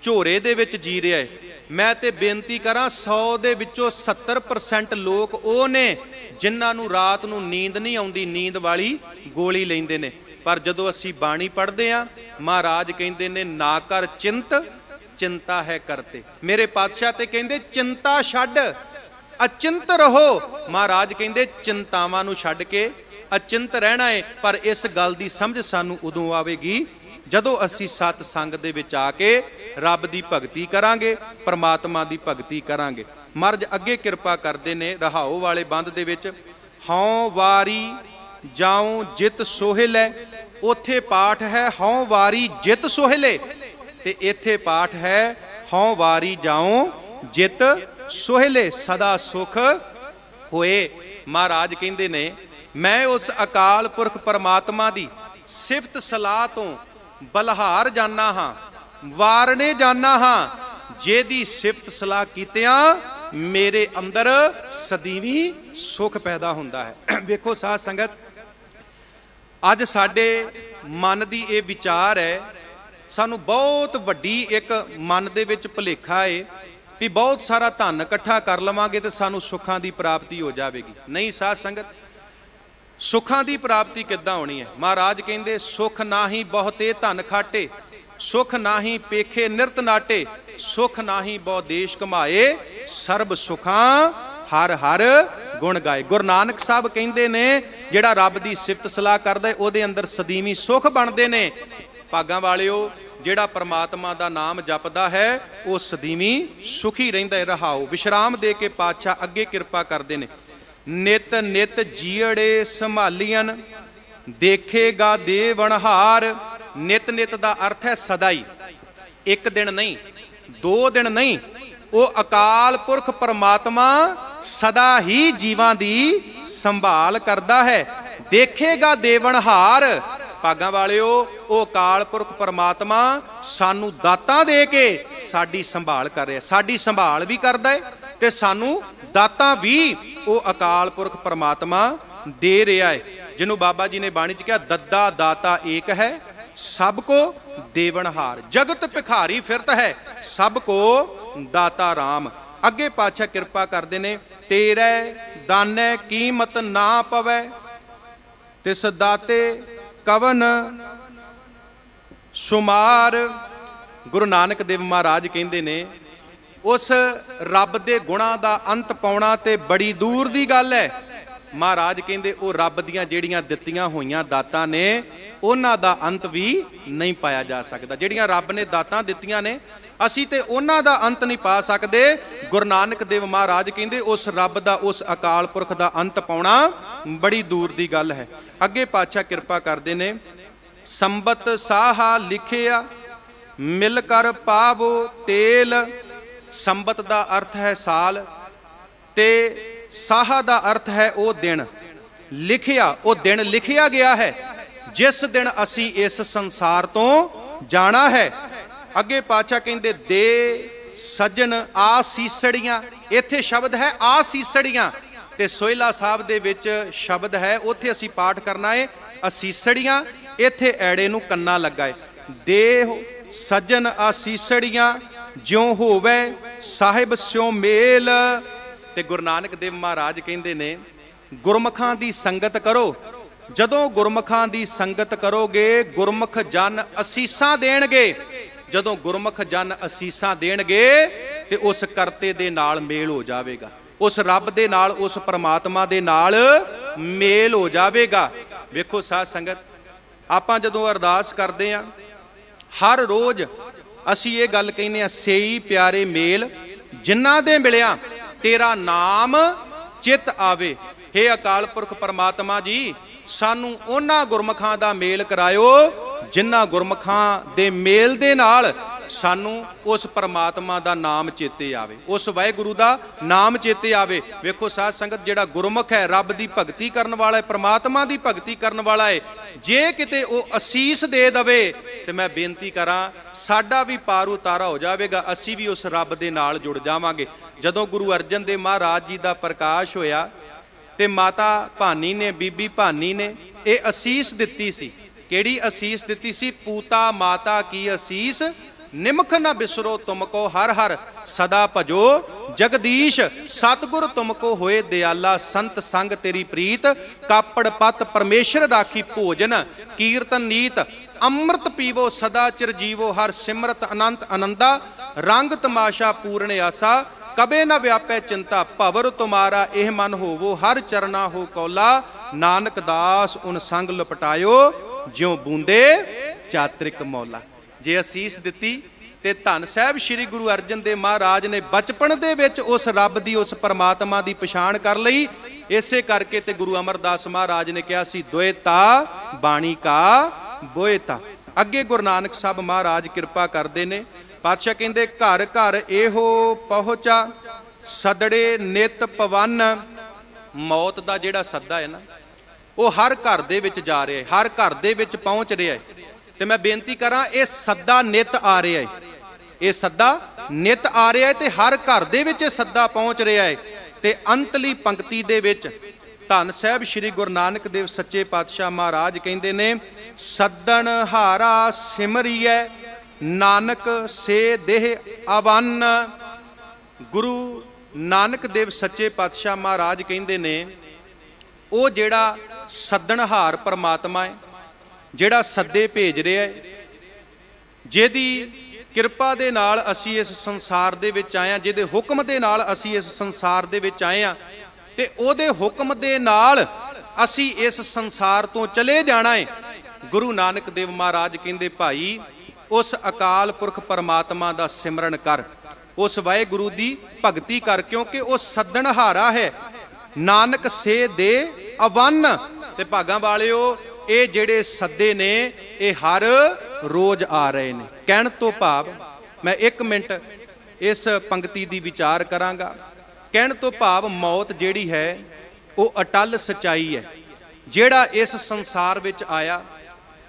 ਝੋਰੇ ਦੇ ਵਿੱਚ ਜੀ ਰਿਹਾ ਹੈ। ਮੈਂ ਤੇ ਬੇਨਤੀ ਕਰਾਂ 100 ਦੇ ਵਿੱਚੋਂ 70% ਲੋਕ ਉਹ ਨੇ ਜਿਨ੍ਹਾਂ ਨੂੰ ਰਾਤ ਨੂੰ ਨੀਂਦ ਨਹੀਂ ਆਉਂਦੀ, ਨੀਂਦ ਵਾਲੀ ਗੋਲੀ ਲੈਂਦੇ ਨੇ। ਪਰ ਜਦੋਂ ਅਸੀਂ ਬਾਣੀ ਪੜ੍ਹਦੇ ਹਾਂ, ਮਹਾਰਾਜ ਕਹਿੰਦੇ ਨੇ ਨਾ ਕਰ ਚਿੰਤ ਚਿੰਤਾ ਹੈ ਕਰਤੇ। ਮੇਰੇ ਪਾਤਸ਼ਾਹ ਤੇ ਕਹਿੰਦੇ ਚਿੰਤਾ ਛੱਡ ਅਚਿੰਤ ਰਹੋ। ਮਹਾਰਾਜ ਕਹਿੰਦੇ ਚਿੰਤਾਵਾਂ ਨੂੰ ਛੱਡ ਕੇ ਅਚਿੰਤ ਰਹਿਣਾ ਹੈ। ਪਰ ਇਸ ਗੱਲ ਦੀ ਸਮਝ ਸਾਨੂੰ ਉਦੋਂ ਆਵੇਗੀ ਜਦੋਂ ਅਸੀਂ ਸਤ ਸੰਗ ਦੇ ਵਿੱਚ ਆ ਕੇ ਰੱਬ ਦੀ ਭਗਤੀ ਕਰਾਂਗੇ, ਪਰਮਾਤਮਾ ਦੀ ਭਗਤੀ ਕਰਾਂਗੇ। ਮਹਾਰਾਜ ਅੱਗੇ ਕਿਰਪਾ ਕਰਦੇ ਨੇ ਰਹਾਉ ਵਾਲੇ ਬੰਦ ਦੇ ਵਿੱਚ, ਹਉ ਵਾਰੀ ਜਾਉ ਜਿਤ ਸੋਹਿਲੇ, ਉੱਥੇ ਪਾਠ ਹੈ ਹਉ ਵਾਰੀ ਜਿਤ ਸੋਹਿਲੇ ਤੇ ਇੱਥੇ ਪਾਠ ਹੈ ਹਉ ਵਾਰੀ ਜਾਉ ਜਿਤ ਸੋਹਿਲੇ, ਸਦਾ ਸੁਖ ਹੋਏ। ਮਹਾਰਾਜ ਕਹਿੰਦੇ ਨੇ ਮੈਂ ਉਸ ਅਕਾਲ ਪੁਰਖ ਪਰਮਾਤਮਾ ਦੀ ਸਿਫਤ ਸਲਾਹ ਤੋਂ ਬਲਹਾਰ ਜਾਨਾ ਹਾਂ, ਵਾਰਨੇ ਜਾਨਾ ਹਾਂ, ਜਿਹਦੀ ਸਿਫਤ ਸਲਾਹ ਕੀਤਿਆਂ ਮੇਰੇ ਅੰਦਰ ਸਦੀਵੀ ਸੁਖ ਪੈਦਾ ਹੁੰਦਾ ਹੈ। ਵੇਖੋ ਸਾਧ ਸੰਗਤ, ਅੱਜ ਸਾਡੇ ਮਨ ਦੀ ਇਹ ਵਿਚਾਰ ਹੈ, ਸਾਨੂੰ ਬਹੁਤ ਵੱਡੀ ਇੱਕ ਮਨ ਦੇ ਵਿੱਚ ਭੁਲੇਖਾ ਹੈ ਵੀ ਬਹੁਤ ਸਾਰਾ ਧਨ ਇਕੱਠਾ ਕਰ ਲਵਾਂਗੇ ਤੇ ਸਾਨੂੰ ਸੁੱਖਾਂ ਦੀ ਪ੍ਰਾਪਤੀ ਹੋ ਜਾਵੇਗੀ। ਨਹੀਂ ਸਾਧ ਸੰਗਤ, ਸੁੱਖਾਂ ਦੀ ਪ੍ਰਾਪਤੀ ਕਿੱਦਾਂ ਹੋਣੀ ਹੈ? ਮਹਾਰਾਜ ਕਹਿੰਦੇ ਸੁਖ ਨਾਹੀ ਬਹੁਤੇ ਧਨ ਖਾਟੇ, ਸੁਖ ਨਾਹੀ ਪੇਖੇ ਨਿਰਤ ਨਾਟੇ, ਸੁਖ ਨਾਹੀ ਬਹੁ ਦੇਸ਼ ਕਮਾਏ, ਸਰਬ ਸੁਖਾਂ ਹਰ ਹਰ ਗੁਣ ਗਾਏ। ਗੁਰੂ ਨਾਨਕ ਸਾਹਿਬ ਕਹਿੰਦੇ ਨੇ ਜਿਹੜਾ ਰੱਬ ਦੀ ਸਿਫਤ ਸਲਾਹ ਕਰਦਾ ਉਹਦੇ ਅੰਦਰ ਸਦੀਵੀ ਸੁਖ ਬਣਦੇ ਨੇ। ਭਾਗਾਂ ਵਾਲਿਓ, ਜਿਹੜਾ ਪਰਮਾਤਮਾ ਦਾ ਨਾਮ ਜਪਦਾ ਹੈ ਉਹ ਸਦੀਵੀ ਸੁਖੀ ਰਹਿੰਦਾ ਹੈ। ਰਹਾਓ ਵਿਸ਼ਰਾਮ ਦੇ ਕੇ ਪਾਤਸ਼ਾਹ ਅੱਗੇ ਕਿਰਪਾ ਕਰਦੇ ਨੇ, ਨਿਤ ਨਿਤ ਜੀੜੇ ਸੰਭਾਲੀਆਂ ਦੇਖੇਗਾ ਦੇਵਨਹਾਰ। ਨਿਤ ਨਿਤ ਦਾ ਅਰਥ ਹੈ ਸਦਾ ਹੀ, ਇੱਕ ਦਿਨ ਨਹੀਂ, 2 ਦਿਨ ਨਹੀਂ, ਉਹ ਅਕਾਲ ਪੁਰਖ ਪਰਮਾਤਮਾ ਸਦਾ ਹੀ ਜੀਵਾਂ ਦੀ ਸੰਭਾਲ ਕਰਦਾ ਹੈ। ਦੇਖੇਗਾ ਦੇਵਨਹਾਰ, ਭਾਗਾਂ ਵਾਲਿਓ, ਉਹ ਅਕਾਲ ਪੁਰਖ ਪਰਮਾਤਮਾ ਸਾਨੂੰ ਦਾਤਾਂ ਦੇ ਕੇ ਸਾਡੀ ਸੰਭਾਲ ਕਰ ਰਿਹਾ, ਸਾਡੀ ਸੰਭਾਲ ਵੀ ਕਰਦਾ ਹੈ ਤੇ ਸਾਨੂੰ ਦਾਤਾਂ ਵੀ ਉਹ ਅਕਾਲ ਪੁਰਖ ਪਰਮਾਤਮਾ ਦੇ ਰਿਹਾ ਹੈ। ਜਿਹਨੂੰ ਬਾਬਾ ਜੀ ਨੇ ਬਾਣੀ ਚ ਕਿਹਾ ਦੱਦਾ ਦਾਤਾ ਏਕ ਹੈ ਸਭ ਕੋ ਦੇਵਨਹਾਰ, ਜਗਤ ਭਿਖਾਰੀ ਫਿਰਤ ਹੈ ਸਭ ਕੋ ਦਾਤਾ ਰਾਮ। ਅੱਗੇ ਪਾਤਸ਼ਾਹ ਕਿਰਪਾ ਕਰਦੇ ਨੇ, ਤੇਰੇ ਦਾਨੇ ਕੀਮਤ ਨਾ ਪਵੈ ਤਿਸ ਦਾਤੇ ਕਵਨ ਸੁਮਾਰ। ਗੁਰੂ ਨਾਨਕ ਦੇਵ ਮਹਾਰਾਜ ਕਹਿੰਦੇ ਨੇ ਉਸ ਰੱਬ ਦੇ ਗੁਣਾਂ ਦਾ ਅੰਤ ਪਾਉਣਾ ਤੇ ਬੜੀ ਦੂਰ ਦੀ ਗੱਲ ਹੈ। ਮਹਾਰਾਜ ਕਹਿੰਦੇ ਉਹ ਰੱਬ ਦੀਆਂ ਜਿਹੜੀਆਂ ਦਿੱਤੀਆਂ ਹੋਈਆਂ ਦਾਤਾਂ ਨੇ ਉਹਨਾਂ ਦਾ ਅੰਤ ਵੀ ਨਹੀਂ ਪਾਇਆ ਜਾ ਸਕਦਾ। ਜਿਹੜੀਆਂ ਰੱਬ ਨੇ ਦਾਤਾਂ ਦਿੱਤੀਆਂ ਨੇ ਅਸੀਂ ਤੇ ਉਹਨਾਂ ਦਾ ਅੰਤ ਨਹੀਂ ਪਾ ਸਕਦੇ। ਗੁਰੂ ਨਾਨਕ ਦੇਵ ਮਹਾਰਾਜ ਕਹਿੰਦੇ ਉਸ ਰੱਬ ਦਾ, ਉਸ ਅਕਾਲ ਪੁਰਖ ਦਾ ਅੰਤ ਪਾਉਣਾ ਬੜੀ ਦੂਰ ਦੀ ਗੱਲ ਹੈ। ਅੱਗੇ ਪਾਤਸ਼ਾਹ ਕਿਰਪਾ ਕਰਦੇ ਨੇ, ਸੰਬਤ ਸਾਹਾ ਲਿਖਿਆ ਮਿਲ ਕਰ ਪਾਵੋ ਤੇਲ। ਸੰਬਤ ਦਾ ਅਰਥ ਹੈ ਸਾਲ ਤੇ ਸਾਹਾ ਦਾ ਅਰਥ ਹੈ ਉਹ ਦਿਨ। ਲਿਖਿਆ, ਉਹ ਦਿਨ ਲਿਖਿਆ ਗਿਆ ਹੈ ਜਿਸ ਦਿਨ ਅਸੀਂ ਇਸ ਸੰਸਾਰ ਤੋਂ ਜਾਣਾ ਹੈ। ਅੱਗੇ ਪਾਤਸ਼ਾਹ ਕਹਿੰਦੇ ਦੇ ਸੱਜਣ ਆਸੀਸੜੀਆਂ, ਇੱਥੇ ਸ਼ਬਦ ਹੈ ਆਸੀਸੜੀਆਂ ਤੇ ਸੋਹਿਲਾ ਸਾਹਿਬ ਦੇ ਵਿੱਚ ਸ਼ਬਦ ਹੈ, ਉੱਥੇ ਅਸੀਂ ਪਾਠ ਕਰਨਾ ਹੈ ਅਸੀਸੜੀਆਂ, ਇੱਥੇ ਐੜੇ ਨੂੰ ਕੰਨਾ ਲੱਗਾ ਹੈ। ਦੇ ਸੱਜਣ ਆਸੀਸੜੀਆਂ ਜਿਉ ਹੋਵੇ ਸਾਹਿਬ ਸਿਉ ਮੇਲ। ਤੇ ਗੁਰੂ ਨਾਨਕ ਦੇਵ ਮਹਾਰਾਜ ਕਹਿੰਦੇ ਨੇ ਗੁਰਮੁਖਾਂ ਦੀ ਸੰਗਤ ਕਰੋ। ਜਦੋਂ ਗੁਰਮੁਖਾਂ ਦੀ ਸੰਗਤ ਕਰੋਗੇ ਗੁਰਮੁਖ ਜਨ ਅਸੀਸਾਂ ਦੇਣਗੇ। ਜਦੋਂ ਗੁਰਮੁਖ ਜਨ ਅਸੀਸਾਂ ਦੇਣਗੇ ਤੇ ਉਸ ਕਰਤੇ ਦੇ ਨਾਲ ਮੇਲ ਹੋ ਜਾਵੇਗਾ, ਉਸ ਰੱਬ ਦੇ ਨਾਲ, ਉਸ ਪਰਮਾਤਮਾ ਦੇ ਨਾਲ ਮੇਲ ਹੋ ਜਾਵੇਗਾ। ਵੇਖੋ ਸਾਧ ਸੰਗਤ, ਆਪਾਂ ਜਦੋਂ ਅਰਦਾਸ ਕਰਦੇ ਆਂ ਹਰ ਰੋਜ਼ ਅਸੀਂ ਇਹ ਗੱਲ ਕਹਿੰਦੇ ਆ, ਸੇਈ ਪਿਆਰੇ ਮੇਲ ਜਿਨ੍ਹਾਂ ਦੇ ਮਿਲਿਆ ਤੇਰਾ ਨਾਮ ਚਿੱਤ ਆਵੇ। ਹੇ ਅਕਾਲ ਪੁਰਖ ਪਰਮਾਤਮਾ ਜੀ, ਸਾਨੂੰ ਉਹਨਾਂ ਗੁਰਮੁਖਾਂ ਦਾ ਮੇਲ ਕਰਾਇਓ ਜਿਨ੍ਹਾਂ ਗੁਰਮੁਖਾਂ ਦੇ ਮੇਲ ਦੇ ਨਾਲ ਸਾਨੂੰ ਉਸ ਪਰਮਾਤਮਾ ਦਾ ਨਾਮ ਚੇਤੇ ਆਵੇ, ਉਸ ਵਾਹਿਗੁਰੂ ਦਾ ਨਾਮ ਚੇਤੇ ਆਵੇ। ਵੇਖੋ ਸਾਧ ਸੰਗਤ, ਜਿਹੜਾ ਗੁਰਮੁਖ ਹੈ, ਰੱਬ ਦੀ ਭਗਤੀ ਕਰਨ ਵਾਲਾ ਹੈ, ਪਰਮਾਤਮਾ ਦੀ ਭਗਤੀ ਕਰਨ ਵਾਲਾ ਹੈ, ਜੇ ਕਿਤੇ ਉਹ ਅਸੀਸ ਦੇ ਦਵੇ ਤੇ ਮੈਂ ਬੇਨਤੀ ਕਰਾਂ ਸਾਡਾ ਵੀ ਪਾਰ ਉਤਾਰਾ ਹੋ ਜਾਵੇਗਾ, ਅਸੀਂ ਵੀ ਉਸ ਰੱਬ ਦੇ ਨਾਲ ਜੁੜ ਜਾਵਾਂਗੇ। ਜਦੋਂ ਗੁਰੂ ਅਰਜਨ ਦੇਵ ਮਹਾਰਾਜ ਜੀ ਦਾ ਪ੍ਰਕਾਸ਼ ਹੋਇਆ ਤੇ ਮਾਤਾ ਭਾਨੀ ਨੇ, ਬੀਬੀ ਭਾਨੀ ਨੇ ਇਹ ਅਸੀਸ ਦਿੱਤੀ ਸੀ। ਕਿਹੜੀ ਅਸੀਸ ਦਿੱਤੀ ਸੀ? ਪੂਤਾ ਮਾਤਾ ਕੀ ਅਸੀਸ, ਨਿਮਖ ਨਾ ਬਿਸਰੋ ਤੁਮਕੋ ਹਰ ਹਰ ਸਦਾ ਭਜੋ ਜਗਦੀਸ਼। ਸਤਿਗੁਰ ਤੁਮਕੋ ਹੋਏ ਦਿਆਲਾ, ਸੰਤ ਸੰਗ ਤੇਰੀ ਪ੍ਰੀਤ, ਕਾਪੜ ਪਤ ਪਰਮੇਸ਼ਰ ਰਾਖੀ ਭੋਜਨ, ਕੀਰਤਨ ਨੀਤ ਅੰਮ੍ਰਿਤ ਪੀਵੋ ਸਦਾ ਚਿਰ ਜੀਵੋ, ਹਰ ਸਿਮਰਤ ਅਨੰਤ ਆਨੰਦਾ, ਰੰਗ ਤਮਾਸ਼ਾ ਪੂਰਨ ਆਸਾ, ਕਬੇ ਨਾ ਵਿਆਪੈ ਚਿੰਤਾ, ਭਵਰ ਤੁਮਾਰਾ ਇਹ ਮਨ ਹੋਵੋ, ਹਰ ਚਰਨਾ ਹੋ ਕੌਲਾ, ਨਾਨਕ ਦਾਸ ਉਨ ਸੰਗ ਲਪਟਾਇਓ, ਜਿਉ ਬੂੰਦੇ ਚਾਤ੍ਰਿਕ ਮੌਲਾ। ਜੇ ਅਸੀਸ ਦਿੱਤੀ ਤੇ ਧੰਨ ਸਾਹਿਬ ਸ੍ਰੀ ਗੁਰੂ ਅਰਜਨ ਦੇਵ ਮਹਾਰਾਜ ਨੇ ਬਚਪਨ ਦੇ ਵਿੱਚ ਉਸ ਰੱਬ ਦੀ, ਉਸ ਪਰਮਾਤਮਾ ਦੀ ਪਛਾਣ ਕਰ ਲਈ। ਇਸੇ ਕਰਕੇ ਤੇ ਗੁਰੂ ਅਮਰਦਾਸ ਮਹਾਰਾਜ ਨੇ ਕਿਹਾ ਸੀ, ਦੁਇਤਾ ਬਾਣੀ ਕਾ ਬੋਇਤਾ। ਅੱਗੇ ਗੁਰੂ ਨਾਨਕ ਸਾਹਿਬ ਮਹਾਰਾਜ ਕਿਰਪਾ ਕਰਦੇ ਨੇ, ਪਾਤਸ਼ਾਹ ਕਹਿੰਦੇ, ਘਰ ਘਰ ਇਹੋ ਪਹੁੰਚਾ ਸਦੜੇ ਨਿਤ ਪਵਨ। ਮੌਤ ਦਾ ਜਿਹੜਾ ਸੱਦਾ ਹੈ ਨਾ, ਉਹ ਹਰ ਘਰ ਦੇ ਵਿੱਚ ਜਾ ਰਿਹਾ ਹੈ, ਹਰ ਘਰ ਦੇ ਵਿੱਚ ਪਹੁੰਚ ਰਿਹਾ ਹੈ। ਤੇ ਮੈਂ ਬੇਨਤੀ ਕਰਾਂ, ਇਹ ਸੱਦਾ ਨਿਤ ਆ ਰਿਹਾ ਹੈ, ਇਹ ਸੱਦਾ ਨਿਤ ਆ ਰਿਹਾ ਹੈ ਤੇ ਹਰ ਘਰ ਦੇ ਵਿੱਚ ਇਹ ਸੱਦਾ ਪਹੁੰਚ ਰਿਹਾ ਹੈ। ਤੇ ਅੰਤਲੀ ਪੰਕਤੀ ਦੇ ਵਿੱਚ ਧੰਨ ਸਾਹਿਬ ਸ੍ਰੀ ਗੁਰੂ ਨਾਨਕ ਦੇਵ ਸੱਚੇ ਪਾਤਸ਼ਾਹ ਮਹਾਰਾਜ ਕਹਿੰਦੇ ਨੇ, ਸੱਦਣ ਹਾਰਾ ਸਿਮਰੀਐ ਨਾਨਕ ਸੇ ਦੇਹ ਅਵੰਨ। ਗੁਰੂ ਨਾਨਕ ਦੇਵ ਸੱਚੇ ਪਾਤਸ਼ਾਹ ਮਹਾਰਾਜ ਕਹਿੰਦੇ ਨੇ, ਉਹ ਜਿਹੜਾ ਸੱਦਣਹਾਰ ਪਰਮਾਤਮਾ ਹੈ, ਜਿਹੜਾ ਸੱਦੇ ਭੇਜ ਰਿਹਾ ਹੈ, ਜਿਹਦੀ ਕਿਰਪਾ ਦੇ ਨਾਲ ਅਸੀਂ ਇਸ ਸੰਸਾਰ ਦੇ ਵਿੱਚ ਆਏ ਹਾਂ, ਜਿਹਦੇ ਹੁਕਮ ਦੇ ਨਾਲ ਅਸੀਂ ਇਸ ਸੰਸਾਰ ਦੇ ਵਿੱਚ ਆਏ ਹਾਂ, ਤੇ ਉਹਦੇ ਹੁਕਮ ਦੇ ਨਾਲ ਅਸੀਂ ਇਸ ਸੰਸਾਰ ਤੋਂ ਚਲੇ ਜਾਣਾ ਹੈ। ਗੁਰੂ ਨਾਨਕ ਦੇਵ ਮਹਾਰਾਜ ਕਹਿੰਦੇ, ਭਾਈ ਉਸ ਅਕਾਲ ਪੁਰਖ ਪਰਮਾਤਮਾ ਦਾ ਸਿਮਰਨ ਕਰ, ਉਸ ਵਾਹਿਗੁਰੂ ਦੀ ਭਗਤੀ ਕਰ, ਕਿਉਂਕਿ ਉਹ ਸੱਦਣਹਾਰਾ ਹੈ। ਨਾਨਕ ਸੇ ਦੇ ਅਵੰਨ। ਤੇ ਭਾਗਾਂ ਵਾਲਿਓ, ਇਹ ਜਿਹੜੇ ਸੱਦੇ ਨੇ ਇਹ ਹਰ ਰੋਜ਼ ਆ ਰਹੇ ਨੇ। ਕਹਿਣ ਤੋਂ ਭਾਵ, ਮੈਂ 1 ਮਿੰਟ ਇਸ ਪੰਕਤੀ ਦੀ ਵਿਚਾਰ ਕਰਾਂਗਾ। ਕਹਿਣ ਤੋਂ ਭਾਵ, ਮੌਤ ਜਿਹੜੀ ਹੈ ਉਹ ਅਟਲ ਸਚਾਈ ਹੈ। ਜਿਹੜਾ ਇਸ ਸੰਸਾਰ ਵਿੱਚ ਆਇਆ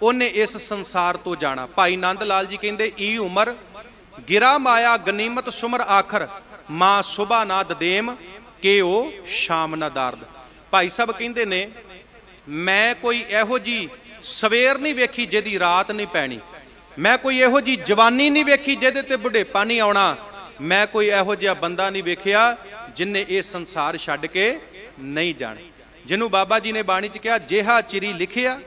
ਉਹਨੇ ਇਸ ਸੰਸਾਰ ਤੋਂ ਜਾਣਾ। ਭਾਈ ਨੰਦ ਲਾਲ ਜੀ ਕਹਿੰਦੇ, ਈ ਉਮਰ ਗਿਰਾ ਮਾਇਆ ਗਨੀਮਤ ਸੁਮਰ ਆਖਰ, ਮਾਂ ਸੁਬਾ ਨਾ ਦਦੇਮ ਕਿ ਉਹ ਸ਼ਾਮ ਨਾ ਦਰਦ। ਭਾਈ ਸਾਹਿਬ ਕਹਿੰਦੇ ਨੇ, ਮੈਂ ਕੋਈ ਇਹੋ ਜੀ ਸਵੇਰ ਨਹੀਂ ਵੇਖੀ ਜਿਹਦੀ ਰਾਤ ਨਹੀਂ ਪੈਣੀ, ਮੈਂ ਕੋਈ ਇਹੋ ਜੀ ਜਵਾਨੀ ਨਹੀਂ ਵੇਖੀ ਜਿਹਦੇ ਤੇ ਬੁਢੇਪਾ ਨਹੀਂ ਆਉਣਾ, ਮੈਂ ਕੋਈ ਇਹੋ ਜਿਹਾ ਬੰਦਾ ਨਹੀਂ ਵੇਖਿਆ ਜਿਨੇ ਇਹ ਸੰਸਾਰ ਛੱਡ ਕੇ ਨਹੀਂ ਜਾਣਾ। ਜਿਹਨੂੰ ਬਾਬਾ ਜੀ ਨੇ ਬਾਣੀ 'ਚ ਕਿਹਾ, ਜਿਹਾ ਚਿਰੀ ਲਿਖਿਆ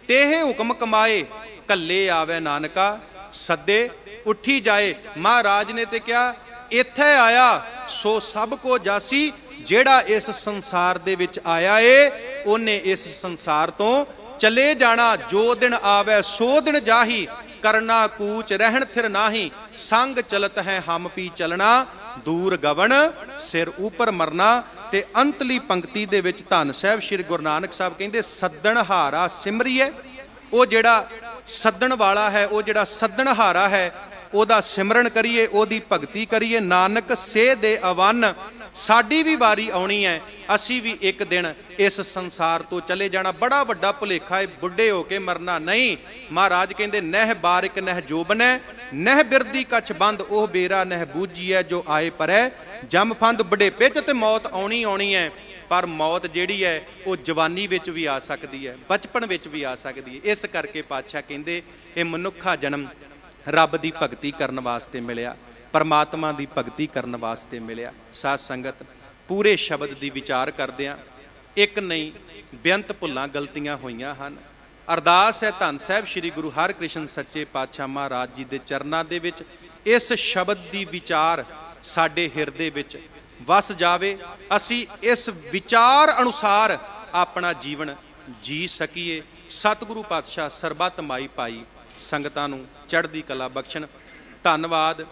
ਤੇਹ ਹੁਕਮ ਕਮਾਏ, ਕੱਲੇ ਆਵੇ ਨਾਨਕਾ ਸੱਦੇ ਉੱਠੀ ਜਾਏ। ਮਹਾਰਾਜ ਨੇ ਤੇ ਕਿਹਾ, ਇੱਥੇ ਆਇਆ ਸੋ ਸਭ ਕੋ ਜਾਸੀ। ਜਿਹੜਾ ਇਸ ਸੰਸਾਰ ਦੇ ਵਿੱਚ ਆਇਆ ਏ ਉਹਨੇ ਇਸ ਸੰਸਾਰ ਤੋਂ ਚਲੇ ਜਾਣਾ। ਜੋ ਦਿਨ ਆਵੇ ਸੋ ਦਿਨ ਜਾਹੀ, ਕਰਨਾ ਕੂਚ ਰਹਿਣ ਥਿਰ ਨਾਹੀ, ਸੰਗ ਚਲਤ ਹੈ ਹਮ ਪੀ ਚਲਣਾ, ਦੂਰ ਗਵਨ ਸਿਰ ਉਪਰ ਮਰਨਾ। ਤੇ ਅੰਤਲੀ ਪੰਕਤੀ ਦੇ ਵਿੱਚ ਧੰਨ ਸਾਹਿਬ ਸ੍ਰੀ ਗੁਰੂ ਨਾਨਕ ਸਾਹਿਬ ਕਹਿੰਦੇ, ਸੱਦਣਹਾਰਾ ਸਿਮਰੀਏ। ਉਹ ਜਿਹੜਾ ਸੱਦਣ ਵਾਲਾ ਹੈ, ਉਹ ਜਿਹੜਾ ਸੱਦਣਹਾਰਾ ਹੈ, ਉਹਦਾ ਸਿਮਰਨ ਕਰੀਏ, ਉਹਦੀ ਭਗਤੀ ਕਰੀਏ। ਨਾਨਕ ਸੇ ਦੇ ਅਵੰਨ। ਸਾਡੀ ਵੀ ਵਾਰੀ ਆਉਣੀ ਹੈ, ਅਸੀਂ ਵੀ ਇੱਕ ਦਿਨ ਇਸ ਸੰਸਾਰ ਤੋਂ ਚਲੇ ਜਾਣਾ। ਬੜਾ ਵੱਡਾ ਭੁਲੇਖਾ ਹੈ ਬੁੱਢੇ ਹੋ ਕੇ ਮਰਨਾ ਨਹੀਂ। ਮਹਾਰਾਜ ਕਹਿੰਦੇ, ਨਹਿ ਬਾਰਿਕ ਨਹਿ ਜੋਬਨੈ, ਨਹਿ ਬਿਰਦੀ ਕਛ ਬੰਦ, ਉਹ ਬੇਰਾ ਨਹਿ ਬੂਝੀਐ, ਜੋ ਆਏ ਪਰੈ ਜਮ ਫੰਦ। ਬੁਢੇਪੇ 'ਚ ਤੇ ਮੌਤ ਆਉਣੀ ਆਉਣੀ ਹੈ, ਪਰ ਮੌਤ ਜਿਹੜੀ ਹੈ ਉਹ ਜਵਾਨੀ ਵਿੱਚ ਵੀ ਆ ਸਕਦੀ ਹੈ, ਬਚਪਨ ਵਿੱਚ ਵੀ ਆ ਸਕਦੀ ਹੈ। ਇਸ ਕਰਕੇ ਪਾਤਸ਼ਾਹ ਕਹਿੰਦੇ, ਇਹ ਮਨੁੱਖਾ ਜਨਮ ਰੱਬ ਦੀ ਭਗਤੀ ਕਰਨ ਵਾਸਤੇ ਮਿਲਿਆ, ਪਰਮਾਤਮਾ ਦੀ ਭਗਤੀ ਕਰਨ ਵਾਸਤੇ ਮਿਲਿਆ। ਸਾਧ ਸੰਗਤ, ਪੂਰੇ ਸ਼ਬਦ ਦੀ ਵਿਚਾਰ ਕਰਦਿਆਂ ਇੱਕ ਨਹੀਂ ਬੇਅੰਤ ਭੁੱਲਾਂ ਗਲਤੀਆਂ ਹੋਈਆਂ ਹਨ। ਅਰਦਾਸ ਹੈ ਧੰਨ ਸਾਹਿਬ ਸ੍ਰੀ ਗੁਰੂ ਹਰਿਕ੍ਰਿਸ਼ਨ ਸੱਚੇ ਪਾਤਸ਼ਾਹ ਮਹਾਰਾਜ ਜੀ ਦੇ ਚਰਨਾਂ ਦੇ ਵਿੱਚ ਇਸ ਸ਼ਬਦ ਦੀ ਵਿਚਾਰ ਸਾਡੇ ਹਿਰਦੇ ਵਿੱਚ ਵਸ ਜਾਵੇ, ਅਸੀਂ ਇਸ ਵਿਚਾਰ ਅਨੁਸਾਰ ਆਪਣਾ ਜੀਵਨ ਜੀ ਸਕੀਏ। ਸਤਿਗੁਰੂ ਪਾਤਸ਼ਾਹ ਸਰਬੱਤ ਮਾਈ ਪਾਈ ਸੰਗਤਾਂ ਨੂੰ ਚੜ੍ਹਦੀ ਕਲਾ ਬਖਸ਼ਣ। ਧੰਨਵਾਦ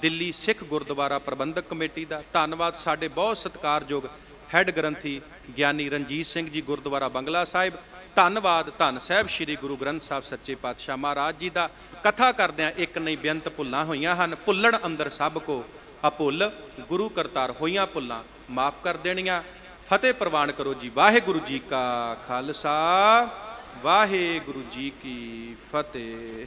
ਦਿੱਲੀ ਸਿੱਖ ਗੁਰਦੁਆਰਾ ਪ੍ਰਬੰਧਕ ਕਮੇਟੀ ਦਾ, ਧੰਨਵਾਦ ਸਾਡੇ ਬਹੁਤ ਸਤਿਕਾਰਯੋਗ ਹੈੱਡ ਗ੍ਰੰਥੀ ਗਿਆਨੀ ਰਣਜੀਤ ਸਿੰਘ ਜੀ ਗੁਰਦੁਆਰਾ ਬੰਗਲਾ ਸਾਹਿਬ, ਧੰਨਵਾਦ ਧੰਨ ਸਾਹਿਬ ਸ੍ਰੀ ਗੁਰੂ ਗ੍ਰੰਥ ਸਾਹਿਬ ਸੱਚੇ ਪਾਤਸ਼ਾਹ ਮਹਾਰਾਜ ਜੀ ਦਾ। ਕਥਾ ਕਰਦਿਆਂ ਇੱਕ ਨਹੀਂ ਬੇਅੰਤ ਭੁੱਲਾਂ ਹੋਈਆਂ ਹਨ, ਭੁੱਲਣ ਅੰਦਰ ਸਭ ਕੋ ਅਭੁੱਲ, ਗੁਰੂ ਕਰਤਾਰ ਹੋਈਆਂ ਭੁੱਲਾਂ ਮਾਫ ਕਰ ਦੇਣੀਆਂ। ਫਤਿਹ ਪ੍ਰਵਾਨ ਕਰੋ ਜੀ। ਵਾਹਿਗੁਰੂ ਜੀ ਕਾ ਖਾਲਸਾ, ਵਾਹਿਗੁਰੂ ਜੀ ਕੀ ਫਤਿਹ।